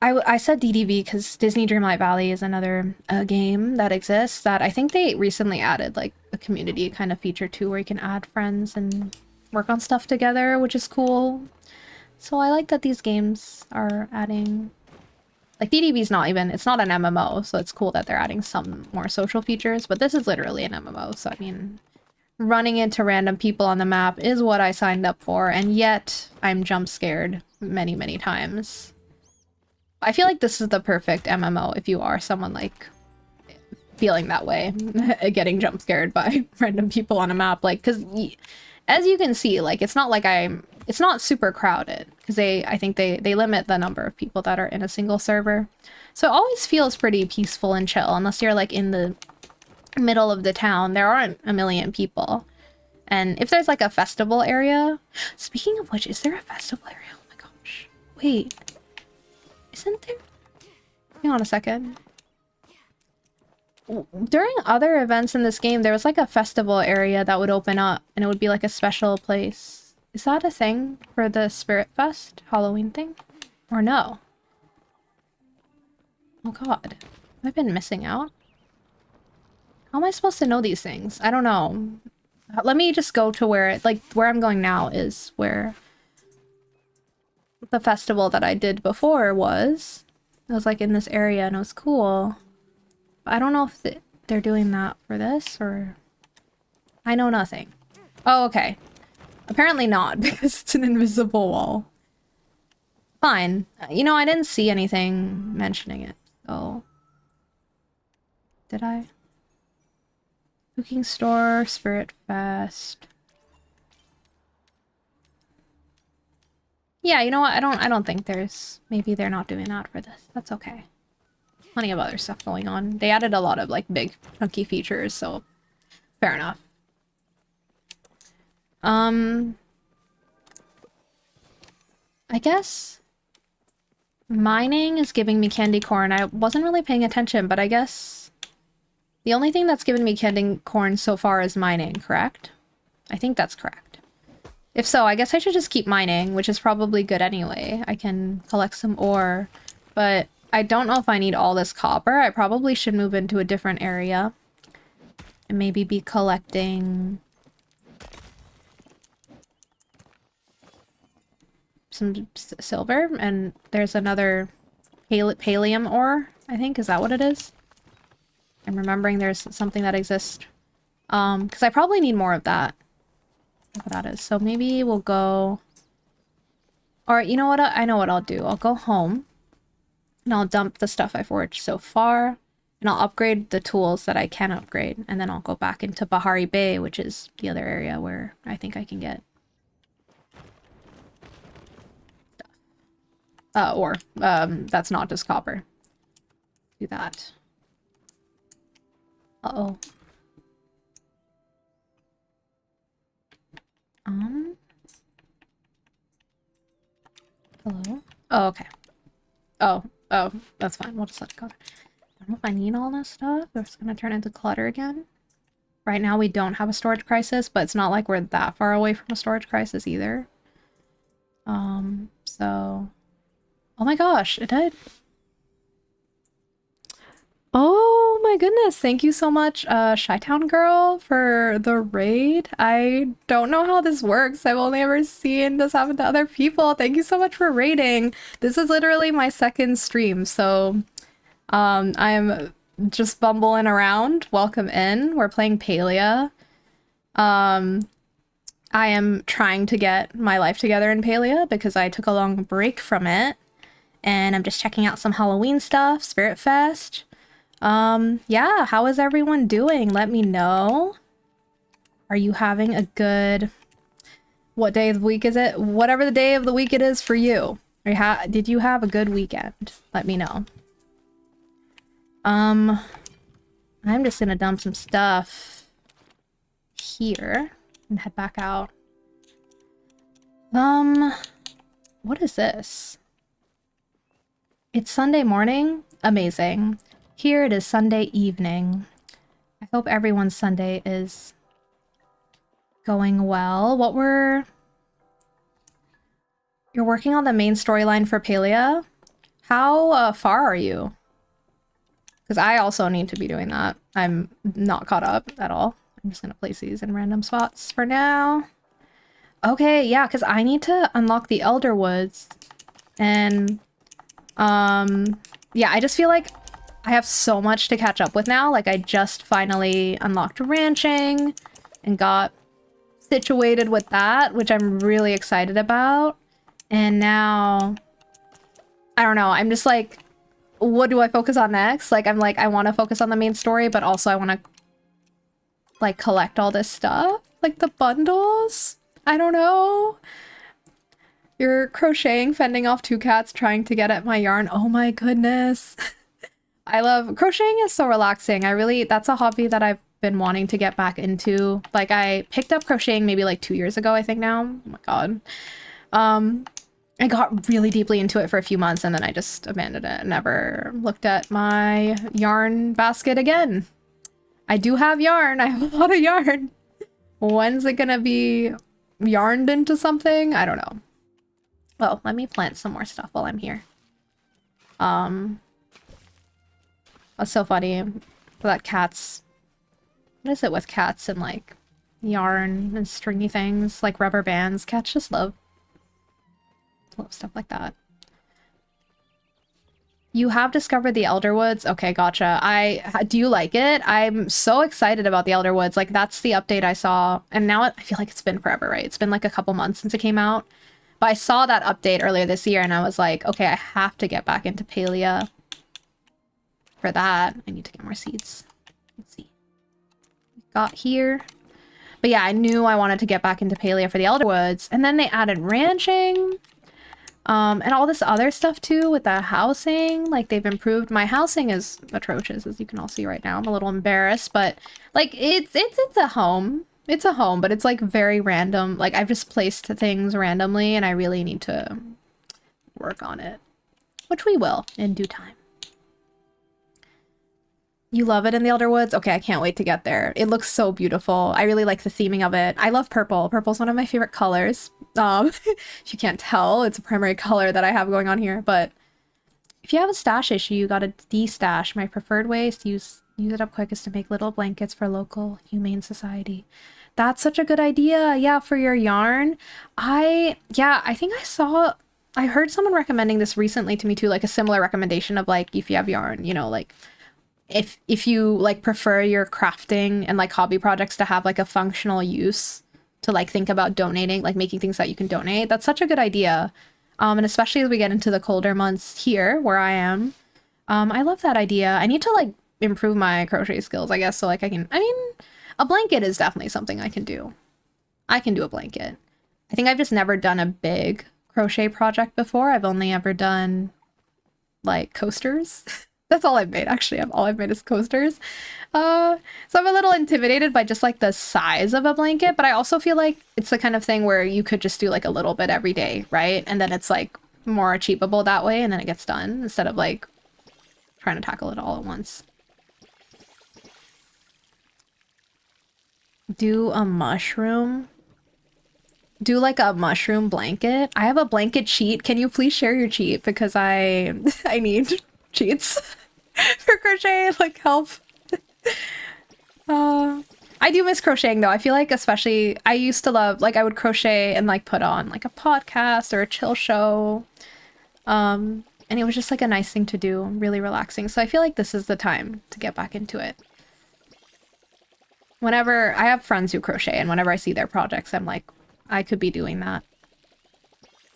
I said DDV because Disney Dreamlight Valley is another game that exists that I think they recently added like a community kind of feature too, where you can add friends and work on stuff together, which is cool. So I like that these games are adding, like DDV's not even, it's not an MMO, so it's cool that they're adding some more social features, but this is literally an MMO, so I mean, running into random people on the map is what I signed up for, and yet I'm jump scared many, many times. I feel like this is the perfect MMO if you are someone like feeling that way, getting jump scared by random people on a map. Like, because as you can see, like, it's not like it's not super crowded because I think they limit the number of people that are in a single server. So it always feels pretty peaceful and chill unless you're like in the middle of the town. There aren't a million people. And if there's like a festival area, speaking of which, is there a festival area? Oh my gosh. Wait. Isn't there? Hang on a second. During other events in this game, there was like a festival area that would open up and it would be like a special place. Is that a thing for the Spirit Fest Halloween thing? Or no? Oh god. Have I been missing out? How am I supposed to know these things? I don't know. Let me just go to where I'm going now is where the festival that I did before was. It was like in this area and it was cool. I don't know if they're doing that for this or... I know nothing. Oh, okay. Apparently not, because it's an invisible wall. Fine. You know, I didn't see anything mentioning it, so... Did I? Cooking store, Spirit Fest... Yeah, you know what? I don't think there's... Maybe they're not doing that for this. That's okay. Plenty of other stuff going on. They added a lot of, like, big, chunky features, so... Fair enough. I guess... Mining is giving me candy corn. I wasn't really paying attention, but I guess... The only thing that's given me candy corn so far is mining, correct? I think that's correct. If so, I guess I should just keep mining, which is probably good anyway. I can collect some ore, but I don't know if I need all this copper. I probably should move into a different area and maybe be collecting some silver. And there's another Palium ore, I think. Is that what it is? I'm remembering there's something that exists. Because I probably need more of that. What that is. So maybe we'll go... Or you know what? I know what I'll do. I'll go home. And I'll dump the stuff I foraged so far. And I'll upgrade the tools that I can upgrade. And then I'll go back into Bahari Bay, which is the other area where I think I can get stuff. Ore. That's not just copper. Do that. Uh-oh. Hello? Oh, okay. Oh, that's fine. We'll just let it go. I don't know if I need all this stuff, or it's gonna turn into clutter again. Right now we don't have a storage crisis, but it's not like we're that far away from a storage crisis either. So... Oh my gosh, it did. Oh my goodness, thank you so much, Chi-Town Girl, for the raid. I don't know how this works. I've only ever seen this happen to other people. Thank you so much for raiding. This is literally my second stream, so I'm just bumbling around. Welcome in. We're playing Palia. I am trying to get my life together in Palia because I took a long break from it. And I'm just checking out some Halloween stuff, spiritfest. Yeah, how is everyone doing? Let me know. Are you having a good... What day of the week is it? Whatever the day of the week it is for you. Did you have a good weekend? Let me know. I'm just gonna dump some stuff here and head back out. What is this? It's Sunday morning? Amazing. Here it is Sunday evening. I hope everyone's Sunday is going well. You're working on the main storyline for Palia? How far are you? Because I also need to be doing that. I'm not caught up at all. I'm just gonna place these in random spots for now. Okay, yeah, because I need to unlock the Elder Woods. And, yeah, I just feel like I have so much to catch up with now. Like, I just finally unlocked ranching and got situated with that, which I'm really excited about. And now, I don't know, I'm just like, what do I focus on next? Like, I'm like, I want to focus on the main story, but also I want to, like, collect all this stuff. Like, the bundles? I don't know. You're crocheting, fending off two cats, trying to get at my yarn. Oh my goodness. I love crocheting. Is so relaxing. That's a hobby that I've been wanting to get back into. Like, I picked up crocheting maybe like 2 years ago, I think now. Oh my god. I got really deeply into it for a few months and then I just abandoned it and never looked at my yarn basket again. I do have yarn. I have a lot of yarn. When's it gonna be yarned into something? I don't know. Well, let me plant some more stuff while I'm here. That's so funny. That cats... What is it with cats and, like, yarn and stringy things? Like rubber bands. Cats just love stuff like that. You have discovered the Elder Woods? Okay, gotcha. Do you like it? I'm so excited about the Elder Woods. Like, that's the update I saw. And now I feel like it's been forever, right? It's been like a couple months since it came out. But I saw that update earlier this year and I was like, okay, I have to get back into Palia. For that, I need to get more seeds. Let's see. Got here. But yeah, I knew I wanted to get back into Palia for the Elder Woods. And then they added ranching. And all this other stuff too with the housing. Like, they've improved. My housing is atrocious, as you can all see right now. I'm a little embarrassed, but like, it's a home. It's a home, but it's like very random. Like, I've just placed things randomly and I really need to work on it, which we will in due time. You love it in the Elder Woods? Okay, I can't wait to get there. It looks so beautiful. I really like the theming of it. I love purple. Purple's one of my favorite colors. If you can't tell, it's a primary color that I have going on here. But if you have a stash issue, you gotta de-stash. My preferred way is to use it up quick is to make little blankets for local humane society. That's such a good idea. Yeah, for your yarn. I think I heard someone recommending this recently to me too, like a similar recommendation of like if you have yarn, you know, like if you like prefer your crafting and like hobby projects to have like a functional use to like think about donating, like making things that you can donate. That's such a good idea. And especially as we get into the colder months here where I am. I love that idea. I need to like improve my crochet skills, I guess, so like I mean, a blanket is definitely something I can do. I can do a blanket. I think I've just never done a big crochet project before. I've only ever done like coasters. That's all I've made, actually. All I've made is coasters. So I'm a little intimidated by just like the size of a blanket, but I also feel like it's the kind of thing where you could just do like a little bit every day, right? And then it's like more achievable that way, and then it gets done instead of like trying to tackle it all at once. Do a mushroom. Do like a mushroom blanket. I have a blanket cheat. Can you please share your cheat? Because I need cheats for crochet, like help. I do miss crocheting though. I feel like especially I used to love like I would crochet and like put on like a podcast or a chill show. And it was just like a nice thing to do, really relaxing. So I feel like this is the time to get back into it. Whenever I have friends who crochet and whenever I see their projects, I'm like, I could be doing that.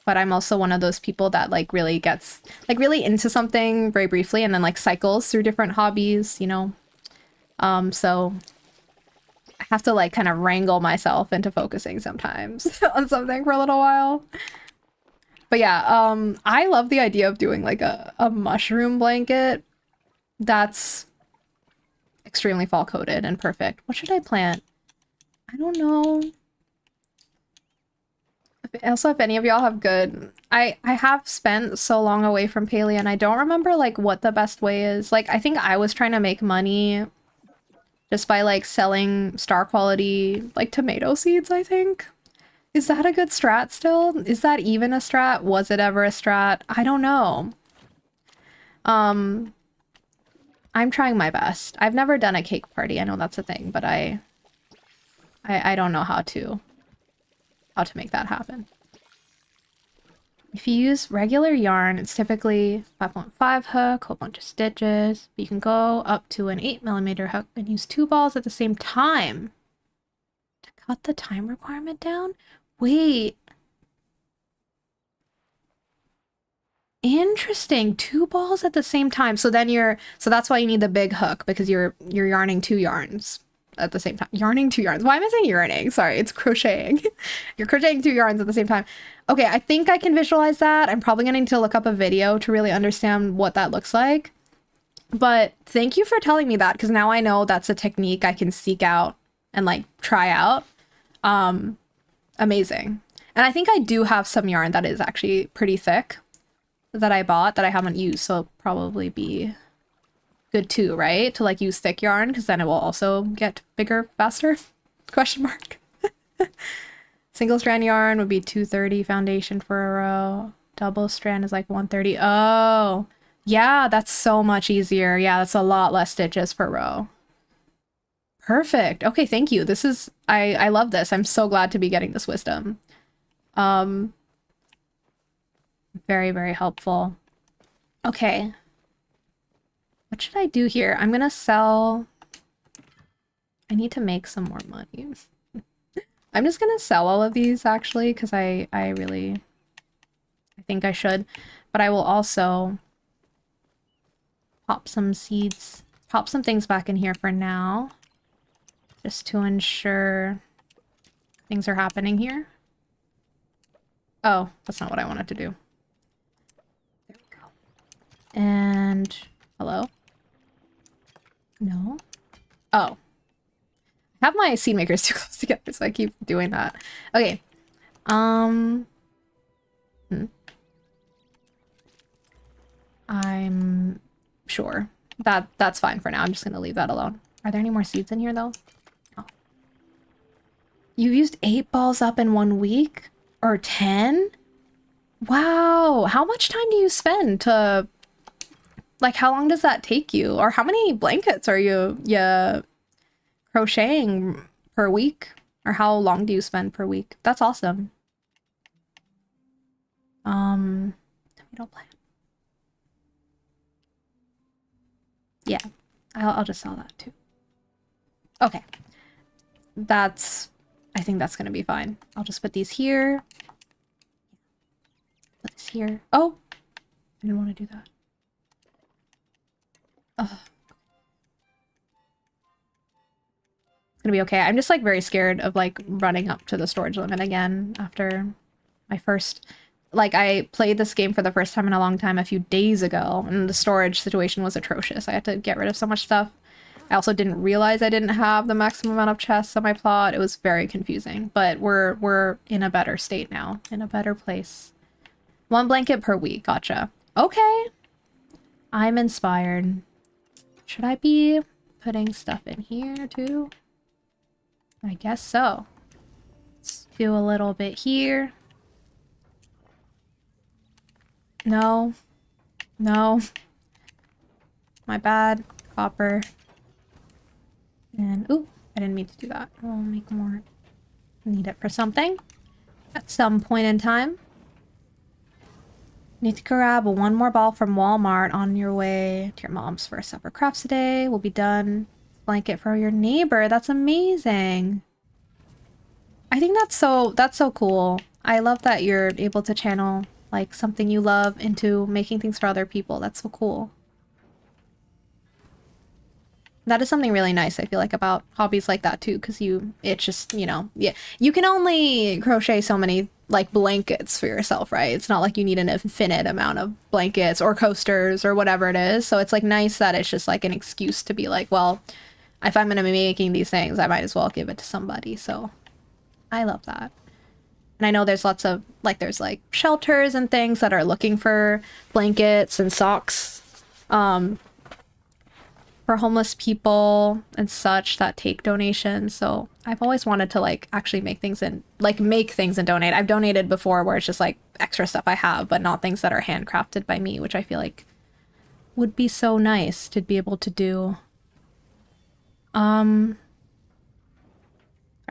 But I'm also one of those people that like really gets like really into something very briefly and then like cycles through different hobbies, you know? So I have to like kind of wrangle myself into focusing sometimes on something for a little while. But yeah, I love the idea of doing like a mushroom blanket. That's extremely fall coded and perfect. What should I plant? I don't know. Also, if any of y'all have good... I have spent so long away from Palia and I don't remember like what the best way is. Like, I think I was trying to make money just by like selling star quality like tomato seeds, I think. Is that a good strat still? Is that even a strat? Was it ever a strat? I don't know. I'm trying my best. I've never done a cake party. I know that's a thing, but I don't know how to make that happen. If you use regular yarn, it's typically 5.5 hook, whole bunch of stitches. But you can go up to an 8mm hook and use 2 balls at the same time. To cut the time requirement down? Wait. Interesting. 2 balls at the same time. So then so that's why you need the big hook, because you're yarning 2 yarns at the same time. Yarning 2 yarns. Why am I saying yarning? Sorry, it's crocheting. You're crocheting 2 yarns at the same time. Okay, I think I can visualize that. I'm probably going to need to look up a video to really understand what that looks like. But thank you for telling me that, because now I know that's a technique I can seek out and like try out. Amazing. And I think I do have some yarn that is actually pretty thick that I bought that I haven't used, so it'll probably be good too, right? To like use thick yarn, because then it will also get bigger faster? Question mark. Single strand yarn would be 230 foundation for a row. Double strand is like 130. Oh, yeah, that's so much easier. Yeah, that's a lot less stitches per row. Perfect. Okay, thank you. This is, I love this. I'm so glad to be getting this wisdom. Very, very helpful. Okay. What should I do here? I'm gonna sell... I need to make some more money. I'm just gonna sell all of these, actually, because I think I should. But I will also pop some seeds, pop some things back in here for now, just to ensure things are happening here. Oh, that's not what I wanted to do. There we go. And... hello? No? Oh. I have my seed makers too close together, so I keep doing that. Okay. I'm sure. That's fine for now. I'm just gonna leave that alone. Are there any more seeds in here though? Oh. You've used 8 balls up in 1 week? Or 10? Wow. How much time do you spend to, like, how long does that take you? Or how many blankets are you crocheting per week? Or how long do you spend per week? That's awesome. Tomato plant. Yeah, I'll just sell that too. Okay. I think that's gonna be fine. I'll just put these here. Put this here. Oh! I didn't want to do that. Ugh. It's gonna be okay. I'm just like very scared of like running up to the storage limit again after my first... Like, I played this game for the first time in a long time a few days ago, and the storage situation was atrocious. I had to get rid of so much stuff. I also didn't realize I didn't have the maximum amount of chests on my plot. It was very confusing, but we're in a better state now, in a better place. 1 blanket per week, gotcha. Okay. I'm inspired. Should I be putting stuff in here too? I guess so. Let's do a little bit here. No. No. My bad. Copper. And, ooh, I didn't mean to do that. I'll make more. Need it for something. At some point in time. Need to grab 1 more ball from Walmart on your way to your mom's for supper crafts today. We'll be done. Blanket for your neighbor. That's amazing. I think that's so cool. I love that you're able to channel like something you love into making things for other people. That's so cool. That is something really nice, I feel like, about hobbies like that too, because it's just, you know, yeah, you can only crochet so many like blankets for yourself, right? It's not like you need an infinite amount of blankets or coasters or whatever it is. So it's like nice that it's just like an excuse to be like, well, if I'm gonna be making these things, I might as well give it to somebody. So I love that. And I know there's lots of, like, there's, like, shelters and things that are looking for blankets and socks for homeless people and such that take donations. So I've always wanted to, like, actually make things and donate. I've donated before where it's just, like, extra stuff I have, but not things that are handcrafted by me, which I feel like would be so nice to be able to do.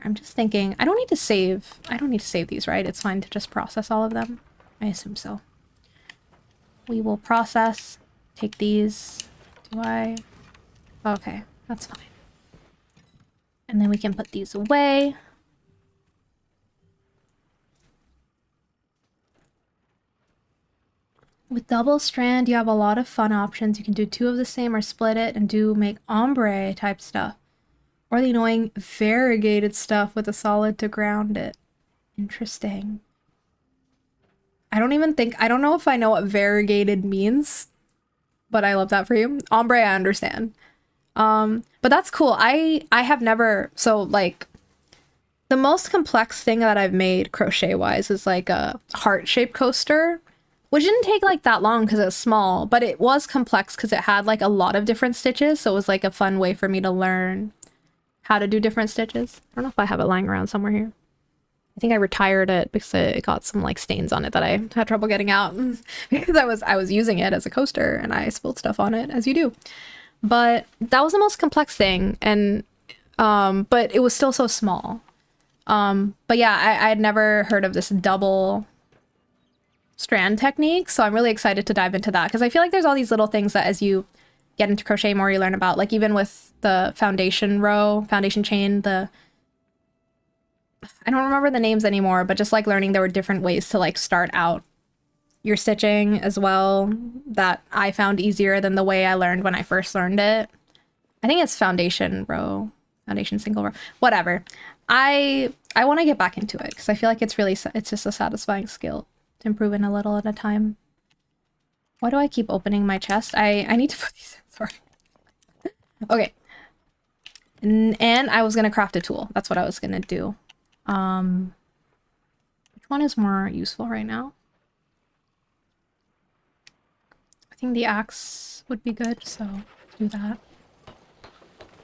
I'm just thinking, I don't need to save these, right? It's fine to just process all of them. I assume so. We will process, take these. Do I? Okay, that's fine. And then we can put these away. With double strand, you have a lot of fun options. You can do 2 of the same or split it and make ombre type stuff. Or the annoying variegated stuff with a solid to ground it. Interesting. I don't know if I know what variegated means, but I love that for you. Ombre, I understand. But that's cool. I have never, so like, the most complex thing that I've made crochet-wise is like a heart-shaped coaster, which didn't take like that long because it's small, but it was complex because it had like a lot of different stitches, so it was like a fun way for me to learn how to do different stitches. I don't know if I have it lying around somewhere here. I think I retired it because it got some like stains on it that I had trouble getting out because I was using it as a coaster and I spilled stuff on it, as you do. But that was the most complex thing, and but it was still so small. But yeah, I had never heard of this double strand technique, so I'm really excited to dive into that because I feel like there's all these little things that as you get into crochet more, you learn about, like even with the foundation chain, I don't remember the names anymore, but just like learning there were different ways to like start out your stitching as well that I found easier than the way I learned when I first learned it. I think it's foundation single row, whatever. I want to get back into it because I feel like it's just a satisfying skill to improve in a little at a time. Why do I keep opening my chest? I need to put these in, sorry. Okay. And I was gonna craft a tool. That's what I was gonna do. Which one is more useful right now? I think the axe would be good, so do that.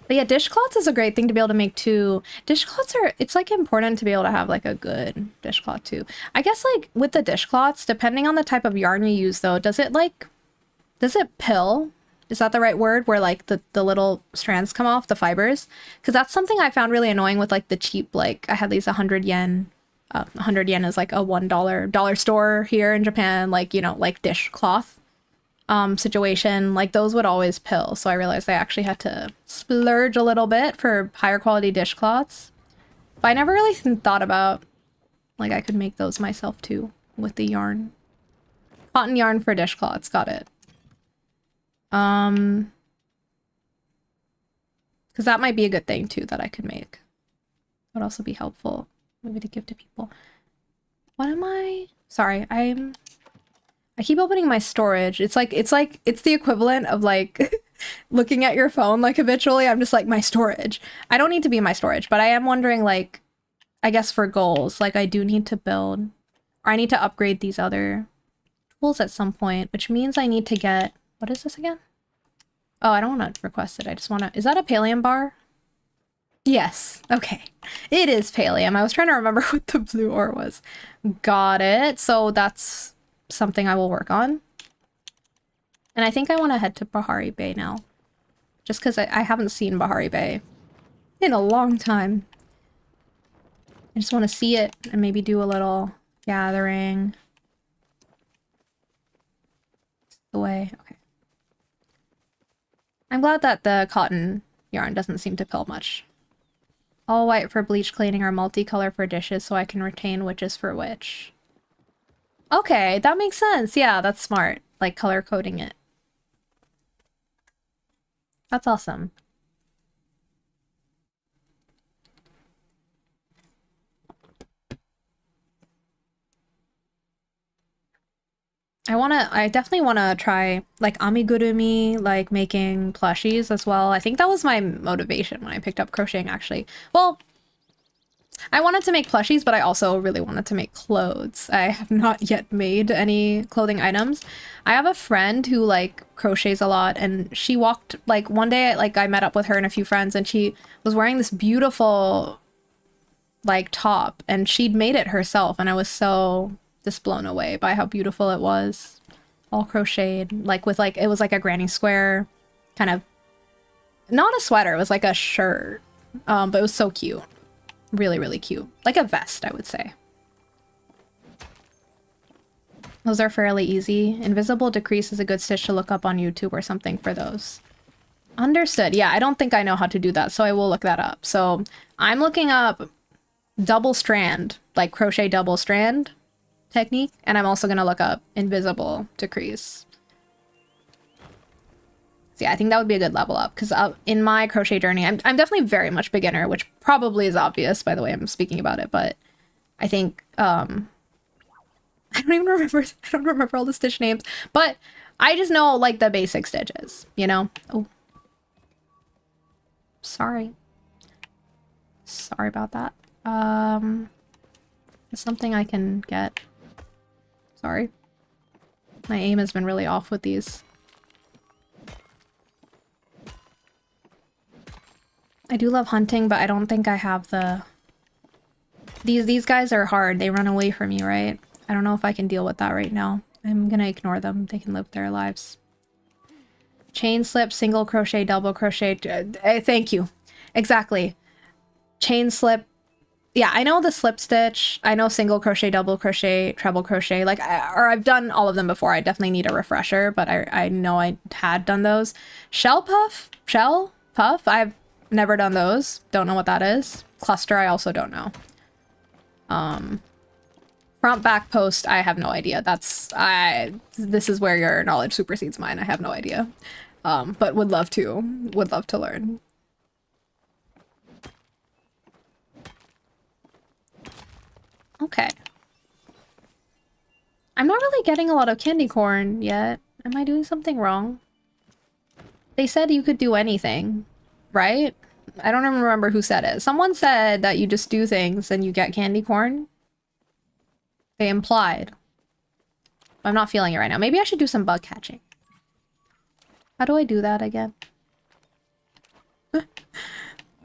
But yeah, dishcloths is a great thing to be able to make too. Dishcloths are, it's like important to be able to have like a good dishcloth too. I guess like with the dishcloths, depending on the type of yarn you use though, does it pill? Is that the right word? Where like the little strands come off, the fibers? Because that's something I found really annoying with like the cheap, like I had these 100 yen. 100 yen is like a $1 store here in Japan, like, you know, like dishcloth situation, like those would always pill. So I realized I actually had to splurge a little bit for higher quality dishcloths. But I never really thought about like I could make those myself too with the yarn. Cotton yarn for dishcloths, got it. Because that might be a good thing too that I could make. Would also be helpful maybe to give to people. What am I? Sorry, I keep opening my storage. It's the equivalent of like looking at your phone like habitually. I'm just like, my storage. I don't need to be in my storage, but I am wondering, like, I guess for goals, like I do need to build, or I need to upgrade these other tools at some point, which means I need to get, what is this again? Oh, I don't want to request it. I just want to, is that a Palium bar? Yes. Okay. It is Palium. I was trying to remember what the blue ore was. Got it. So that's something I will work on. And I think I want to head to Bahari Bay now. Just because I haven't seen Bahari Bay in a long time. I just want to see it and maybe do a little gathering. The way. Okay. I'm glad that the cotton yarn doesn't seem to pill much. All white for bleach cleaning or multicolor for dishes so I can retain which is for which. Okay, that makes sense. Yeah, that's smart. Like color coding it. That's awesome. I definitely wanna try like amigurumi, like making plushies as well. I think that was my motivation when I picked up crocheting actually. Well, I wanted to make plushies, but I also really wanted to make clothes. I have not yet made any clothing items. I have a friend who like crochets a lot, and she walked like one day, like I met up with her and a few friends, and she was wearing this beautiful like top, and she'd made it herself, and I was so just blown away by how beautiful it was. All crocheted, like with like, it was like a granny square kind of, not a sweater, it was like a shirt, but it was so cute. Really, really cute. Like a vest, I would say. Those are fairly easy. Invisible Decrease is a good stitch to look up on YouTube or something for those. Understood. Yeah, I don't think I know how to do that, so I will look that up. So I'm looking up double strand, like crochet double strand technique, and I'm also going to look up Invisible Decrease. So yeah, I think that would be a good level up, because in my crochet journey, I'm definitely very much beginner, which probably is obvious by the way I'm speaking about it, but I think, I don't remember all the stitch names, but I just know like the basic stitches, you know? Oh. Sorry. Sorry about that. It's something I can get. Sorry. My aim has been really off with these. I do love hunting, but I don't think I have the... These guys are hard. They run away from you, right? I don't know if I can deal with that right now. I'm gonna ignore them. They can live their lives. Chain slip, single crochet, double crochet. Thank you. Exactly. Chain slip. Yeah, I know the slip stitch. I know single crochet, double crochet, treble crochet. Like, I've done all of them before. I definitely need a refresher, but I know I had done those. Shell puff? Shell puff? I've never done those. Don't know what that is. Cluster, I also don't know. Front back post, I have no idea. This is where your knowledge supersedes mine. I have no idea. But would love to learn. Okay. I'm not really getting a lot of candy corn yet. Am I doing something wrong? They said you could do anything, right? I don't even remember who said it. Someone said that you just do things and you get candy corn. They implied. I'm not feeling it right now. Maybe I should do some bug catching. How do I do that again?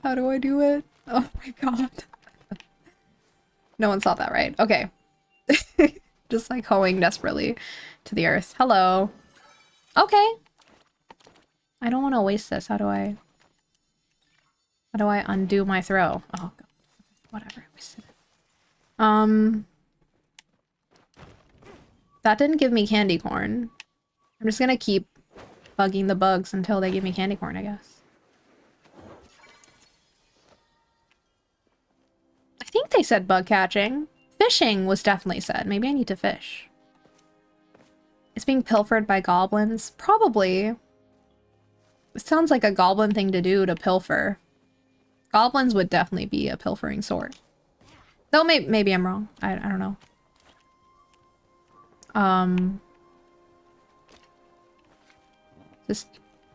How do I do it? Oh my god. No one saw that, right? Okay. Just like hoeing desperately to the earth. Hello. Okay. I don't want to waste this. How do I undo my throw? Oh, God. Whatever. I wasted it. That didn't give me candy corn. I'm just gonna keep bugging the bugs until they give me candy corn, I guess. I think they said bug catching. Fishing was definitely said. Maybe I need to fish. It's being pilfered by goblins? Probably. It sounds like a goblin thing to do, to pilfer. Goblins would definitely be a pilfering sort. Though maybe I'm wrong. I don't know. Just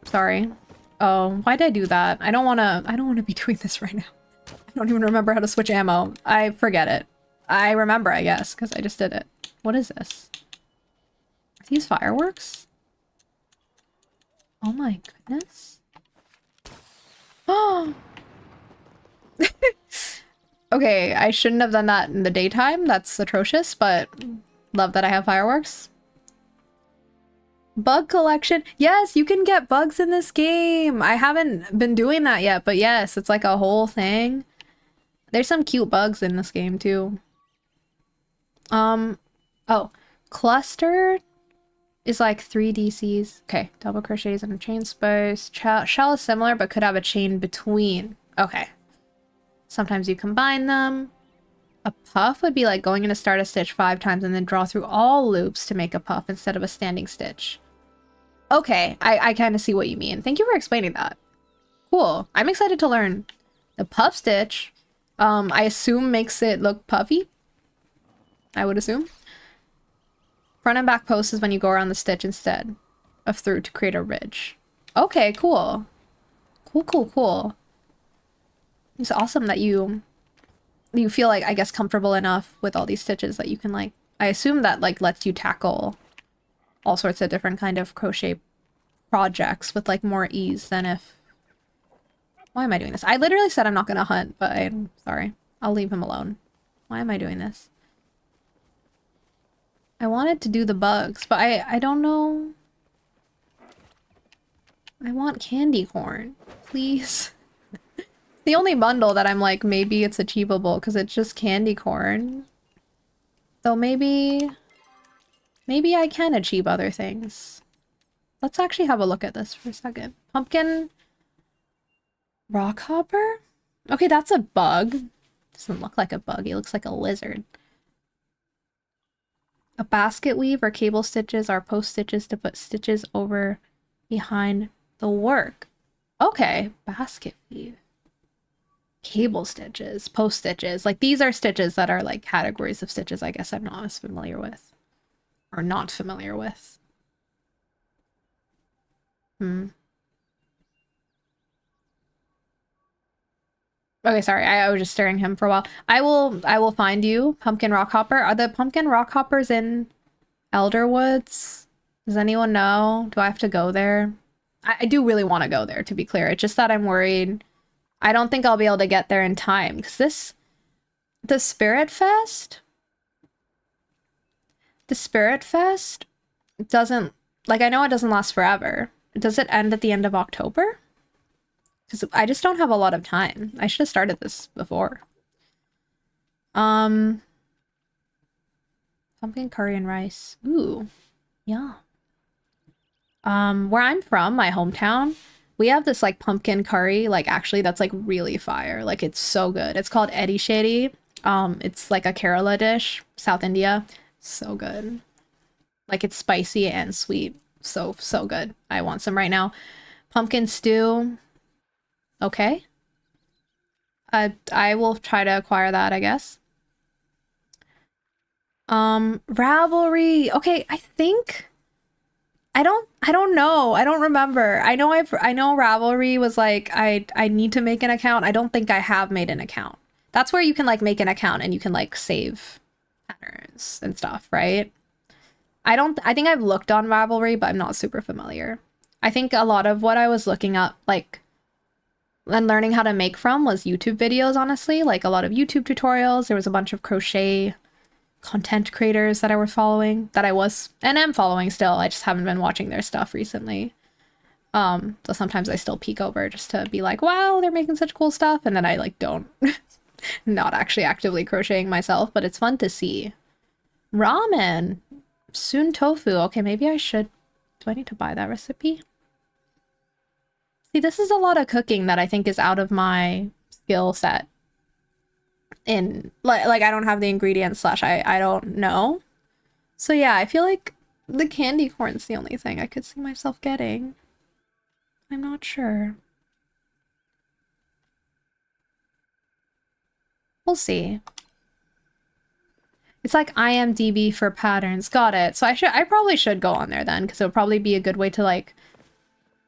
sorry. Oh, why did I do that? I don't wanna be doing this right now. I don't even remember how to switch ammo. I forget it. I remember, I guess, because I just did it. What is this? Are these fireworks? Oh my goodness. Oh. Okay, I shouldn't have done that in the daytime. That's atrocious, but love that I have fireworks. Bug collection. Yes, you can get bugs in this game. I haven't been doing that yet, but yes, it's like a whole thing. There's some cute bugs in this game too. Oh, cluster is like 3 DCs. Okay, double crochets and a chain space. Shell is similar, but could have a chain between. Okay. Sometimes you combine them. A puff would be like going in to start a stitch 5 times and then draw through all loops to make a puff instead of a standing stitch. Okay, I kind of see what you mean. Thank you for explaining that. Cool. I'm excited to learn. The puff stitch, I assume makes it look puffy. I would assume. Front and back post is when you go around the stitch instead of through to create a ridge. Okay, cool. Cool. It's awesome that you feel like, I guess, comfortable enough with all these stitches that you can, like, I assume that, like, lets you tackle all sorts of different kind of crochet projects with, like, more ease than if... Why am I doing this? I literally said I'm not gonna hunt, but I'm sorry. I'll leave him alone. Why am I doing this? I wanted to do the bugs, but I don't know. I want candy corn, please. The only bundle that I'm like, maybe it's achievable because it's just candy corn. Though maybe I can achieve other things. Let's actually have a look at this for a second. Pumpkin rockhopper? Okay, that's a bug. Doesn't look like a bug. He looks like a lizard. A basket weave or cable stitches are post stitches to put stitches over behind the work. Okay, basket weave. Cable stitches, post stitches. Like, these are stitches that are like categories of stitches I guess I'm not as familiar with. Or not familiar with. Okay, sorry. I was just staring at him for a while. I will find you, Pumpkin Rockhopper. Are the Pumpkin Rockhoppers in Elderwoods? Does anyone know? Do I have to go there? I do really want to go there, to be clear. It's just that I'm worried. I don't think I'll be able to get there in time. Because the Spirit Fest doesn't, like, I know it doesn't last forever. Does it end at the end of October? Because I just don't have a lot of time. I should have started this before. Pumpkin curry and rice. Ooh, yeah. Where I'm from, my hometown, we have this like pumpkin curry, like actually that's like really fire. Like it's so good. It's called Edi Shedi. It's like a Kerala dish, South India. So good. Like it's spicy and sweet. So good. I want some right now. Pumpkin stew. Okay. I will try to acquire that, I guess. Ravelry. Okay, I think I don't know. I don't remember. I know Ravelry was like I need to make an account. I don't think I have made an account. That's where you can like make an account and you can like save patterns and stuff, right? I think I've looked on Ravelry, but I'm not super familiar. I think a lot of what I was looking up, like and learning how to make from was YouTube videos, honestly. Like a lot of YouTube tutorials. There was a bunch of crochet content creators that I was following, that I was and am following still. I just haven't been watching their stuff recently. So sometimes I still peek over just to be like, wow, they're making such cool stuff. And then I like don't, not actually actively crocheting myself, but it's fun to see. Ramen, soon tofu. Okay, maybe I should, do I need to buy that recipe? See, this is a lot of cooking that I think is out of my skill set. In like I don't have the ingredients / I don't know. So yeah, I feel like the candy corn's the only thing I could see myself getting. I'm not sure. We'll see. It's like IMDb for patterns. Got it. So I probably should go on there then, because it would probably be a good way to like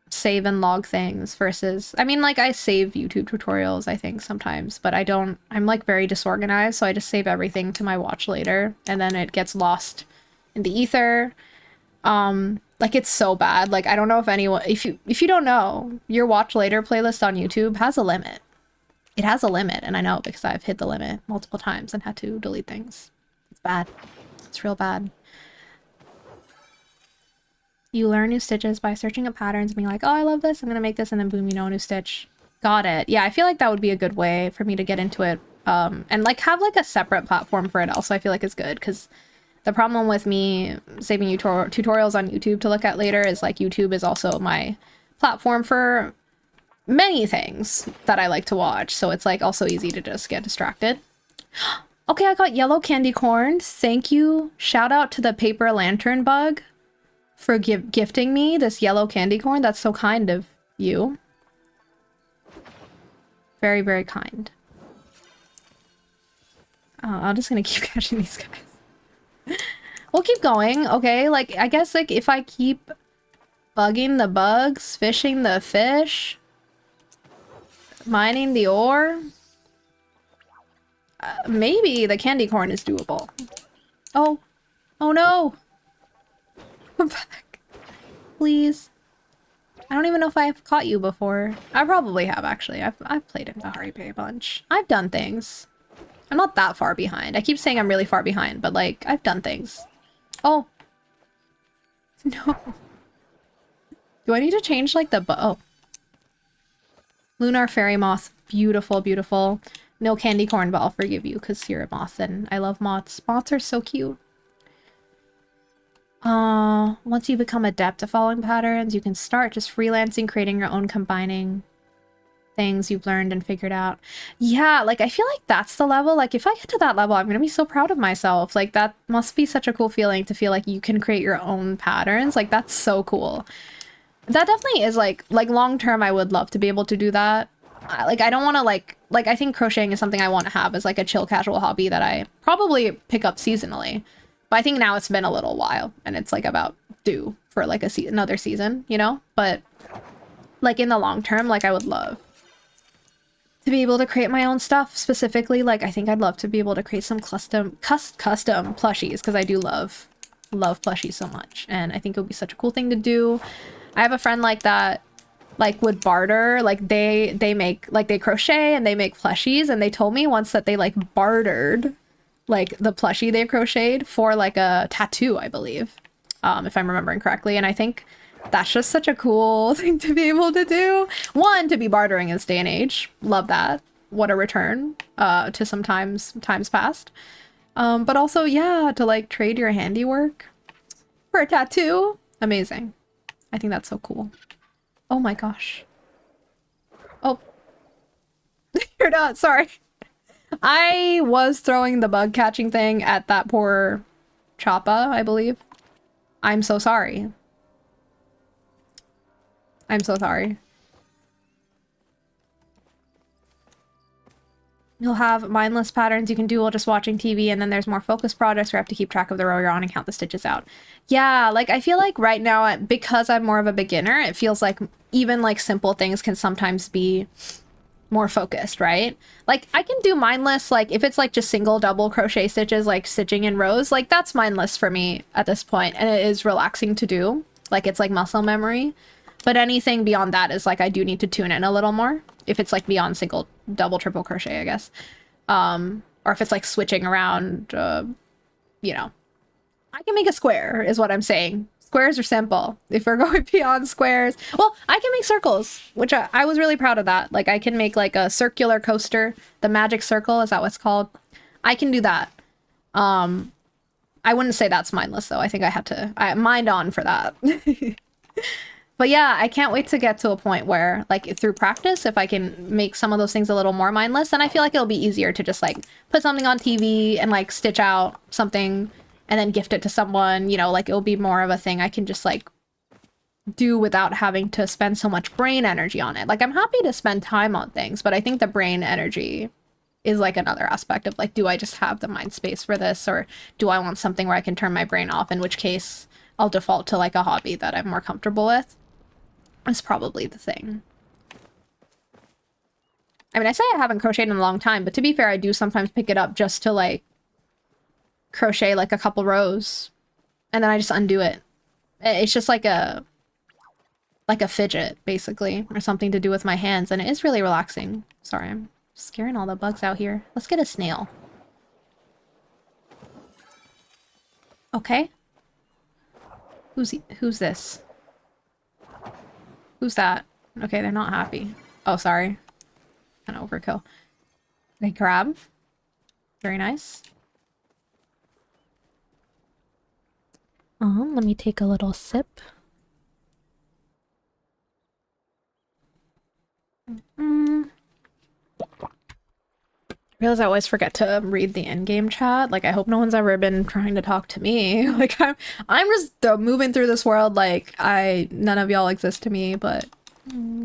save and log things versus, I mean, like I save YouTube tutorials I think sometimes, but I'm like very disorganized, so I just save everything to my watch later and then it gets lost in the ether. Like it's so bad. Like I don't know if anyone, if you don't know, your watch later playlist on YouTube has a limit. It has a limit, and I know because I've hit the limit multiple times and had to delete things. It's bad. It's real bad. You learn new stitches by searching up patterns and being like, oh, I love this, I'm gonna make this, and then boom, you know, a new stitch. Got it. Yeah, I feel like that would be a good way for me to get into it. And like have like a separate platform for it also, I feel like is good, because the problem with me saving tutorials on YouTube to look at later is like YouTube is also my platform for many things that I like to watch. So it's like also easy to just get distracted. Okay, I got yellow candy corn. Thank you. Shout out to the paper lantern bug for gifting me this yellow candy corn. That's so kind of you. Very, very kind. I'm just gonna keep catching these guys. We'll keep going, okay? Like, I guess, like, if I keep bugging the bugs, fishing the fish, mining the ore, maybe the candy corn is doable. Oh. Oh no! Come back. Please. I don't even know if I've caught you before. I probably have, actually. I've played in Bahari Bay a bunch. I've done things. I'm not that far behind. I keep saying I'm really far behind, but like, I've done things. Oh. No. Do I need to change like the oh. Lunar fairy moth. Beautiful, beautiful. No candy corn, but I'll forgive you because you're a moth and I love moths. Moths are so cute. Once you become adept at following patterns, you can start just freelancing, creating your own combining things you've learned and figured out. Yeah, like I feel like that's the level. Like if I get to that level, I'm gonna be so proud of myself. Like that must be such a cool feeling to feel like you can create your own patterns. Like that's so cool. That definitely is like long term I would love to be able to do that. Like I don't want to like I think crocheting is something I want to have as like a chill casual hobby that I probably pick up seasonally. But I think now it's been a little while and it's like about due for like another season, you know? But like in the long term, like I would love to be able to create my own stuff. Specifically, like I think I'd love to be able to create some custom plushies because I do love plushies so much. And I think it would be such a cool thing to do. I have a friend like that, like would barter, like they make, like they crochet and they make plushies, and they told me once that they like bartered like the plushie they crocheted for like a tattoo, I believe, if I'm remembering correctly. And I think that's just such a cool thing to be able to do. One, to be bartering in this day and age. Love that. What a return to some times past. But also, yeah, to like trade your handiwork for a tattoo. Amazing. I think that's so cool. Oh my gosh. Oh. You're not, sorry. I was throwing the bug catching thing at that poor Choppa, I believe. I'm so sorry. I'm so sorry. You'll have mindless patterns you can do while just watching TV, and then there's more focused projects where you have to keep track of the row you're on and count the stitches out. Yeah, like I feel like right now, because I'm more of a beginner, it feels like even like simple things can sometimes be more focused, right? Like I can do mindless, like if it's like just single double crochet stitches, like stitching in rows, like that's mindless for me at this point, and it is relaxing to do. Like it's like muscle memory. But anything beyond that is like I do need to tune in a little more. If it's like beyond single, double, triple crochet, I guess. Or if it's like switching around, you know. I can make a square is what I'm saying. Squares are simple. If we're going beyond squares, well, I can make circles, which I was really proud of that. Like I can make like a circular coaster, the magic circle, is that what's called? I can do that. I wouldn't say that's mindless though. I think I mind on for that. But yeah, I can't wait to get to a point where like through practice, if I can make some of those things a little more mindless, then I feel like it'll be easier to just like put something on TV and like stitch out something and then gift it to someone, you know, like it'll be more of a thing I can just like do without having to spend so much brain energy on it. Like I'm happy to spend time on things, but I think the brain energy is like another aspect of like, do I just have the mind space for this, or do I want something where I can turn my brain off, in which case I'll default to like a hobby that I'm more comfortable with. It's probably the thing. I mean, I say I haven't crocheted in a long time, but to be fair, I do sometimes pick it up just to like crochet like a couple rows and then I just undo it. It's just like a fidget basically, or something to do with my hands, and it is really relaxing. Sorry, I'm scaring all the bugs out here. Let's get a snail. Okay. Who's this? Who's that? Okay, they're not happy. Oh, sorry. Kind of overkill. Okay, crab. Very nice. Let me take a little sip. I realize I always forget to read the in-game chat. Like, I hope no one's ever been trying to talk to me. Like, I'm just moving through this world like none of y'all exist to me, but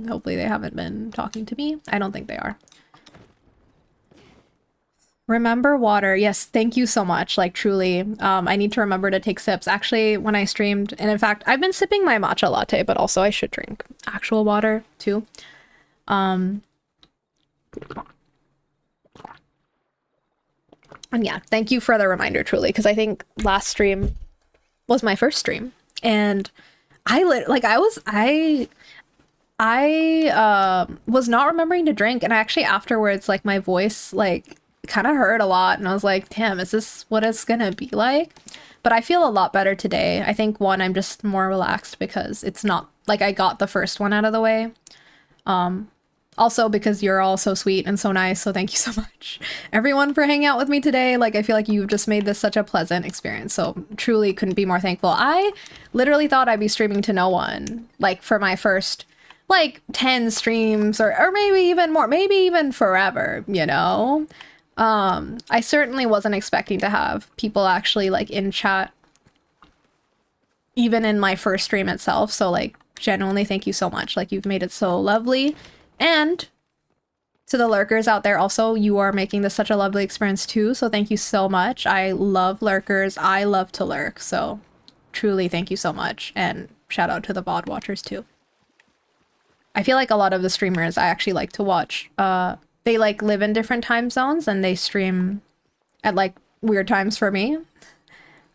hopefully they haven't been talking to me. I don't think they are. Remember water. Yes, thank you so much. Like, truly, I need to remember to take sips. Actually, when I streamed, and in fact, I've been sipping my matcha latte, but also I should drink actual water, too. And yeah, thank you for the reminder, truly, because I think last stream was my first stream, and I was not remembering to drink, and actually afterwards, like my voice like kind of hurt a lot, and I was like, damn, is this what it's gonna be like? But I feel a lot better today. I think one, I'm just more relaxed because it's not like I got the first one out of the way. Also because you're all so sweet and so nice, so thank you so much, everyone, for hanging out with me today. Like, I feel like you've just made this such a pleasant experience, so truly couldn't be more thankful. I literally thought I'd be streaming to no one, like, for my first, like, 10 streams, or maybe even more, maybe even forever, you know? I certainly wasn't expecting to have people actually, like, in chat, even in my first stream itself, so, like, genuinely thank you so much. Like, you've made it so lovely. And to the lurkers out there also, you are making this such a lovely experience too, so thank you so much. I love lurkers. I love to lurk, so truly thank you so much. And shout out to the VOD watchers too. I feel like a lot of the streamers I actually like to watch, they like live in different time zones and they stream at like weird times for me.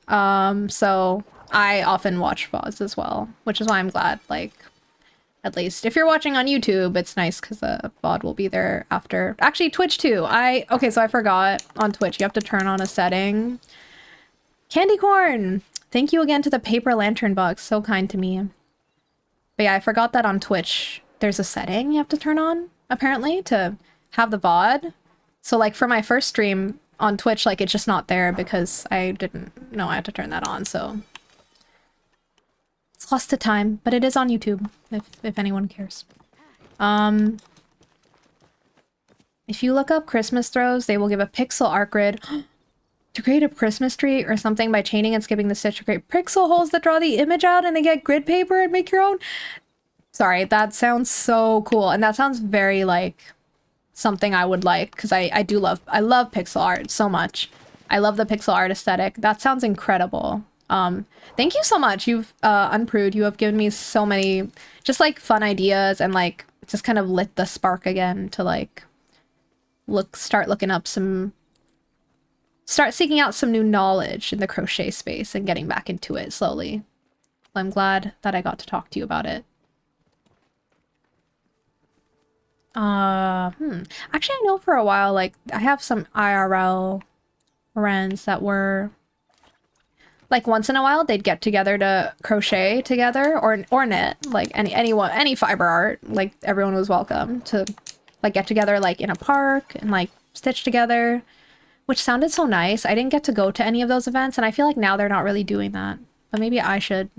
So I often watch VODs as well, which is why I'm glad, like, at least if you're watching on YouTube, it's nice because the VOD will be there after. Actually, Twitch too. Okay, so I forgot, on Twitch, you have to turn on a setting. Candy corn! Thank you again to the paper lantern box. So kind to me. But yeah, I forgot that on Twitch, there's a setting you have to turn on, apparently, to have the VOD. So like for my first stream on Twitch, like it's just not there because I didn't know I had to turn that on, so it's lost to time, but it is on YouTube, if anyone cares. If you look up Christmas throws, they will give a pixel art grid to create a Christmas tree or something by chaining and skipping the stitch to create pixel holes that draw the image out, and they get grid paper and make your own. Sorry, that sounds so cool, and that sounds very like something I would like, because I love pixel art so much. I love the pixel art aesthetic. That sounds incredible. Thank you so much. You've Unprude, you have given me so many just like fun ideas, and like just kind of lit the spark again to like start seeking out some new knowledge in the crochet space and getting back into it slowly. I'm glad that I got to talk to you about it. Actually, I know for a while, like, I have some IRL friends that were, like, once in a while, they'd get together to crochet together or knit, like, any fiber art. Like, everyone was welcome to, like, get together, like, in a park and, like, stitch together, which sounded so nice. I didn't get to go to any of those events, and I feel like now they're not really doing that. But maybe I should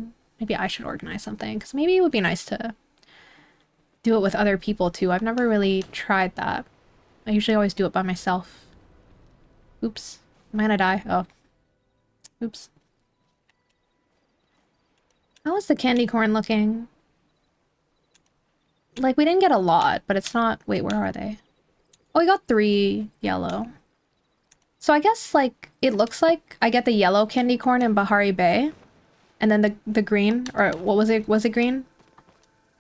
organize something, because maybe it would be nice to do it with other people too. I've never really tried that. I usually always do it by myself. Oops. Am I gonna die? Oh. Oops. How is the candy corn looking? Like, we didn't get a lot, but it's not... Wait, where are they? Oh, we got 3 yellow. So I guess, like, it looks like I get the yellow candy corn in Bahari Bay. And then the green, or what was it? Was it green?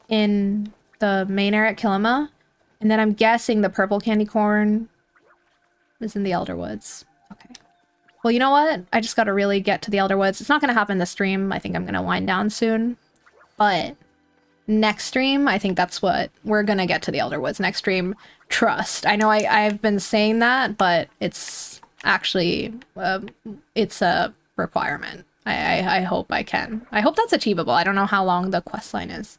In the main area at Kilima. And then I'm guessing the purple candy corn is in the Elder Woods. Okay. Well, you know what? I just gotta really get to the Elder Woods. It's not gonna happen this stream. I think I'm gonna wind down soon. But next stream, I think that's what we're gonna get to the Elder Woods next stream. Trust. I know I've been saying that, but it's actually it's a requirement. I hope I can. I hope that's achievable. I don't know how long the quest line is.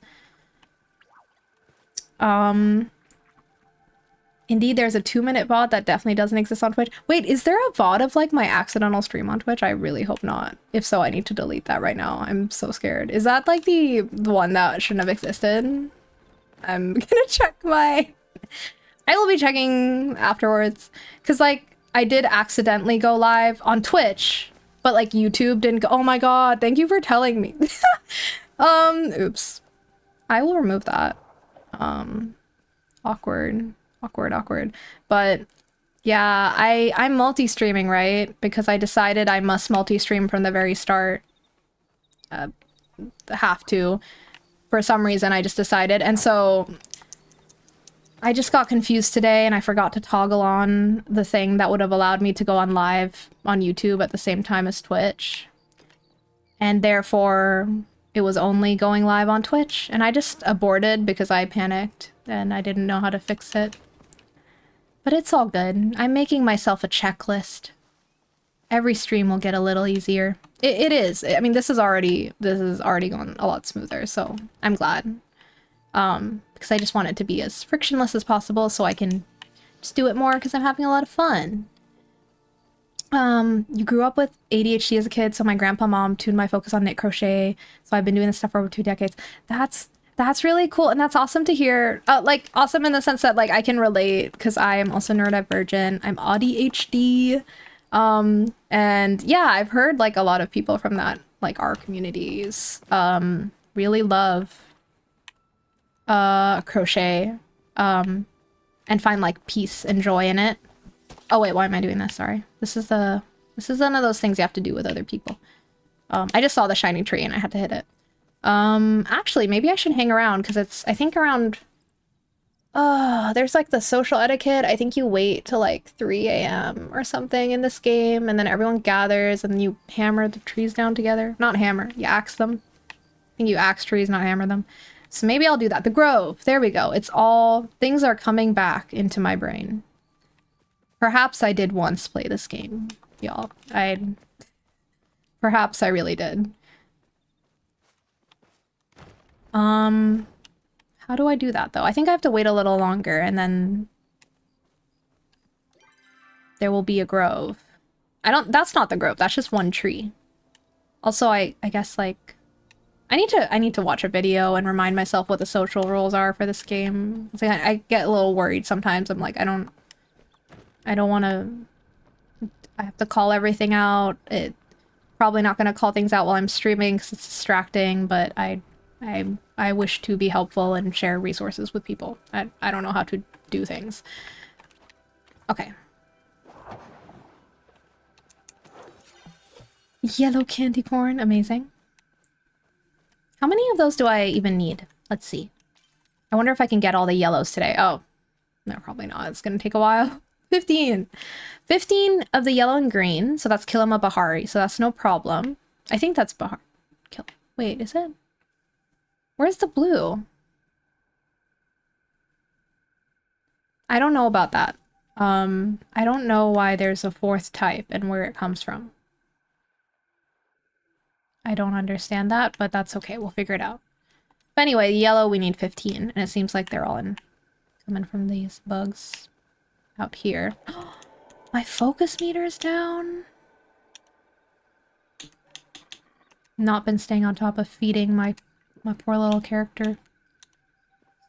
Indeed, there's a 2-minute VOD that definitely doesn't exist on Twitch. Wait, is there a VOD of, like, my accidental stream on Twitch? I really hope not. If so, I need to delete that right now. I'm so scared. Is that, like, the one that shouldn't have existed? I'm gonna check my... I will be checking afterwards. Because, like, I did accidentally go live on Twitch, but, like, YouTube didn't go... Oh my god, thank you for telling me. Oops. I will remove that. Awkward. But yeah, I'm multi-streaming, right? Because I decided I must multi-stream from the very start. Have to. For some reason, I just decided. And so I just got confused today and I forgot to toggle on the thing that would have allowed me to go on live on YouTube at the same time as Twitch. And therefore, it was only going live on Twitch. And I just aborted because I panicked and I didn't know how to fix it. But it's all good. I'm making myself a checklist. Every stream will get a little easier. It is. I mean, this is already going a lot smoother, so I'm glad. Because I just want it to be as frictionless as possible so I can just do it more because I'm having a lot of fun. You grew up with ADHD as a kid, so my grandpa mom tuned my focus on knit crochet, so I've been doing this stuff for over 2 decades. That's really cool, and that's awesome to hear. Like, awesome in the sense that, like, I can relate, because I am also neurodivergent. I'm ADHD. And yeah, I've heard, like, a lot of people from that, like, our communities, really love, crochet, and find, like, peace and joy in it. Oh, wait, why am I doing this? Sorry. This is one of those things you have to do with other people. I just saw the shiny tree, and I had to hit it. Actually, maybe I should hang around because it's, I think around, there's like the social etiquette. I think you wait till like 3 a.m. or something in this game, and then everyone gathers and you hammer the trees down together. Not hammer, you axe them. I think you axe trees, not hammer them. So maybe I'll do that. The Grove, there we go. It's all, things are coming back into my brain. Perhaps I did once play this game, y'all. Perhaps I really did. How do I do that though? I think I have to wait a little longer and then there will be a grove. That's not the grove, that's just one tree. Also, I guess, like, I need to watch a video and remind myself what the social rules are for this game. It's like, I get a little worried sometimes. I'm like, I don't want to, I have to call everything out. It probably not going to call things out while I'm streaming because it's distracting, but I wish to be helpful and share resources with people. I don't know how to do things. Okay. Yellow candy corn, amazing. How many of those do I even need? Let's see. I wonder if I can get all the yellows today. Oh, no, probably not. It's gonna take a while. 15. 15 of the yellow and green, so that's Kilima Bahari, so that's no problem. I think that's Bahar. Wait, is it? Where's the blue? I don't know about that. I don't know why there's a fourth type and where it comes from. I don't understand that, but that's okay. We'll figure it out. But anyway, yellow, we need 15, and it seems like they're all coming from these bugs out here. My focus meter is down. Not been staying on top of feeding my poor little character.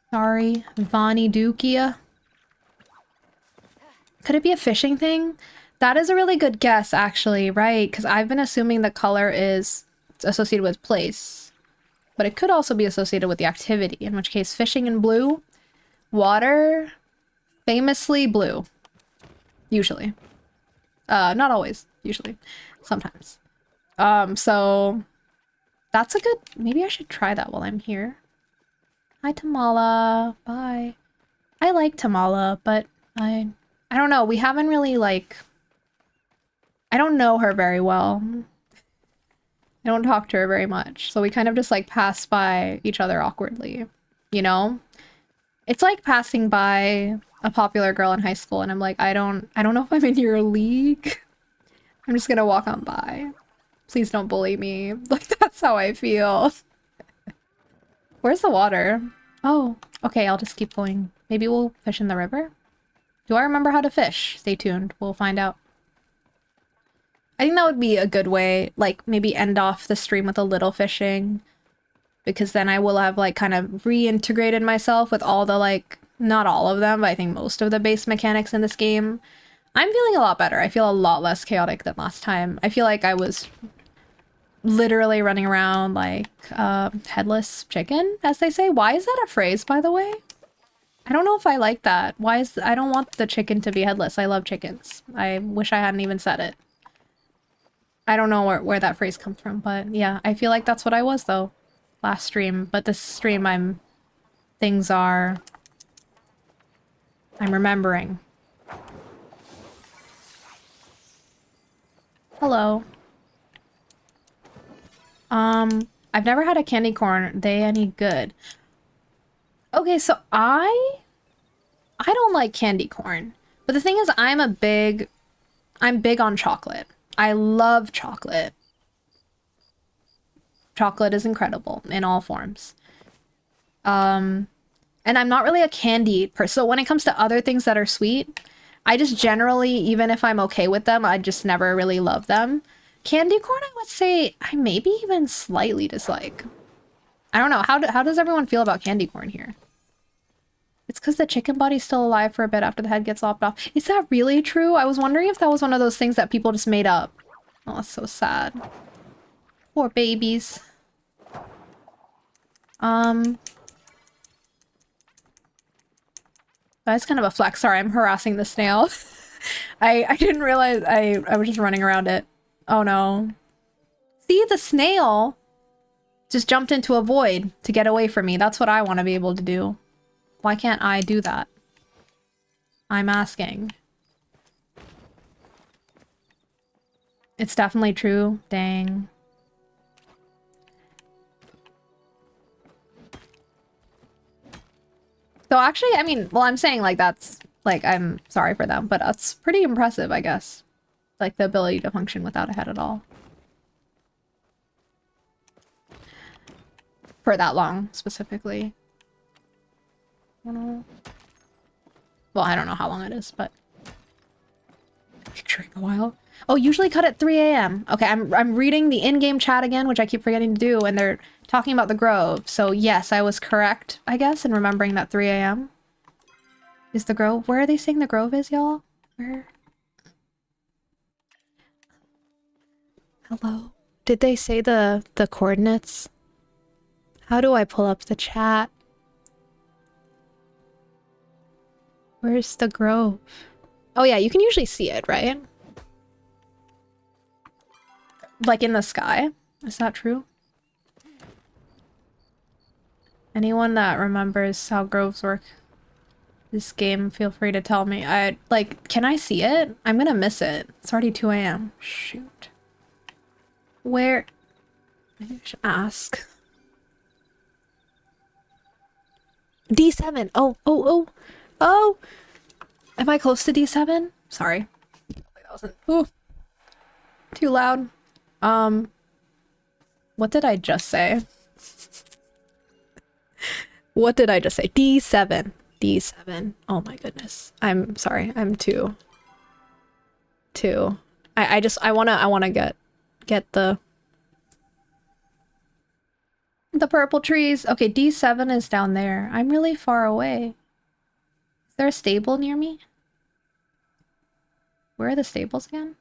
Sorry, Vani Dukia. Could it be a fishing thing? That is a really good guess, actually, right? Because I've been assuming the color is associated with place. But it could also be associated with the activity, in which case fishing in blue, water, famously blue. Usually. Not always, usually. Sometimes. So that's a good, maybe I should try that while I'm here. Hi, Tamala. Bye. I like Tamala, but I don't know. We haven't really, like, I don't know her very well. I don't talk to her very much. So we kind of just, like, pass by each other awkwardly, you know? It's like passing by a popular girl in high school and I'm like, I don't know if I'm in your league. I'm just gonna walk on by. Please don't bully me. Like, that's how I feel. Where's the water? Oh, okay, I'll just keep going. Maybe we'll fish in the river? Do I remember how to fish? Stay tuned. We'll find out. I think that would be a good way, like, maybe end off the stream with a little fishing. Because then I will have, like, kind of reintegrated myself with all the, like, not all of them, but I think most of the base mechanics in this game. I'm feeling a lot better. I feel a lot less chaotic than last time. I feel like I was literally running around like headless chicken, as they say. Why is that a phrase, by the way? I don't know if I like that. I don't want the chicken to be headless. I love chickens. I wish I hadn't even said it. I don't know where that phrase comes from, but yeah, I feel like that's what I was though last stream. But this stream I'm remembering. Hello. I've never had a candy corn. Are they any good? Okay, so I don't like candy corn. But the thing is, I'm big on chocolate. I love chocolate. Chocolate is incredible in all forms. And I'm not really a candy person. So when it comes to other things that are sweet, I just generally, even if I'm okay with them, I just never really love them. Candy corn, I would say I maybe even slightly dislike. I don't know. How does everyone feel about candy corn here? It's because the chicken body's still alive for a bit after the head gets lopped off. Is that really true? I was wondering if that was one of those things that people just made up. Oh, that's so sad. Poor babies. That's kind of a flex. Sorry, I'm harassing the snail. I didn't realize I was just running around it. Oh no. See, the snail just jumped into a void to get away from me. That's what I want to be able to do. Why can't I do that? I'm asking. It's definitely true. Dang. So actually, I mean, well, I'm saying like that's like, I'm sorry for them, but that's pretty impressive, I guess. Like the ability to function without a head at all. For that long, specifically. Well, I don't know how long it is, but picturing a while. Oh, usually cut at 3 a.m. Okay, I'm reading the in-game chat again, which I keep forgetting to do, and they're talking about the Grove. So yes, I was correct, I guess, in remembering that 3 a.m. is the Grove. Where are they saying the Grove is, y'all? Where? Hello? Did they say the coordinates? How do I pull up the chat? Where's the Grove? Oh yeah, you can usually see it, right? Like in the sky? Is that true? Anyone that remembers how groves work this game, feel free to tell me. Can I see it? I'm gonna miss it. It's already 2 a.m. Shoot. Where? Maybe I should ask. D7. Oh. Am I close to D7? Sorry. That wasn't ooh, too loud. What did I just say? What did I just say? D7. D7. Oh my goodness. I'm sorry. I'm too. I wanna get the purple trees. Okay, D7 is down there. I'm really far away. Is there a stable near me? Where are the stables again?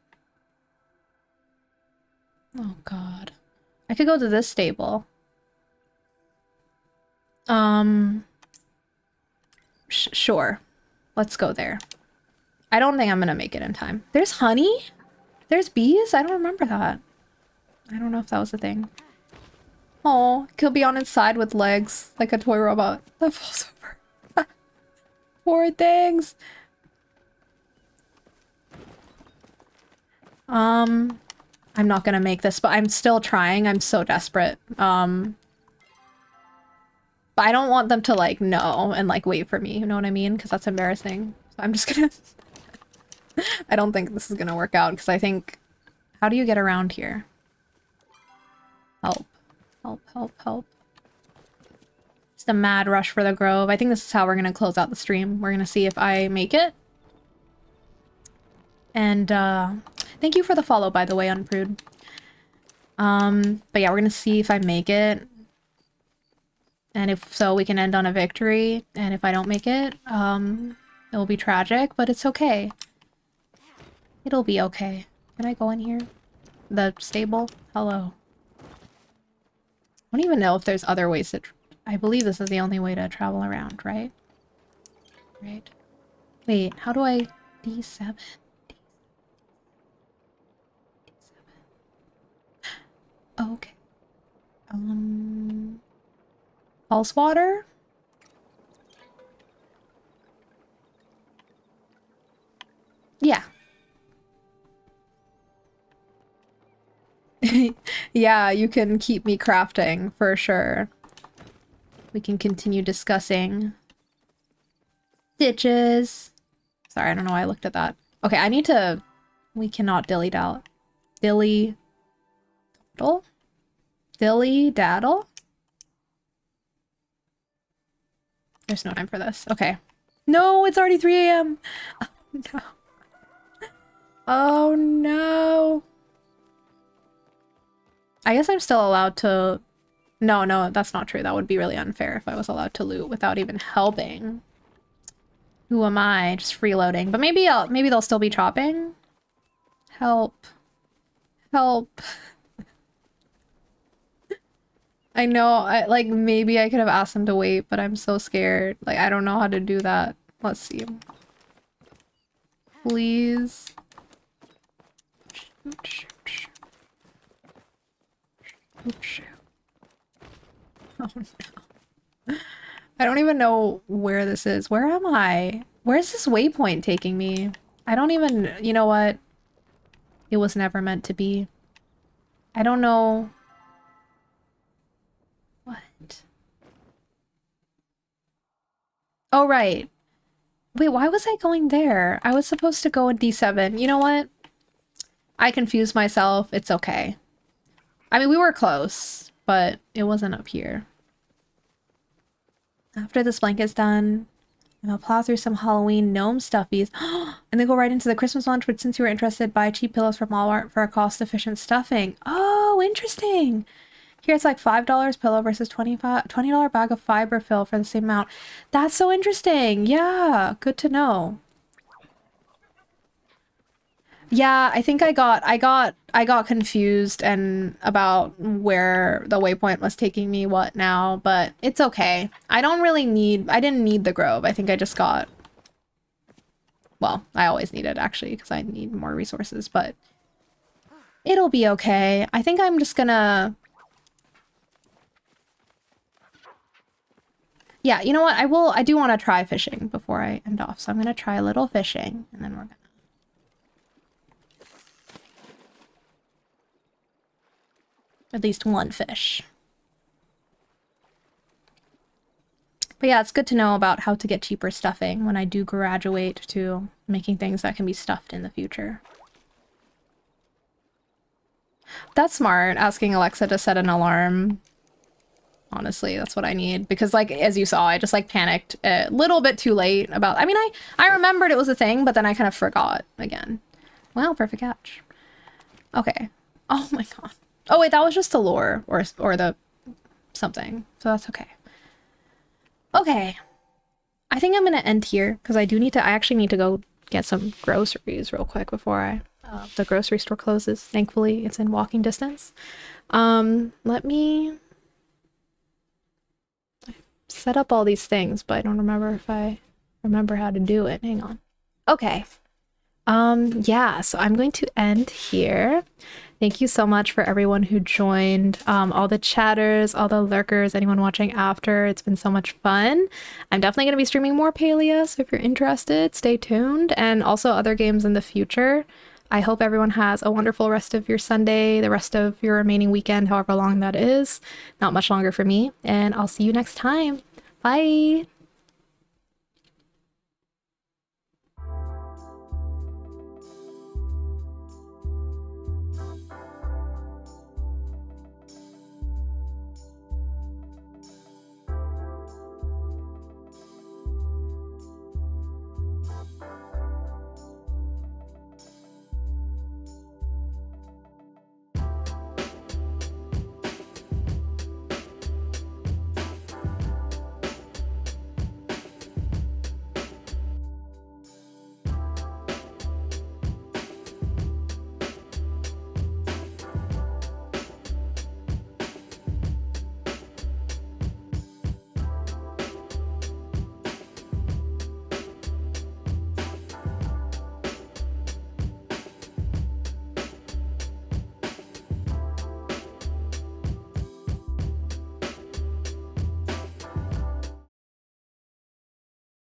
Oh god. I could go to this stable. Sure. Let's go there. I don't think I'm gonna make it in time. There's honey? There's bees? I don't remember that. I don't know if that was a thing. Oh, it could be on its side with legs, like a toy robot. That falls over. Poor things. I'm not gonna make this, but I'm still trying. I'm so desperate. But I don't want them to, like, know and, like, wait for me. You know what I mean? Because that's embarrassing. So I'm just gonna... I don't think this is gonna work out, because I think... How do you get around here? Help. Help, help, help. Just a mad rush for the grove. I think this is how we're gonna close out the stream. We're gonna see if I make it. And, thank you for the follow, by the way, Unprude. But yeah, we're gonna see if I make it. And if so, we can end on a victory. And if I don't make it, it will be tragic, but it's okay. It'll be okay. Can I go in here? The stable? Hello. I don't even know if there's other ways to... I believe this is the only way to travel around, right? Right. Wait, how do I... D7? Okay. Pulse water? Yeah. Yeah, you can keep me crafting, for sure. We can continue discussing stitches. Sorry, I don't know why I looked at that. Okay, I need to... We cannot dilly-daddle. Dilly-daddle? Dilly-daddle? There's no time for this. Okay. No, it's already 3 a.m. Oh, no. Oh, no. I guess I'm still allowed to... No, that's not true. That would be really unfair if I was allowed to loot without even helping. Who am I? Just freeloading. But maybe they'll still be chopping? Help. Help. I know, like, maybe I could have asked them to wait, but I'm so scared. Like, I don't know how to do that. Let's see. Please. Shoot. Shoot. Oh no. I don't even know where this is. Where am I? Where's this waypoint taking me? I don't even... You know what? It was never meant to be. I don't know... What? Oh, right. Wait, why was I going there? I was supposed to go in D7. You know what? I confused myself. It's okay. I mean, we were close, but it wasn't up here. After this blanket's done, I'm gonna plow through some Halloween gnome stuffies and then go right into the Christmas lunch, but since you were interested, buy cheap pillows from Walmart for a cost-efficient stuffing. Oh, interesting. Here it's like $5 pillow versus $20 bag of fiber fill for the same amount. That's so interesting. Yeah, good to know. Yeah, I think I got confused and about where the waypoint was taking me what now, but it's okay. I didn't need the grove. I think I just got... Well, I always need it actually because I need more resources, but it'll be okay. I think I'm just gonna... Yeah, you know what? I do want to try fishing before I end off, so I'm gonna try a little fishing and then we're gonna... At least one fish. But yeah, it's good to know about how to get cheaper stuffing when I do graduate to making things that can be stuffed in the future. That's smart, asking Alexa to set an alarm. Honestly, that's what I need. Because, like, as you saw, I just, like, panicked a little bit too late about... I mean, I remembered it was a thing, but then I kind of forgot again. Wow, perfect catch. Okay. Oh my god. Oh, wait, that was just the lore. Or the... something. So that's okay. Okay. I think I'm gonna end here, because I actually need to go get some groceries real quick before the grocery store closes. Thankfully, it's in walking distance. Let me set up all these things, but I don't remember if I remember how to do it. Hang on. Okay. Yeah, so I'm going to end here. Thank you so much for everyone who joined, all the chatters, all the lurkers, anyone watching after. It's been so much fun. I'm definitely going to be streaming more Palia, so if you're interested, stay tuned, and also other games in the future. I hope everyone has a wonderful rest of your Sunday, the rest of your remaining weekend, however long that is. Not much longer for me, and I'll see you next time. Bye!